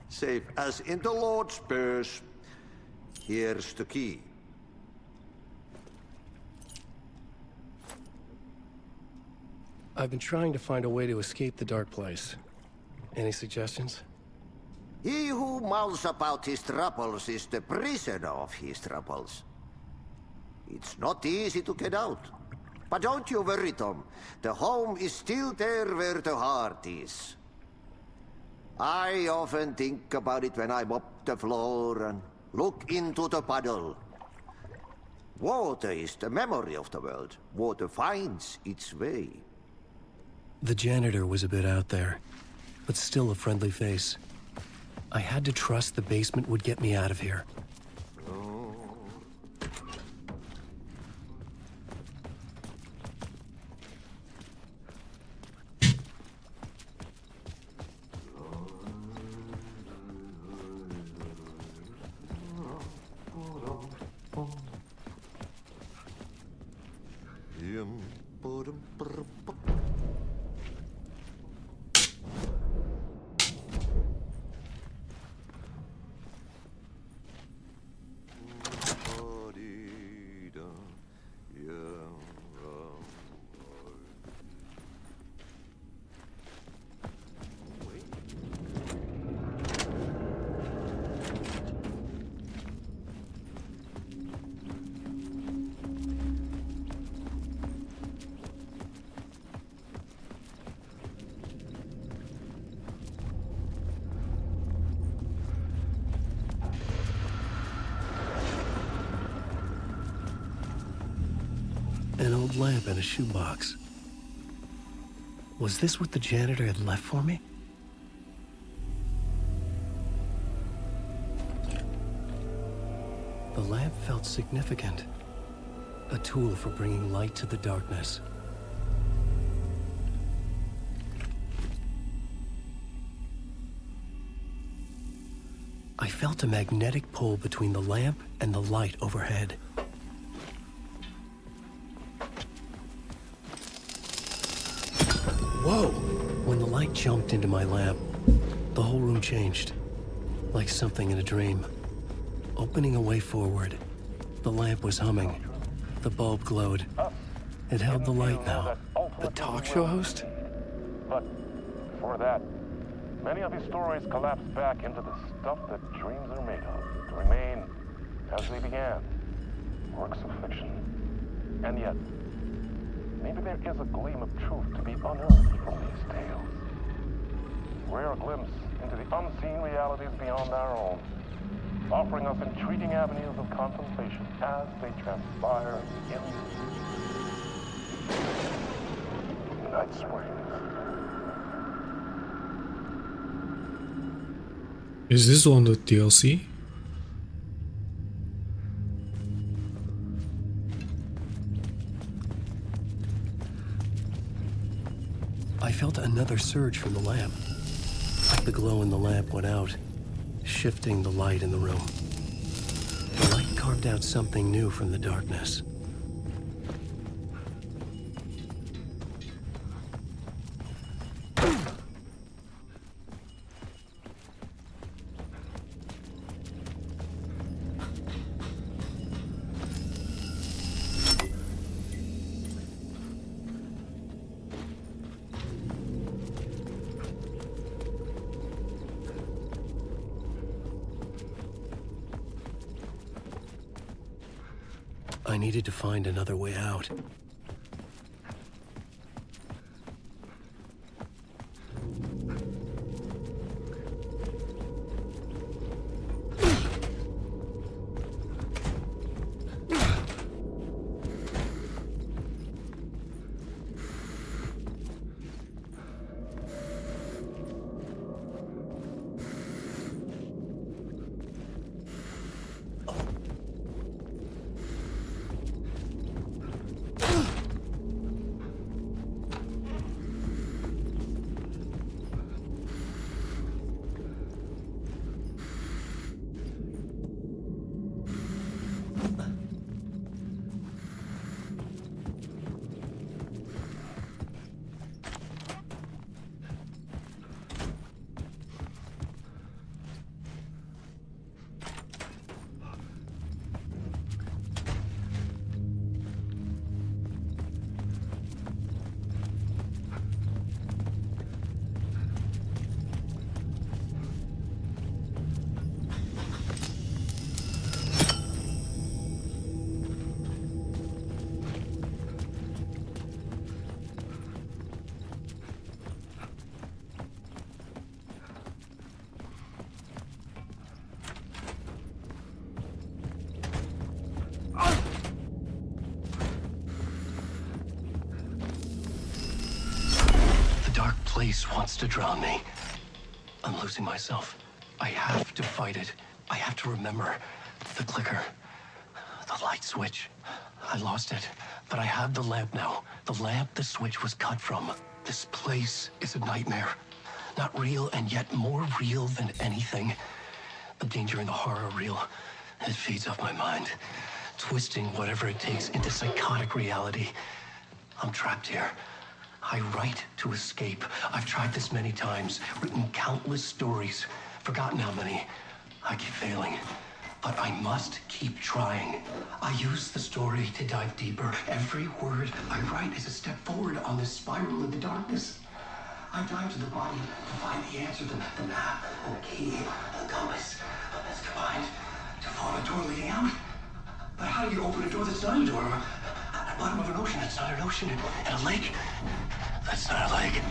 Safe as in the Lord's purse. Here's the key. I've been trying to find a way to escape the dark place. Any suggestions? He who mouths about his troubles is the prisoner of his troubles. It's not easy to get out. But don't you worry, Tom. The home is still there where the heart is. I often think about it when I mop the floor and look into the puddle. Water is the memory of the world. Water finds its way. The janitor was a bit out there, but still a friendly face. I had to trust the basement would get me out of here. An old lamp in a shoebox. Was this what the janitor had left for me? The lamp felt significant. A tool for bringing light to the darkness. I felt a magnetic pull between the lamp and the light overhead. Whoa! When the light jumped into my lamp, the whole room changed. Like something in a dream. Opening a way forward, the lamp was humming. The bulb glowed. It held the light now. The talk show host? But before that, many of his stories collapse back into the stuff that dreams are made of, to remain as they began, works of fiction. And yet, maybe there is a gleam of truth to be unearthed from these tales. Rare glimpse into the unseen realities beyond our own, offering us intriguing avenues of contemplation as they transpire in Night Springs. Is this on the DLC? I felt another surge from the lamp. The glow in the lamp went out, shifting the light in the room. The light carved out something new from the darkness. I needed to find another way out. Place wants to drown me. I'm losing myself. I have to fight it. I have to remember the clicker, the light switch. I lost it, but I have the lamp now. The lamp the switch was cut from. This place is a nightmare. Not real, and yet more real than anything. The danger and the horror real. It feeds off my mind, twisting whatever it takes into psychotic reality. I'm trapped here. I write to escape. I've tried this many times, written countless stories, forgotten how many. I keep failing, but I must keep trying. I use the story to dive deeper. Every word I write is a step forward on this spiral into darkness. I dive to the body to find the answer, the map, and the key, and the compass. That's combined to form a door leading out. But how do you open a door that's not a door? At the bottom of an ocean that's not an ocean, and a lake that's not a lake.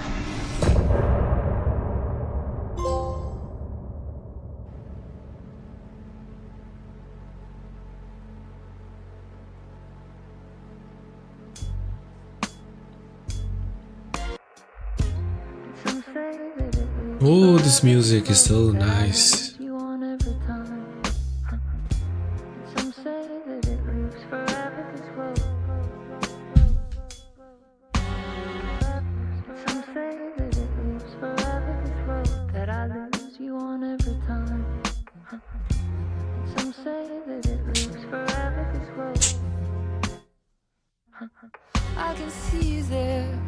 Oh, this music is so nice. I can see you there,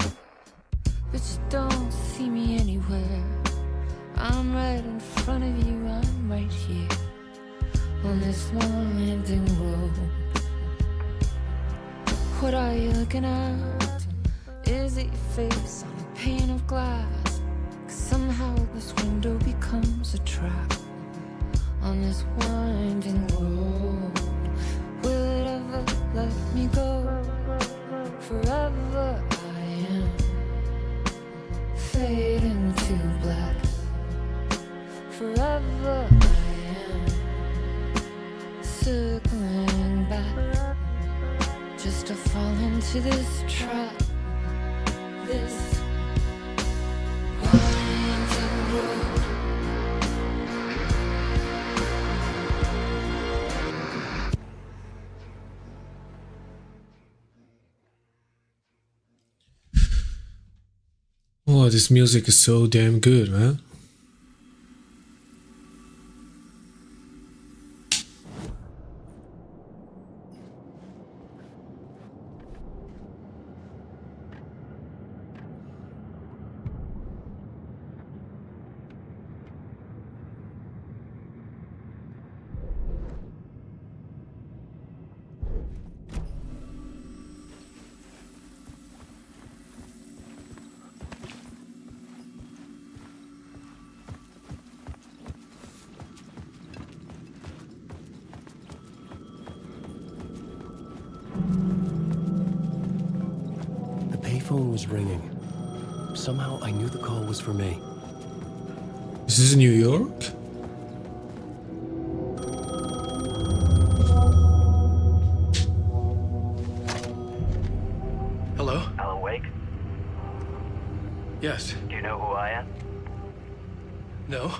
but you don't see me anywhere. I'm right in front of you, I'm right here on this winding road. What are you looking at? Is it your face on a pane of glass? 'Cause somehow this window becomes a trap on this winding road. Will it ever let me go? Forever I am fading to black. Forever I am circling back, just to fall into this trap, this winding road. Oh, this music is so damn good, man. The payphone was ringing. Somehow I knew the call was for me. This is New York? Hello? Alan Wake? Yes. Do you know who I am? No?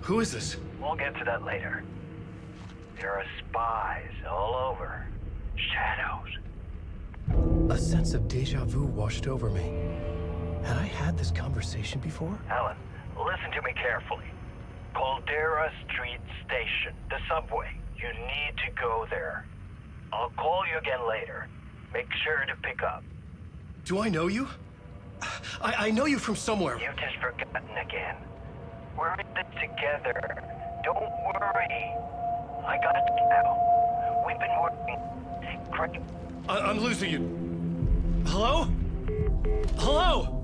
Who is this? We'll get to that later. There are spies all over. Shadows. A sense of deja vu washed over me. Had I had this conversation before? Alan, listen to me carefully. Caldera Street Station, the subway. You need to go there. I'll call you again later. Make sure to pick up. Do I know you? I know you from somewhere. You've just forgotten again. We're in this together. Don't worry. I got you now. We've been working. I'm losing you. Hello? Hello?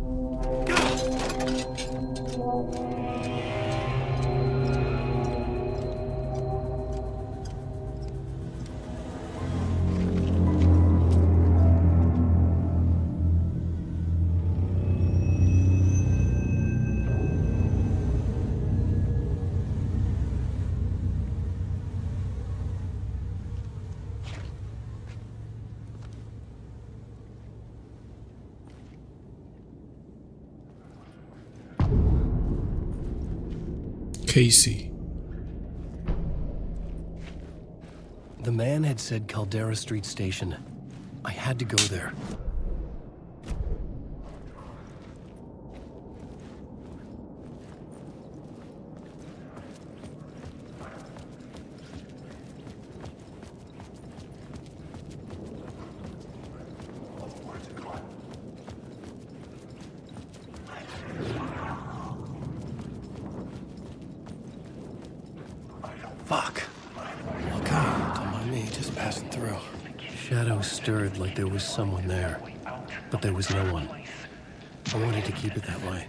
Casey. The man had said Caldera Street Station. I had to go there. Fuck. Okay, don't mind me, just passing through. Shadows stirred like there was someone there, but there was no one. I wanted to keep it that way.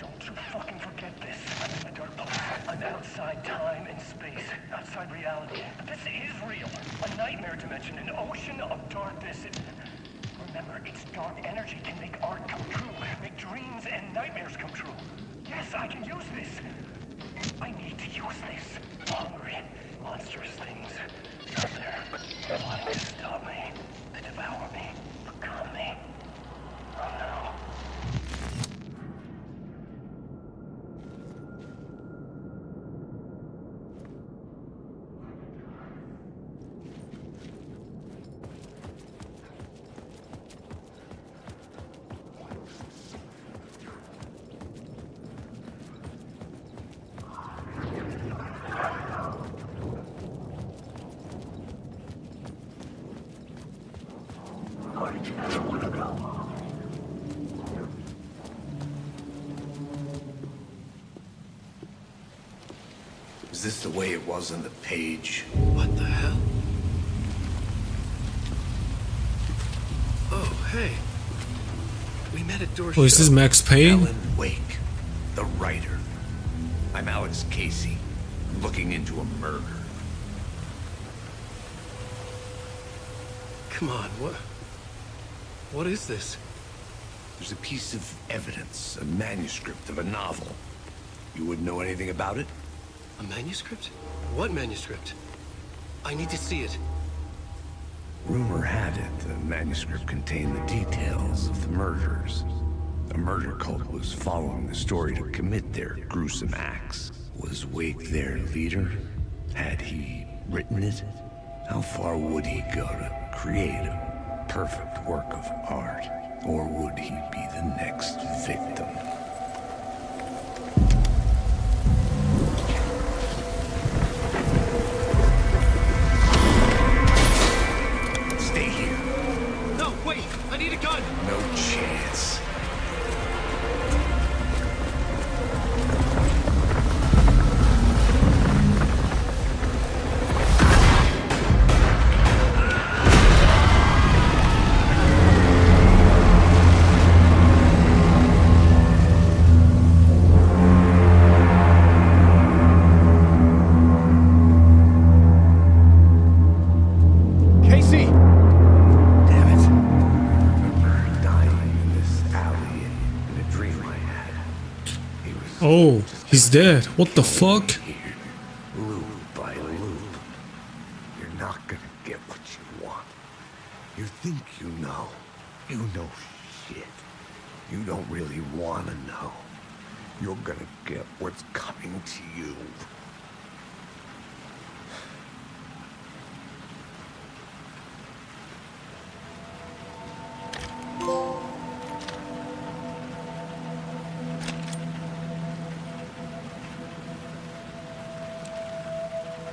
Fucking forget this. I'm in the dark place. I'm outside time and space, outside reality. This is real. A nightmare dimension, an ocean of darkness. Remember, its dark energy can make art come true, make dreams and nightmares come true. Yes, I can use this. I need to use this. Hungry, monstrous things out there, wanting to stop me, to devour me, become me. Oh no. Is this the way it was on the page? What the hell? Oh, hey. We met at Door's Oh, is this Max Payne? Alan Wake, the writer. I'm Alex Casey, looking into a murder. Come on, what is this? There's a piece of evidence, a manuscript of a novel. You wouldn't know anything about it? A manuscript? What manuscript? I need to see it. Rumor had it the manuscript contained the details of the murders. A murder cult was following the story to commit their gruesome acts. Was Wake their leader? Had he written it? How far would he go to create a perfect work of art? Or would he be the next victim? Stay here. No, wait! I need a gun! No chance. Casey! Damn it. I remember dying in this alley in a dream I had. He was Oh, he's dead. What the fuck? loop by loop. You're not gonna get what you want. You think you know. You know shit. You don't really wanna know. You're gonna get what's coming to you.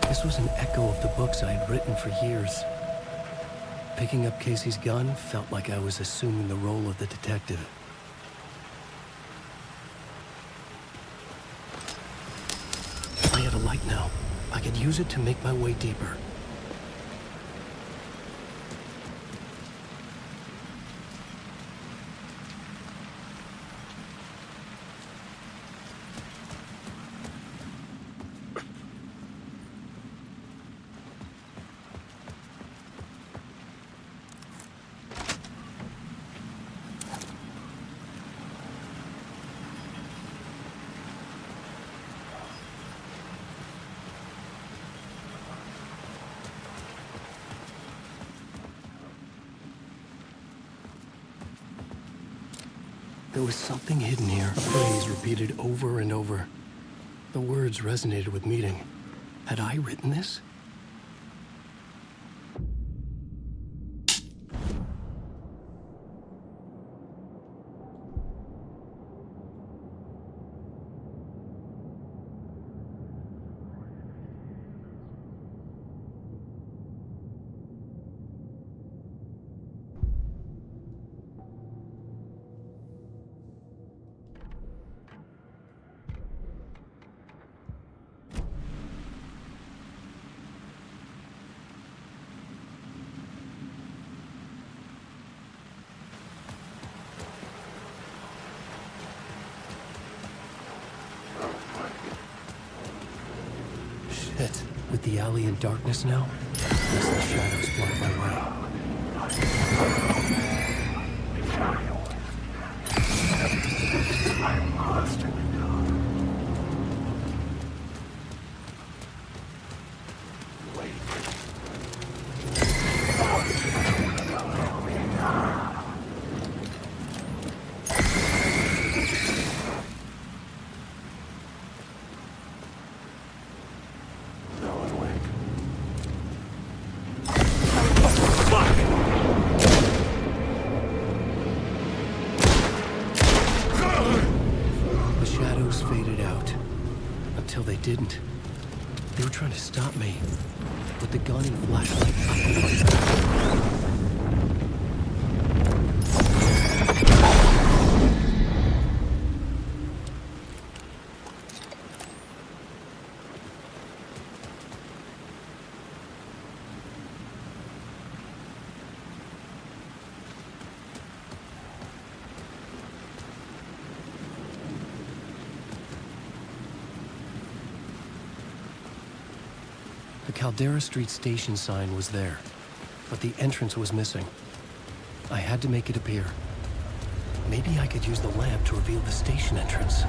This was an echo of the books I had written for years. Picking up Casey's gun felt like I was assuming the role of the detective. I had a light now. I could use it to make my way deeper. There was something hidden here, a phrase repeated over and over. The words resonated with Meeting. Had I written this? Shit. With the alley in darkness now, guess the shadows block my way. I'm lost in the dark. The shadows faded out. Until they didn't. They were trying to stop me. With the gun and flashlight. The Caldera Street station sign was there, but the entrance was missing. I had to make it appear. Maybe I could use the lamp to reveal the station entrance.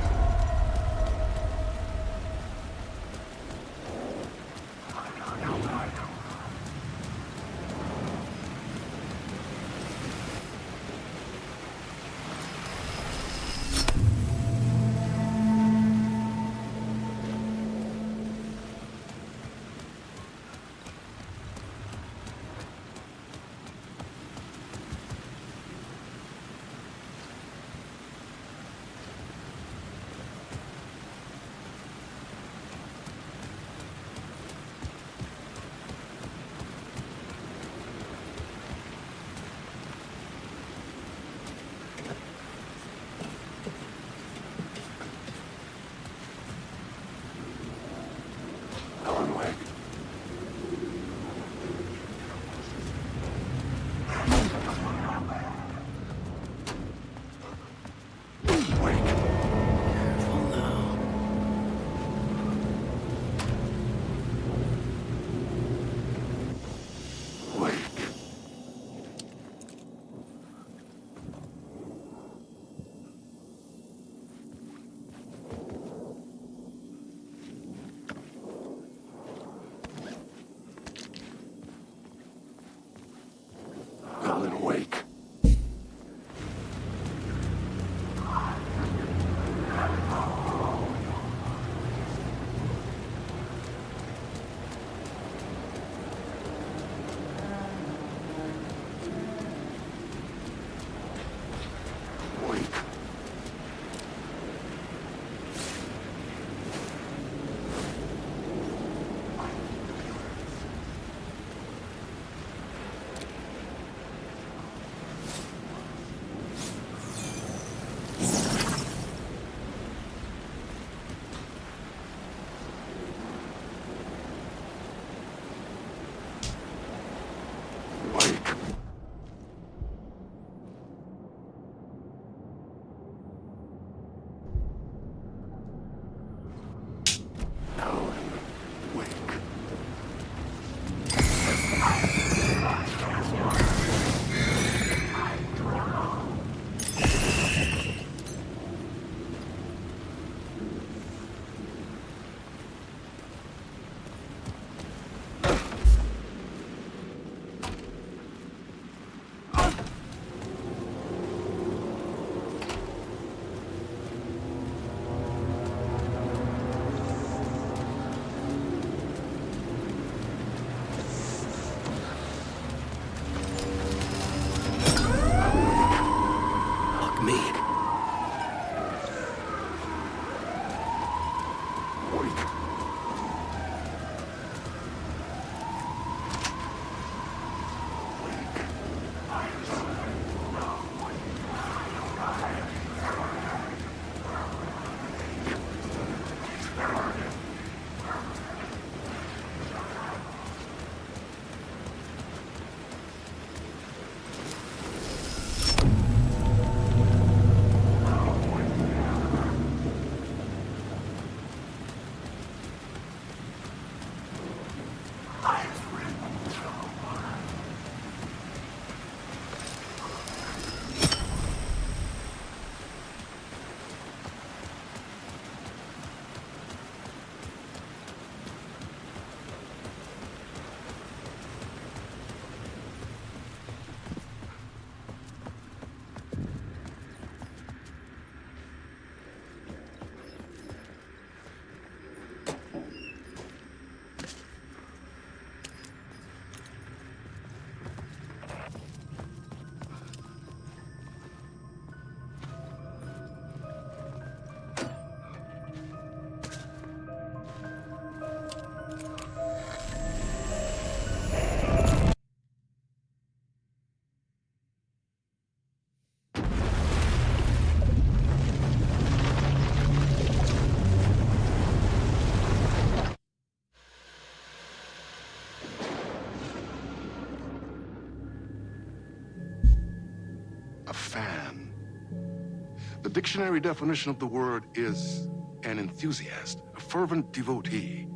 dictionary definition of the word is an enthusiast, a fervent devotee,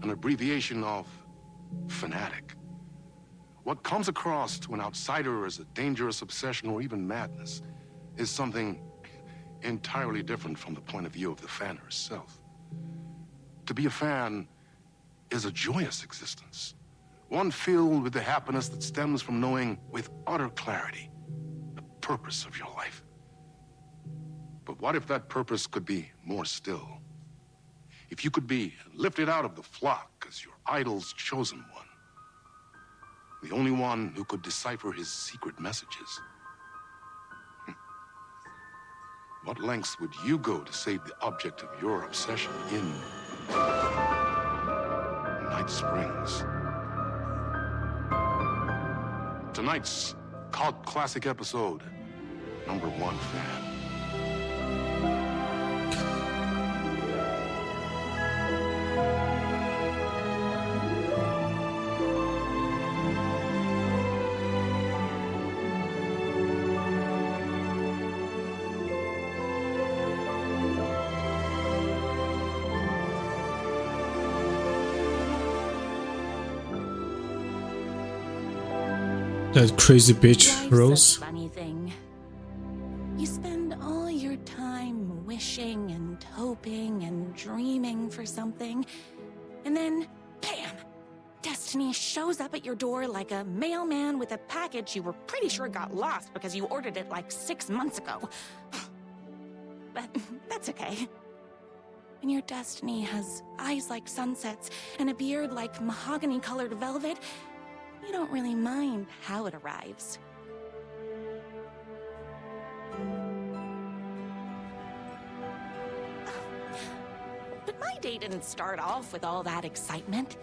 an abbreviation of fanatic. What comes across to an outsider as a dangerous obsession or even madness is something entirely different from the point of view of the fan herself. To be a fan is a joyous existence, one filled with the happiness that stems from knowing with utter clarity the purpose of your life. But what if that purpose could be more still? If you could be lifted out of the flock as your idol's chosen one, the only one who could decipher his secret messages. What lengths would you go to save the object of your obsession in Night Springs? Tonight's cult classic episode, number 1 fan. That crazy bitch, Rose. Funny thing. You spend all your time wishing and hoping and dreaming for something, and then, bam! Destiny shows up at your door like a mailman with a package you were pretty sure got lost because you ordered it like 6 months ago. But that's okay. When your destiny has eyes like sunsets and a beard like mahogany-colored velvet, you don't really mind how it arrives. But my day didn't start off with all that excitement.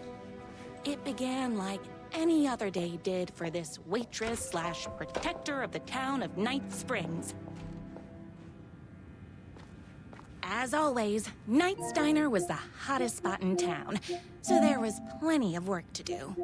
It began like any other day did for this waitress / protector of the town of Night Springs. As always, Knight's Diner was the hottest spot in town, so there was plenty of work to do.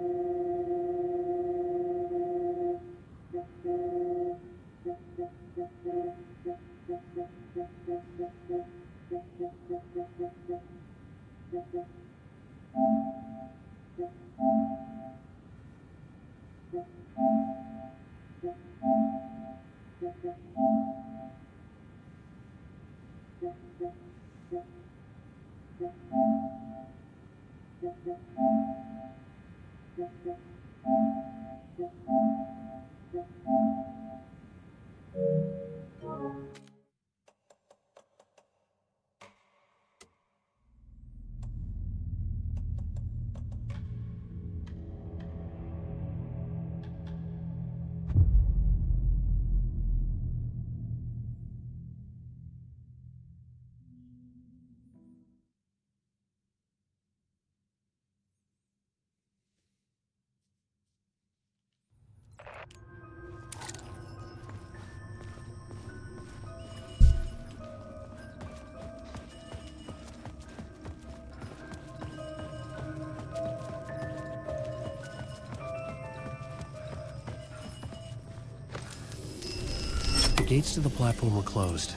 The gates to the platform were closed.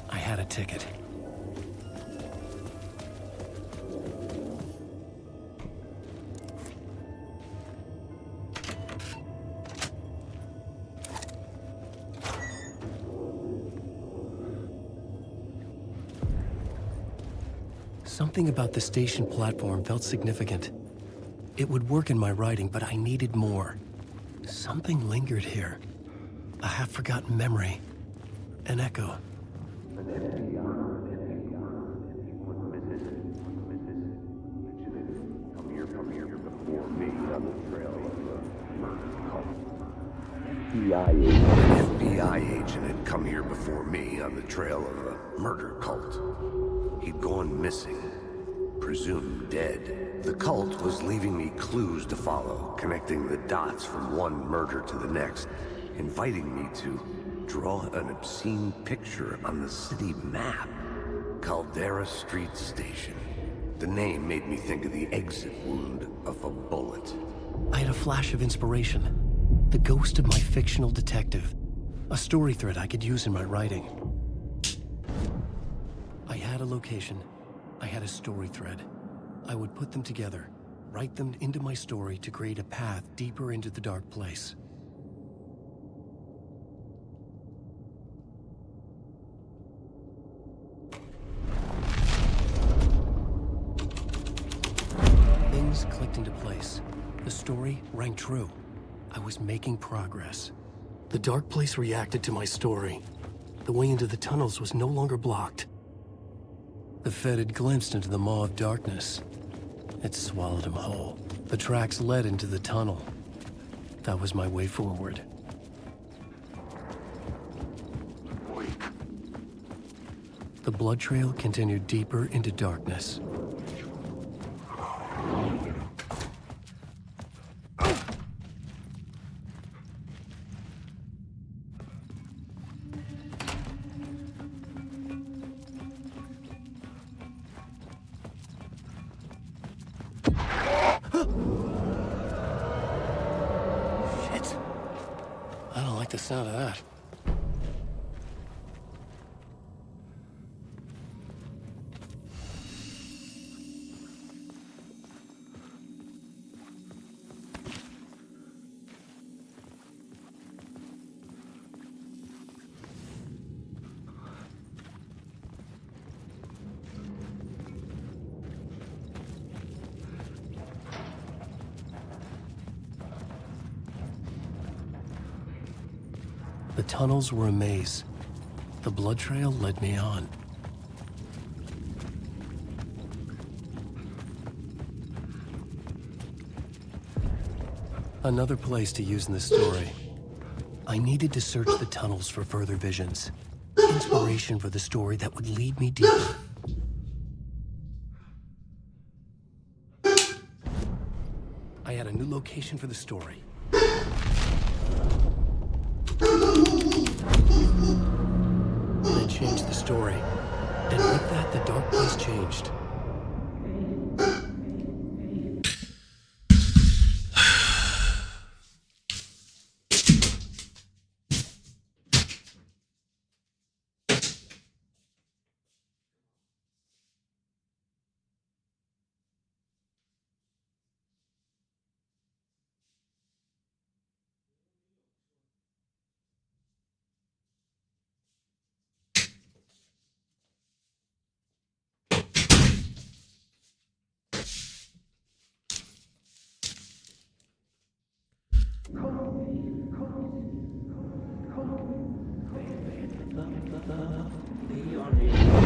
I had a ticket. Something about the station platform felt significant. It would work in my writing, but I needed more. Something lingered here. A half-forgotten memory. An echo. An FBI agent had come here before me on the trail of a murder cult. He'd gone missing, presumed dead. The cult was leaving me clues to follow, connecting the dots from one murder to the next, inviting me to draw an obscene picture on the city map. Caldera Street Station. The name made me think of the exit wound of a bullet. I had a flash of inspiration. The ghost of my fictional detective. A story thread I could use in my writing. had a location. I had a story thread. I would put them together, write them into my story to create a path deeper into the dark place. Things clicked into place. The story rang true. I was making progress. The dark place reacted to my story. The way into the tunnels was no longer blocked. The Fed had glimpsed into the maw of darkness. It swallowed him whole. The tracks led into the tunnel. That was my way forward. Wake. The blood trail continued deeper into darkness. I don't like the sound of that. The tunnels were a maze. The blood trail led me on. Another place to use in the story. I needed to search the tunnels for further visions. Inspiration for the story that would lead me deeper. I had a new location for the story. I changed the story, and with that, the dark place changed.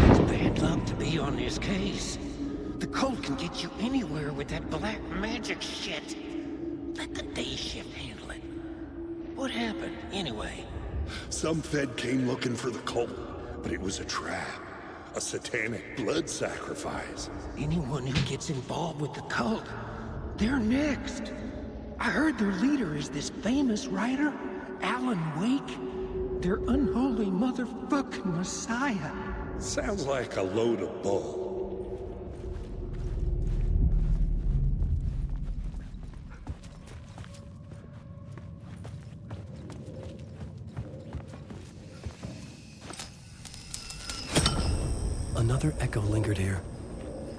It's bad luck to be on this case. The cult can get you anywhere with that black magic shit. Let the day shift handle it. What happened, anyway? Some Fed came looking for the cult, but it was a trap. A satanic blood sacrifice. Anyone who gets involved with the cult, they're next. I heard their leader is this famous writer, Alan Wake. Their unholy motherfucking messiah. Sounds like a load of bull. Another echo lingered here,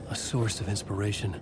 a source of inspiration.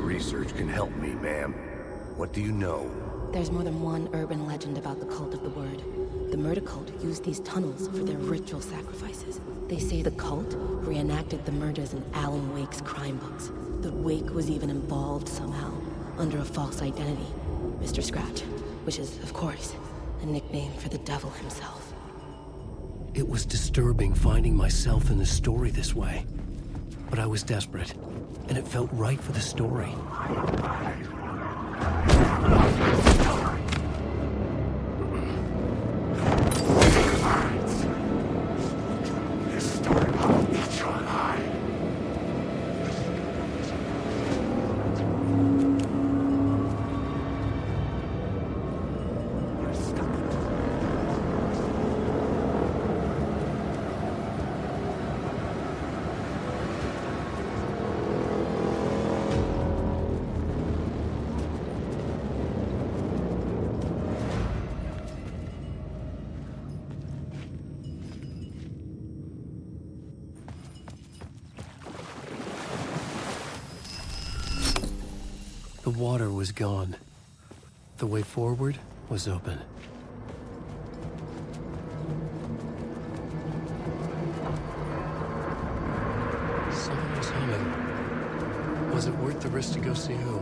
Research can help me, ma'am. What do you know? There's more than one urban legend about the Cult of the Word. The murder cult used these tunnels for their ritual sacrifices. They say the cult reenacted the murders in Alan Wake's crime books. That Wake was even involved somehow, under a false identity. Mr. Scratch, which is, of course, a nickname for the devil himself. It was disturbing finding myself in the story this way. But I was desperate, and it felt right for the story. The water was gone. The way forward was open. Someone was humming. Was it worth the risk to go see who?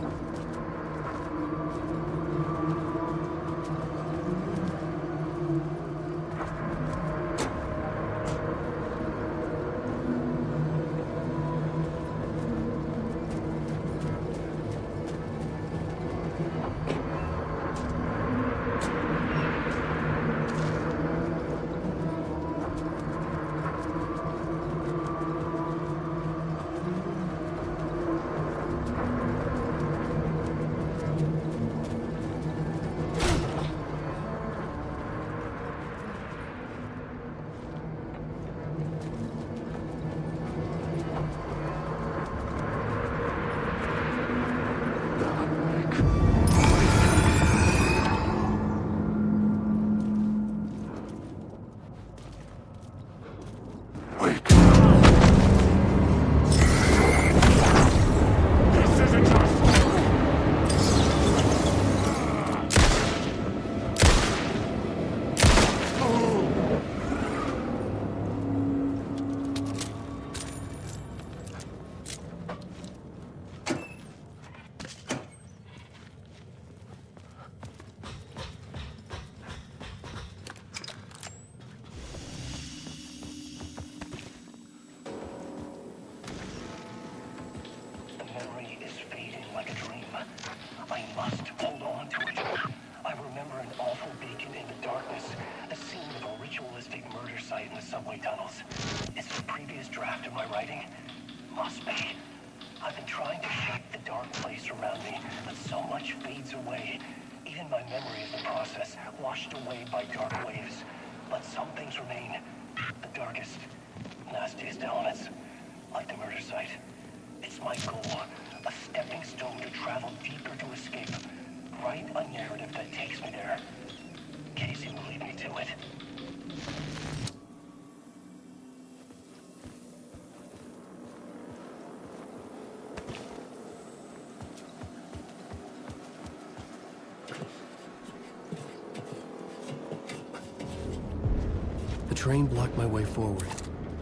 The train blocked my way forward,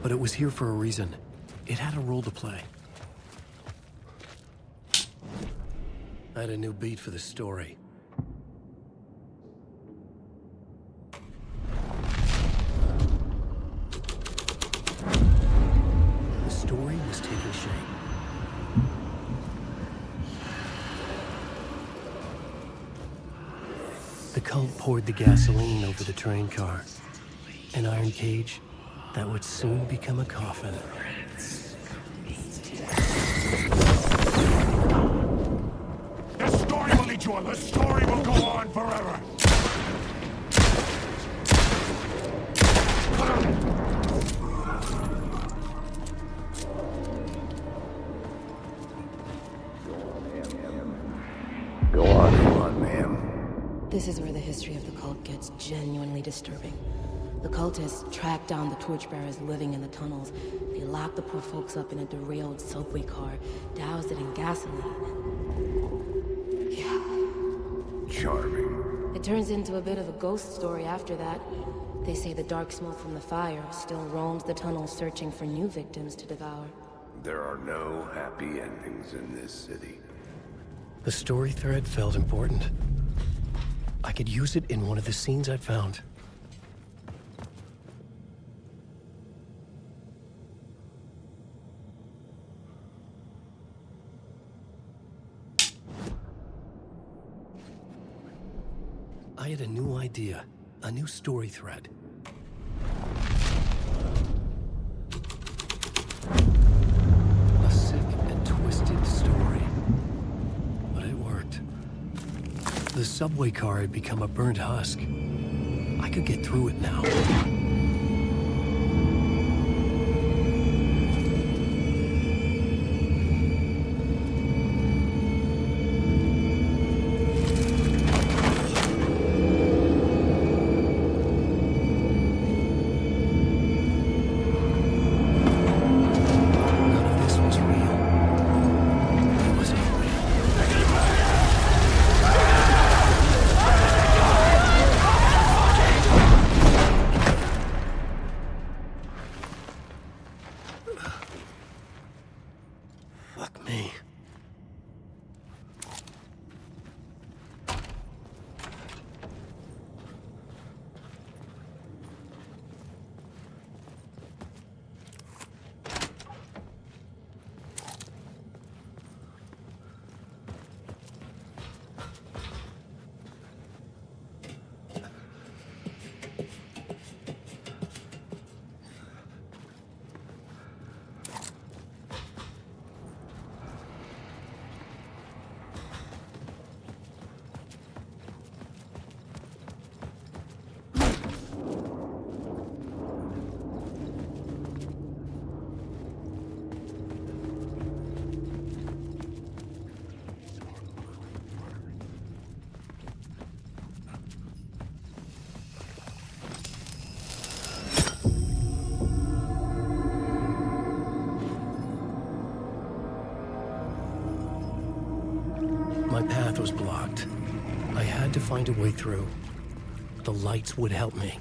but it was here for a reason. It had a role to play. I had a new beat for the story. The story was taking shape. The cult poured the gasoline over the train car. An iron cage that would soon become a coffin. The story will lead you on. The story will go on forever. Go on, ma'am. This is where the history of the cult gets genuinely disturbing. The cultists tracked down the torchbearers living in the tunnels. They locked the poor folks up in a derailed subway car, doused it in gasoline. Yeah. Charming. It turns into a bit of a ghost story after that. They say the dark smoke from the fire still roams the tunnels searching for new victims to devour. There are no happy endings in this city. The story thread felt important. I could use it in one of the scenes I found. I had a new idea, a new story thread. A sick and twisted story. But it worked. The subway car had become a burnt husk. I could get through it now. My path was blocked. I had to find a way through. The lights would help me.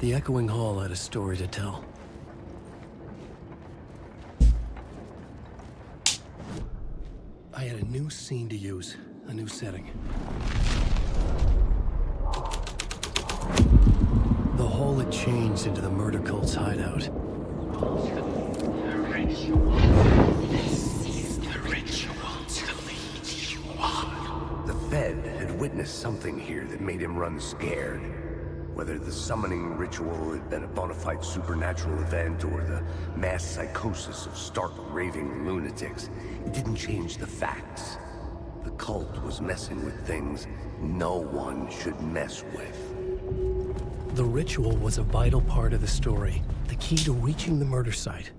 The echoing hall had a story to tell. I had a new scene to use, a new setting. The hall had changed into the murder cult's hideout. The Fed had witnessed something here that made him run scared. Whether the summoning ritual had been a bona fide supernatural event or the mass psychosis of stark raving lunatics, it didn't change the facts. The cult was messing with things no one should mess with. The ritual was a vital part of the story, the key to reaching the murder site.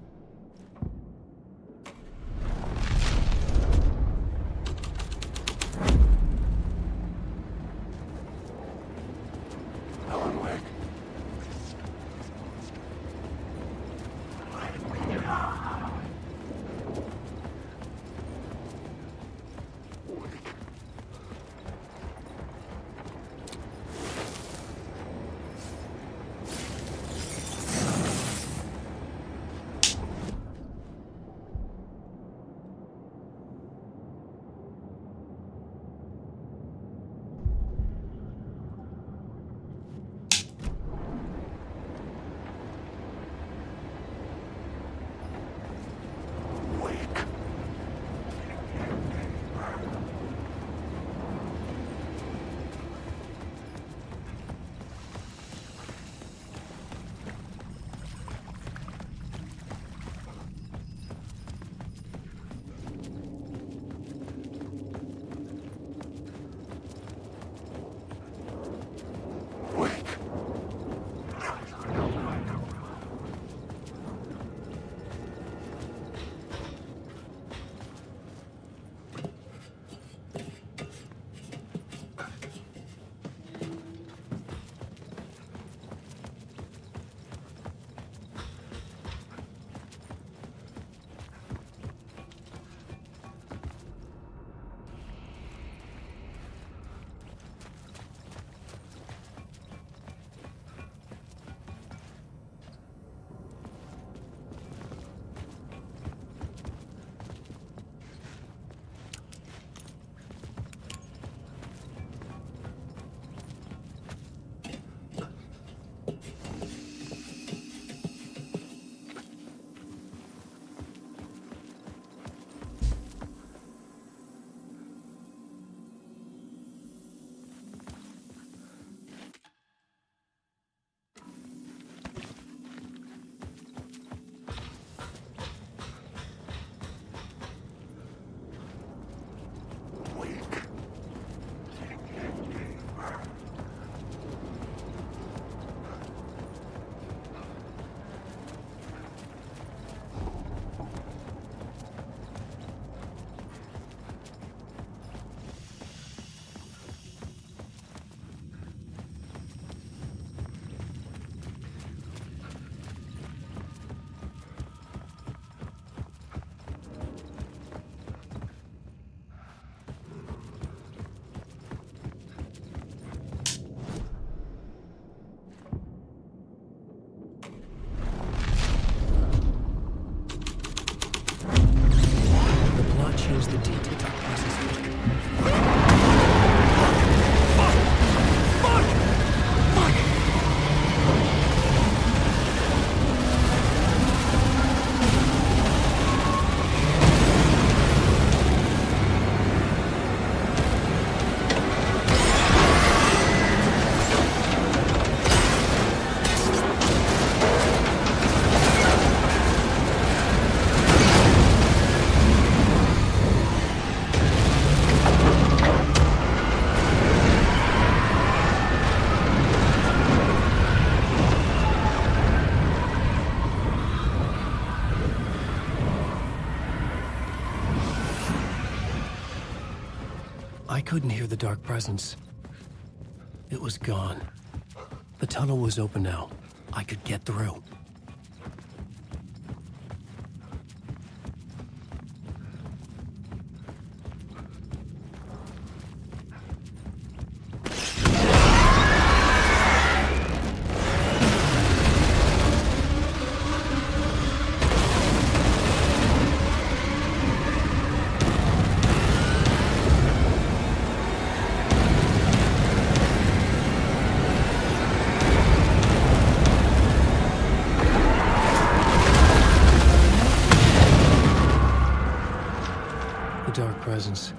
I couldn't hear the dark presence. It was gone. The tunnel was open now. I could get through. Presence.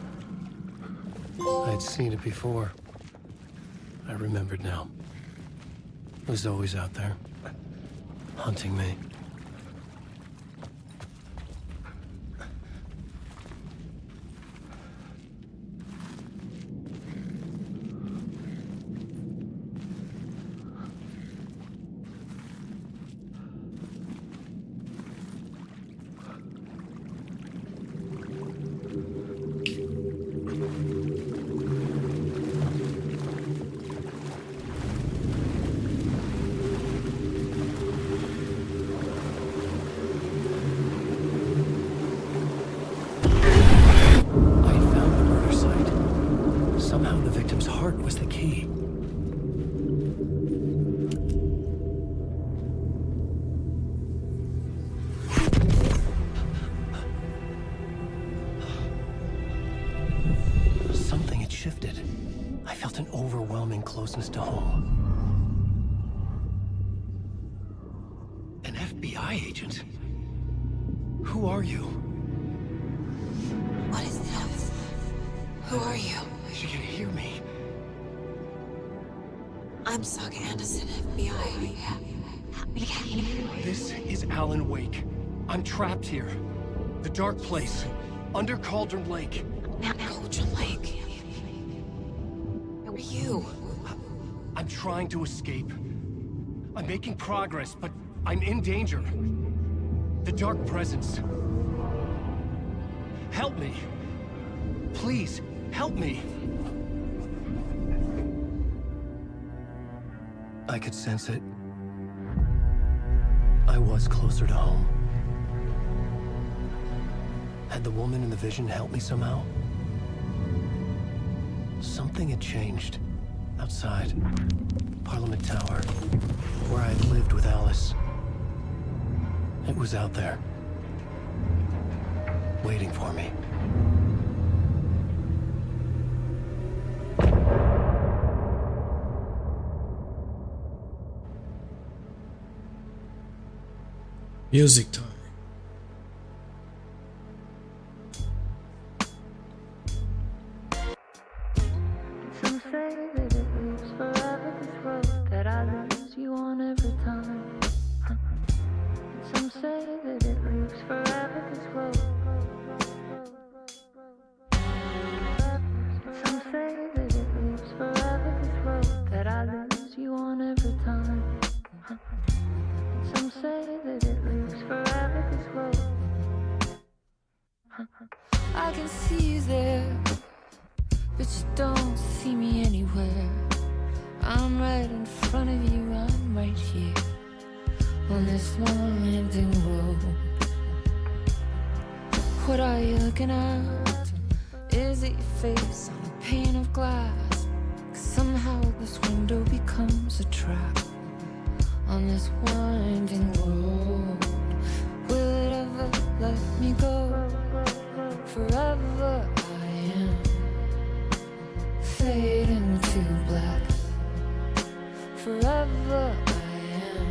I had seen it before. I remembered now. It was always out there, hunting me. Somehow the victim's heart was the key. Something had shifted. I felt an overwhelming closeness to home. An FBI agent? Who are you? What is this? Who are you? You can hear me. I'm Saga Anderson, FBI. This is Alan Wake. I'm trapped here. The dark place. Under Cauldron Lake. Cauldron Lake? Who are you? I'm trying to escape. I'm making progress, but I'm in danger. The dark presence. Help me. Please, help me. I could sense it. I was closer to home. Had the woman in the vision helped me somehow? Something had changed. Outside. Parliament Tower. Where I had lived with Alice. It was out there. Waiting for me. Music time. Some say that it lives forever, this road that I lose you on every time. Some say that it lives forever, this road. Some say that it lives forever, this road that I lose you on every time. Some say that it lives forever, this road. I can see you there, but you don't see me anywhere. I'm right in front of you, I'm right here, on this winding road. What are you looking at? Is it your face on a pane of glass? 'Cause somehow this window becomes a trap on this winding road. Will it ever let me go? Forever I am fading to black. Forever I am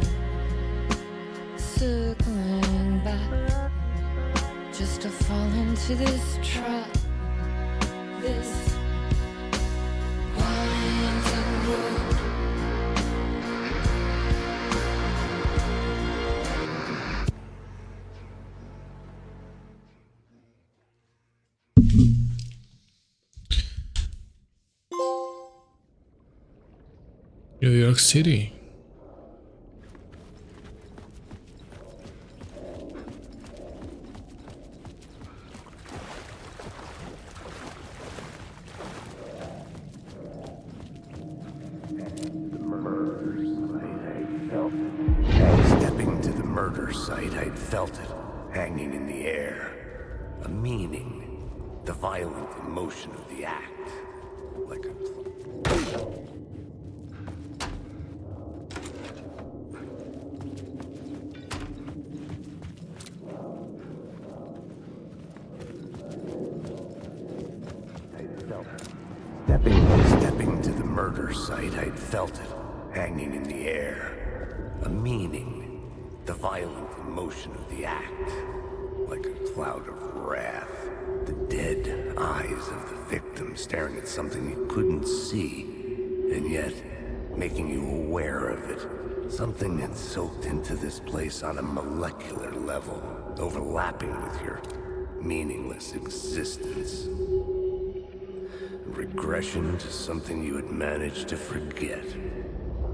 circling back, just to fall into this trap. This winding road. New York City. site, I'd felt it, hanging in the air. A meaning, the violent emotion of the act. Like a... Stepping to the murder site, I'd felt it, hanging in the air. A meaning, the violent emotion of the act. Like a cloud of wrath. The dead eyes of the victim staring at something you couldn't see, and yet making you aware of it. Something had soaked into this place on a molecular level, overlapping with your meaningless existence. Regression to something you had managed to forget.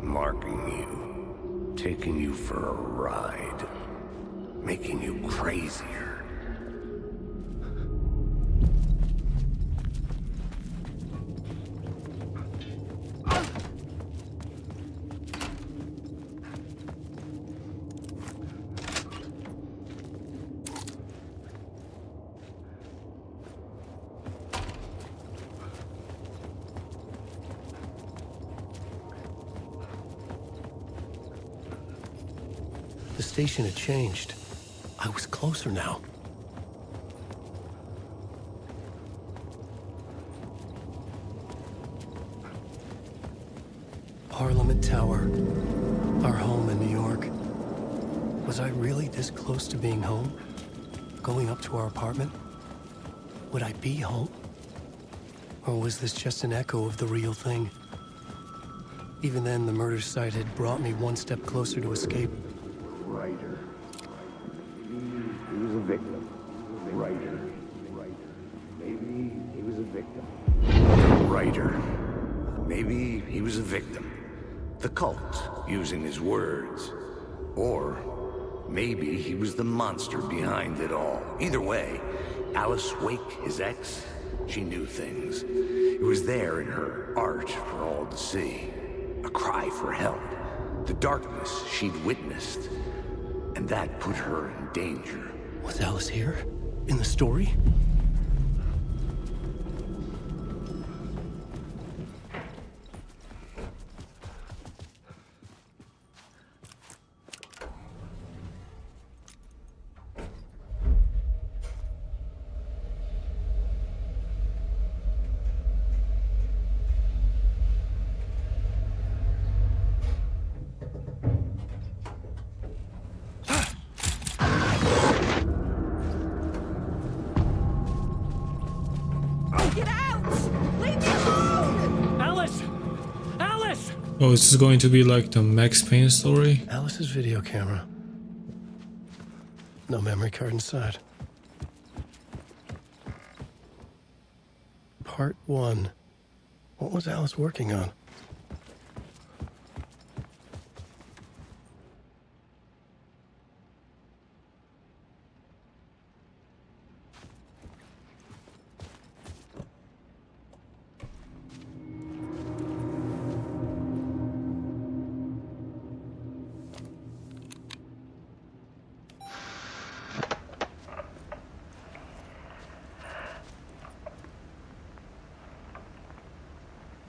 Marking you. Taking you for a ride. Making you crazier. The station had changed. I was closer now. Parliament Tower. Our home in New York. Was I really this close to being home? Going up to our apartment? Would I be home? Or was this just an echo of the real thing? Even then, the murder site had brought me one step closer to escape. Writer. He was a victim. Writer. Maybe he was a victim. Writer. Maybe he was a victim. The cult, using his words. Or maybe he was the monster behind it all. Either way, Alice Wake, his ex, she knew things. It was there in her art for all to see. A cry for help. The darkness she'd witnessed. And that put her in danger. Was Alice here? In the story? Oh, this is going to be like the Max Payne story? Alice's video camera. No memory card inside. Part 1. What was Alice working on?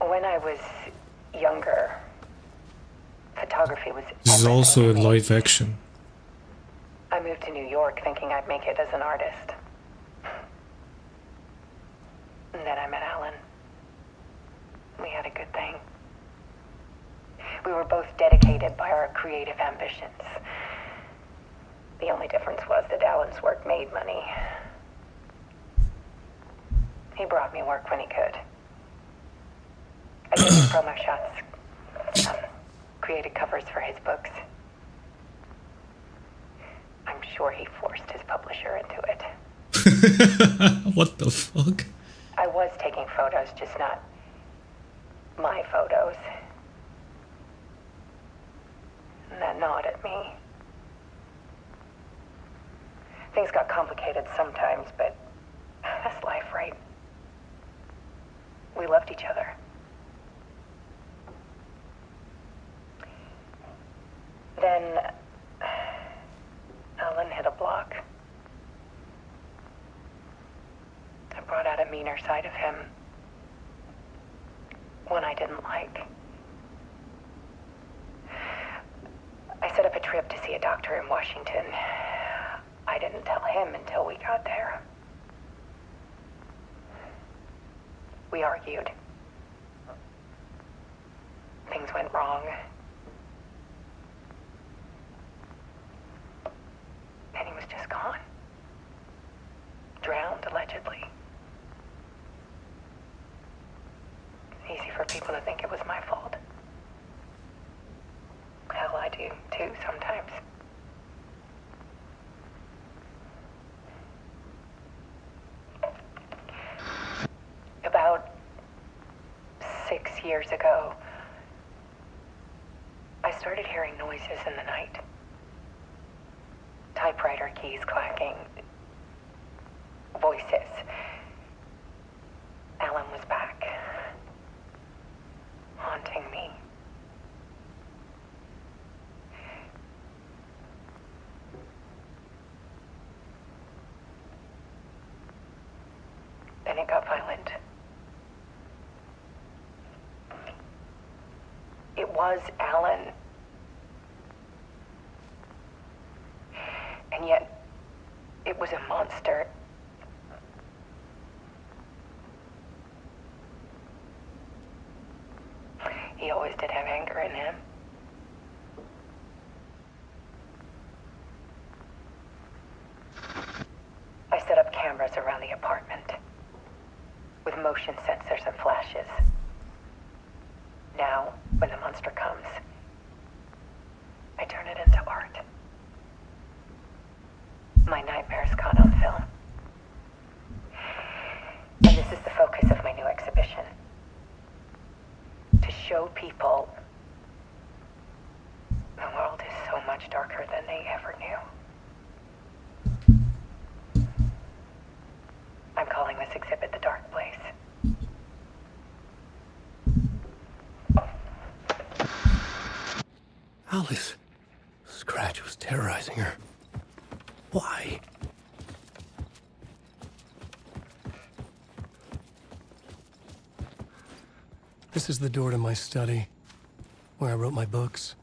When I was younger, photography was This is also a live action. I moved to New York thinking I'd make it as an artist. And then I met Alan. We had a good thing. We were both dedicated by our creative ambitions. The only difference was that Alan's work made money. He brought me work when he could. I did his promo shots, created covers for his books. I'm sure he forced his publisher into it. What the fuck? I was taking photos, just not my photos. And that gnawed at me. Things got complicated sometimes, but that's life, right? We loved each other. Then meaner side of him. One I didn't like. I set up a trip to see a doctor in Washington. I didn't tell him until we got there. We argued. Things went wrong. And he was just gone. Drowned, allegedly. Easy for people to think it was my fault. Hell, I do too sometimes. About 6 years ago, I started hearing noises in the night. Typewriter keys clacking. Voices. Alan was back. Haunting me. Then it got violent. It was Alan. And yet, it was a monster. He always did have anger in him. I set up cameras around the apartment with motion sensors and flashes. Now, when the monster comes, I turn it into art. My nightmares caught on film. And this is the focus of my new exhibition. To show people the world is so much darker than they ever knew. I'm calling this exhibit The Dark Place. Alice. Scratch was terrorizing her. Why? This is the door to my study, where I wrote my books.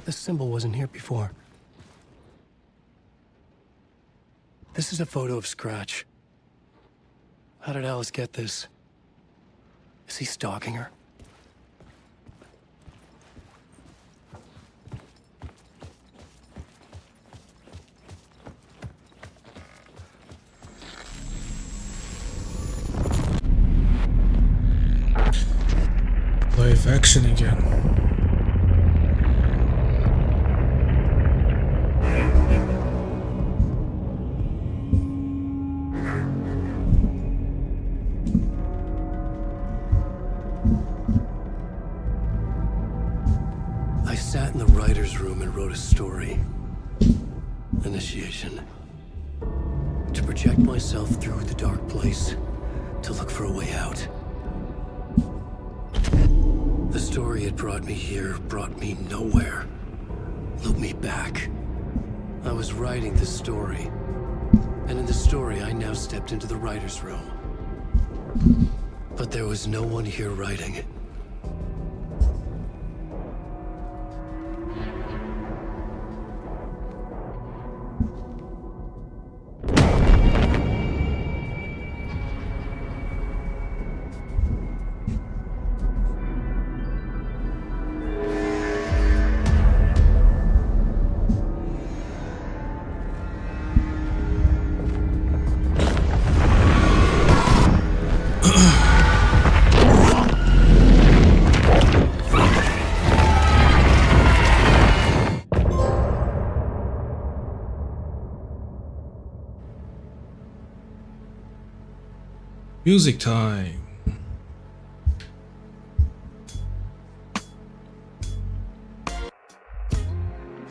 This symbol wasn't here before. This is a photo of Scratch. How did Alice get this? Is he stalking her? Live action again. I sat in the writer's room and wrote a story. Initiation. To project myself through the dark place, to look for a way out. The story had brought me here, brought me nowhere. Looped me back. I was writing the story. And in the story, I now stepped into the writer's room. But there was no one here writing. Music time.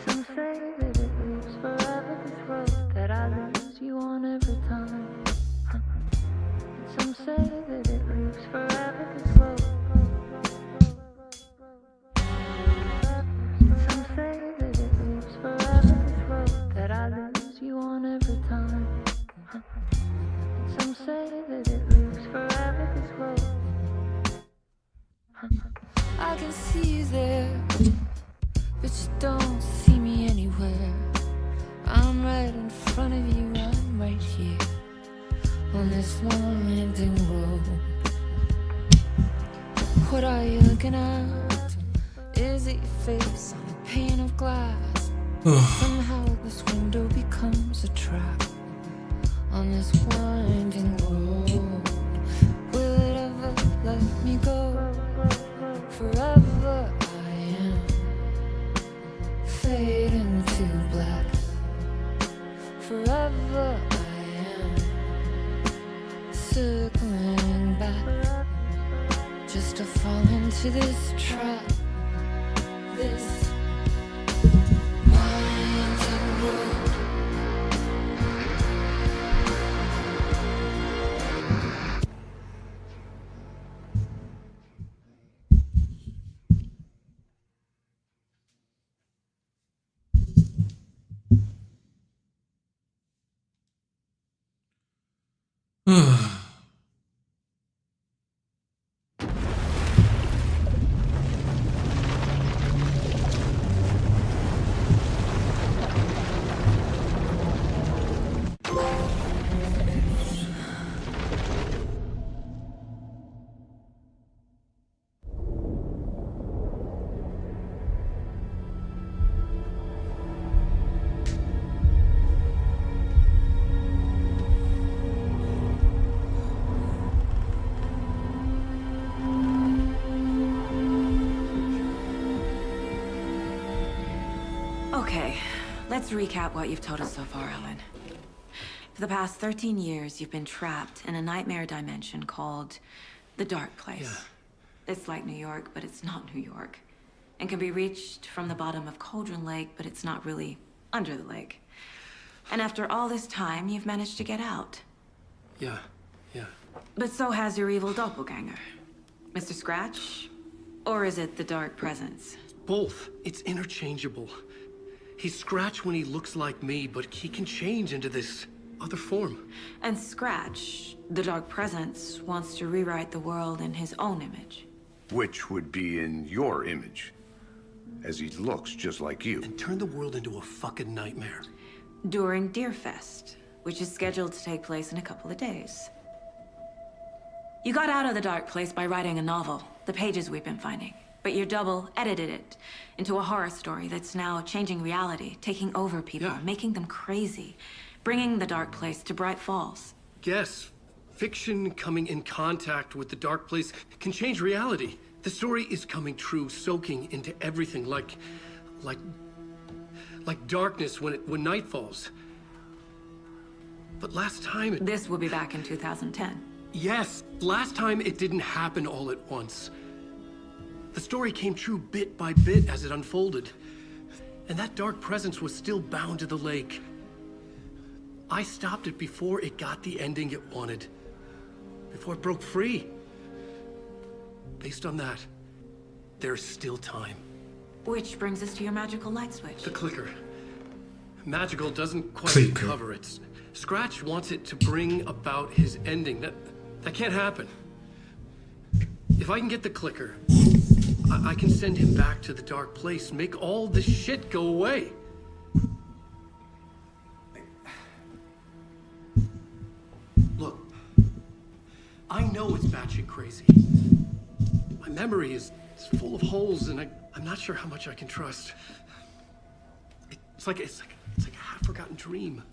Some say that it lives forever, this road that I lose you on every time. Some say that it lives forever, this road. Some say that it lives forever, this road that I lose you on every time. Some say that on this winding road. What are you looking at? Is it your face on a pane of glass? Somehow this window becomes a trap on this winding road. Will it ever let me go? Forever I am fading to black. Forever I am circling back, just to fall into this trap. This winding road. Okay, let's recap what you've told us so far, Alan. For the past 13 years, you've been trapped in a nightmare dimension called the Dark Place. Yeah. It's like New York, but it's not New York. And can be reached from the bottom of Cauldron Lake, but it's not really under the lake. And after all this time, you've managed to get out. Yeah. But so has your evil doppelganger. Mr. Scratch? Or is it the Dark Presence? Both. It's interchangeable. He's Scratch when he looks like me, but he can change into this other form. And Scratch, the Dark Presence, wants to rewrite the world in his own image. Which would be in your image, as he looks just like you. And turn the world into a fucking nightmare. During Deerfest, which is scheduled to take place in a couple of days. You got out of the Dark Place by writing a novel, the pages we've been finding. But your double edited it into a horror story that's now changing reality, taking over people, making them crazy, bringing the Dark Place to Bright Falls. Yes, fiction coming in contact with the Dark Place can change reality. The story is coming true, soaking into everything like darkness when night falls. But last time This will be back in 2010. Yes, last time it didn't happen all at once. The story came true bit by bit as it unfolded. And that Dark Presence was still bound to the lake. I stopped it before it got the ending it wanted. Before it broke free. Based on that, there's still time. Which brings us to your magical light switch. The clicker. Magical doesn't quite cover it. Scratch wants it to bring about his ending. That can't happen. If I can get the clicker, I can send him back to the Dark Place, make all this shit go away. Look, I know it's batshit crazy. My memory is full of holes, and I'm not sure how much I can trust. It's like a half-forgotten dream.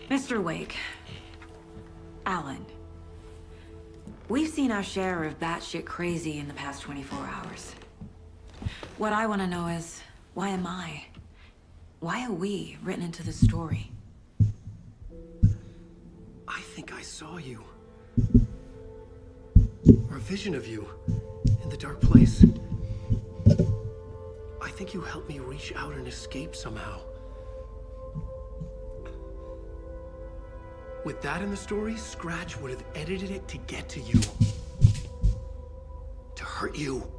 Mr. Wake, Alan, we've seen our share of batshit crazy in the past 24 hours. What I want to know is, why am I? Why are we written into the story? I think I saw you. Or a vision of you in the Dark Place. I think you helped me reach out and escape somehow. With that in the story, Scratch would have edited it to get to you. To hurt you.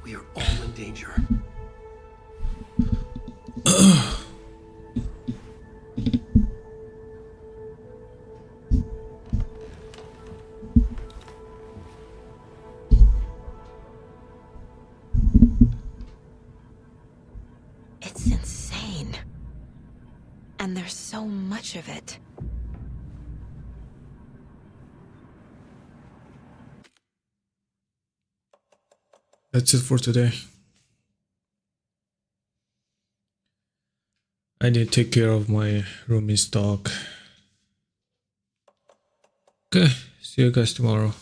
We are all in danger. And there's so much of it. That's it for today. I need to take care of my roomie's dog. Okay, see you guys tomorrow.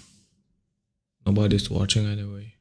Nobody's watching anyway.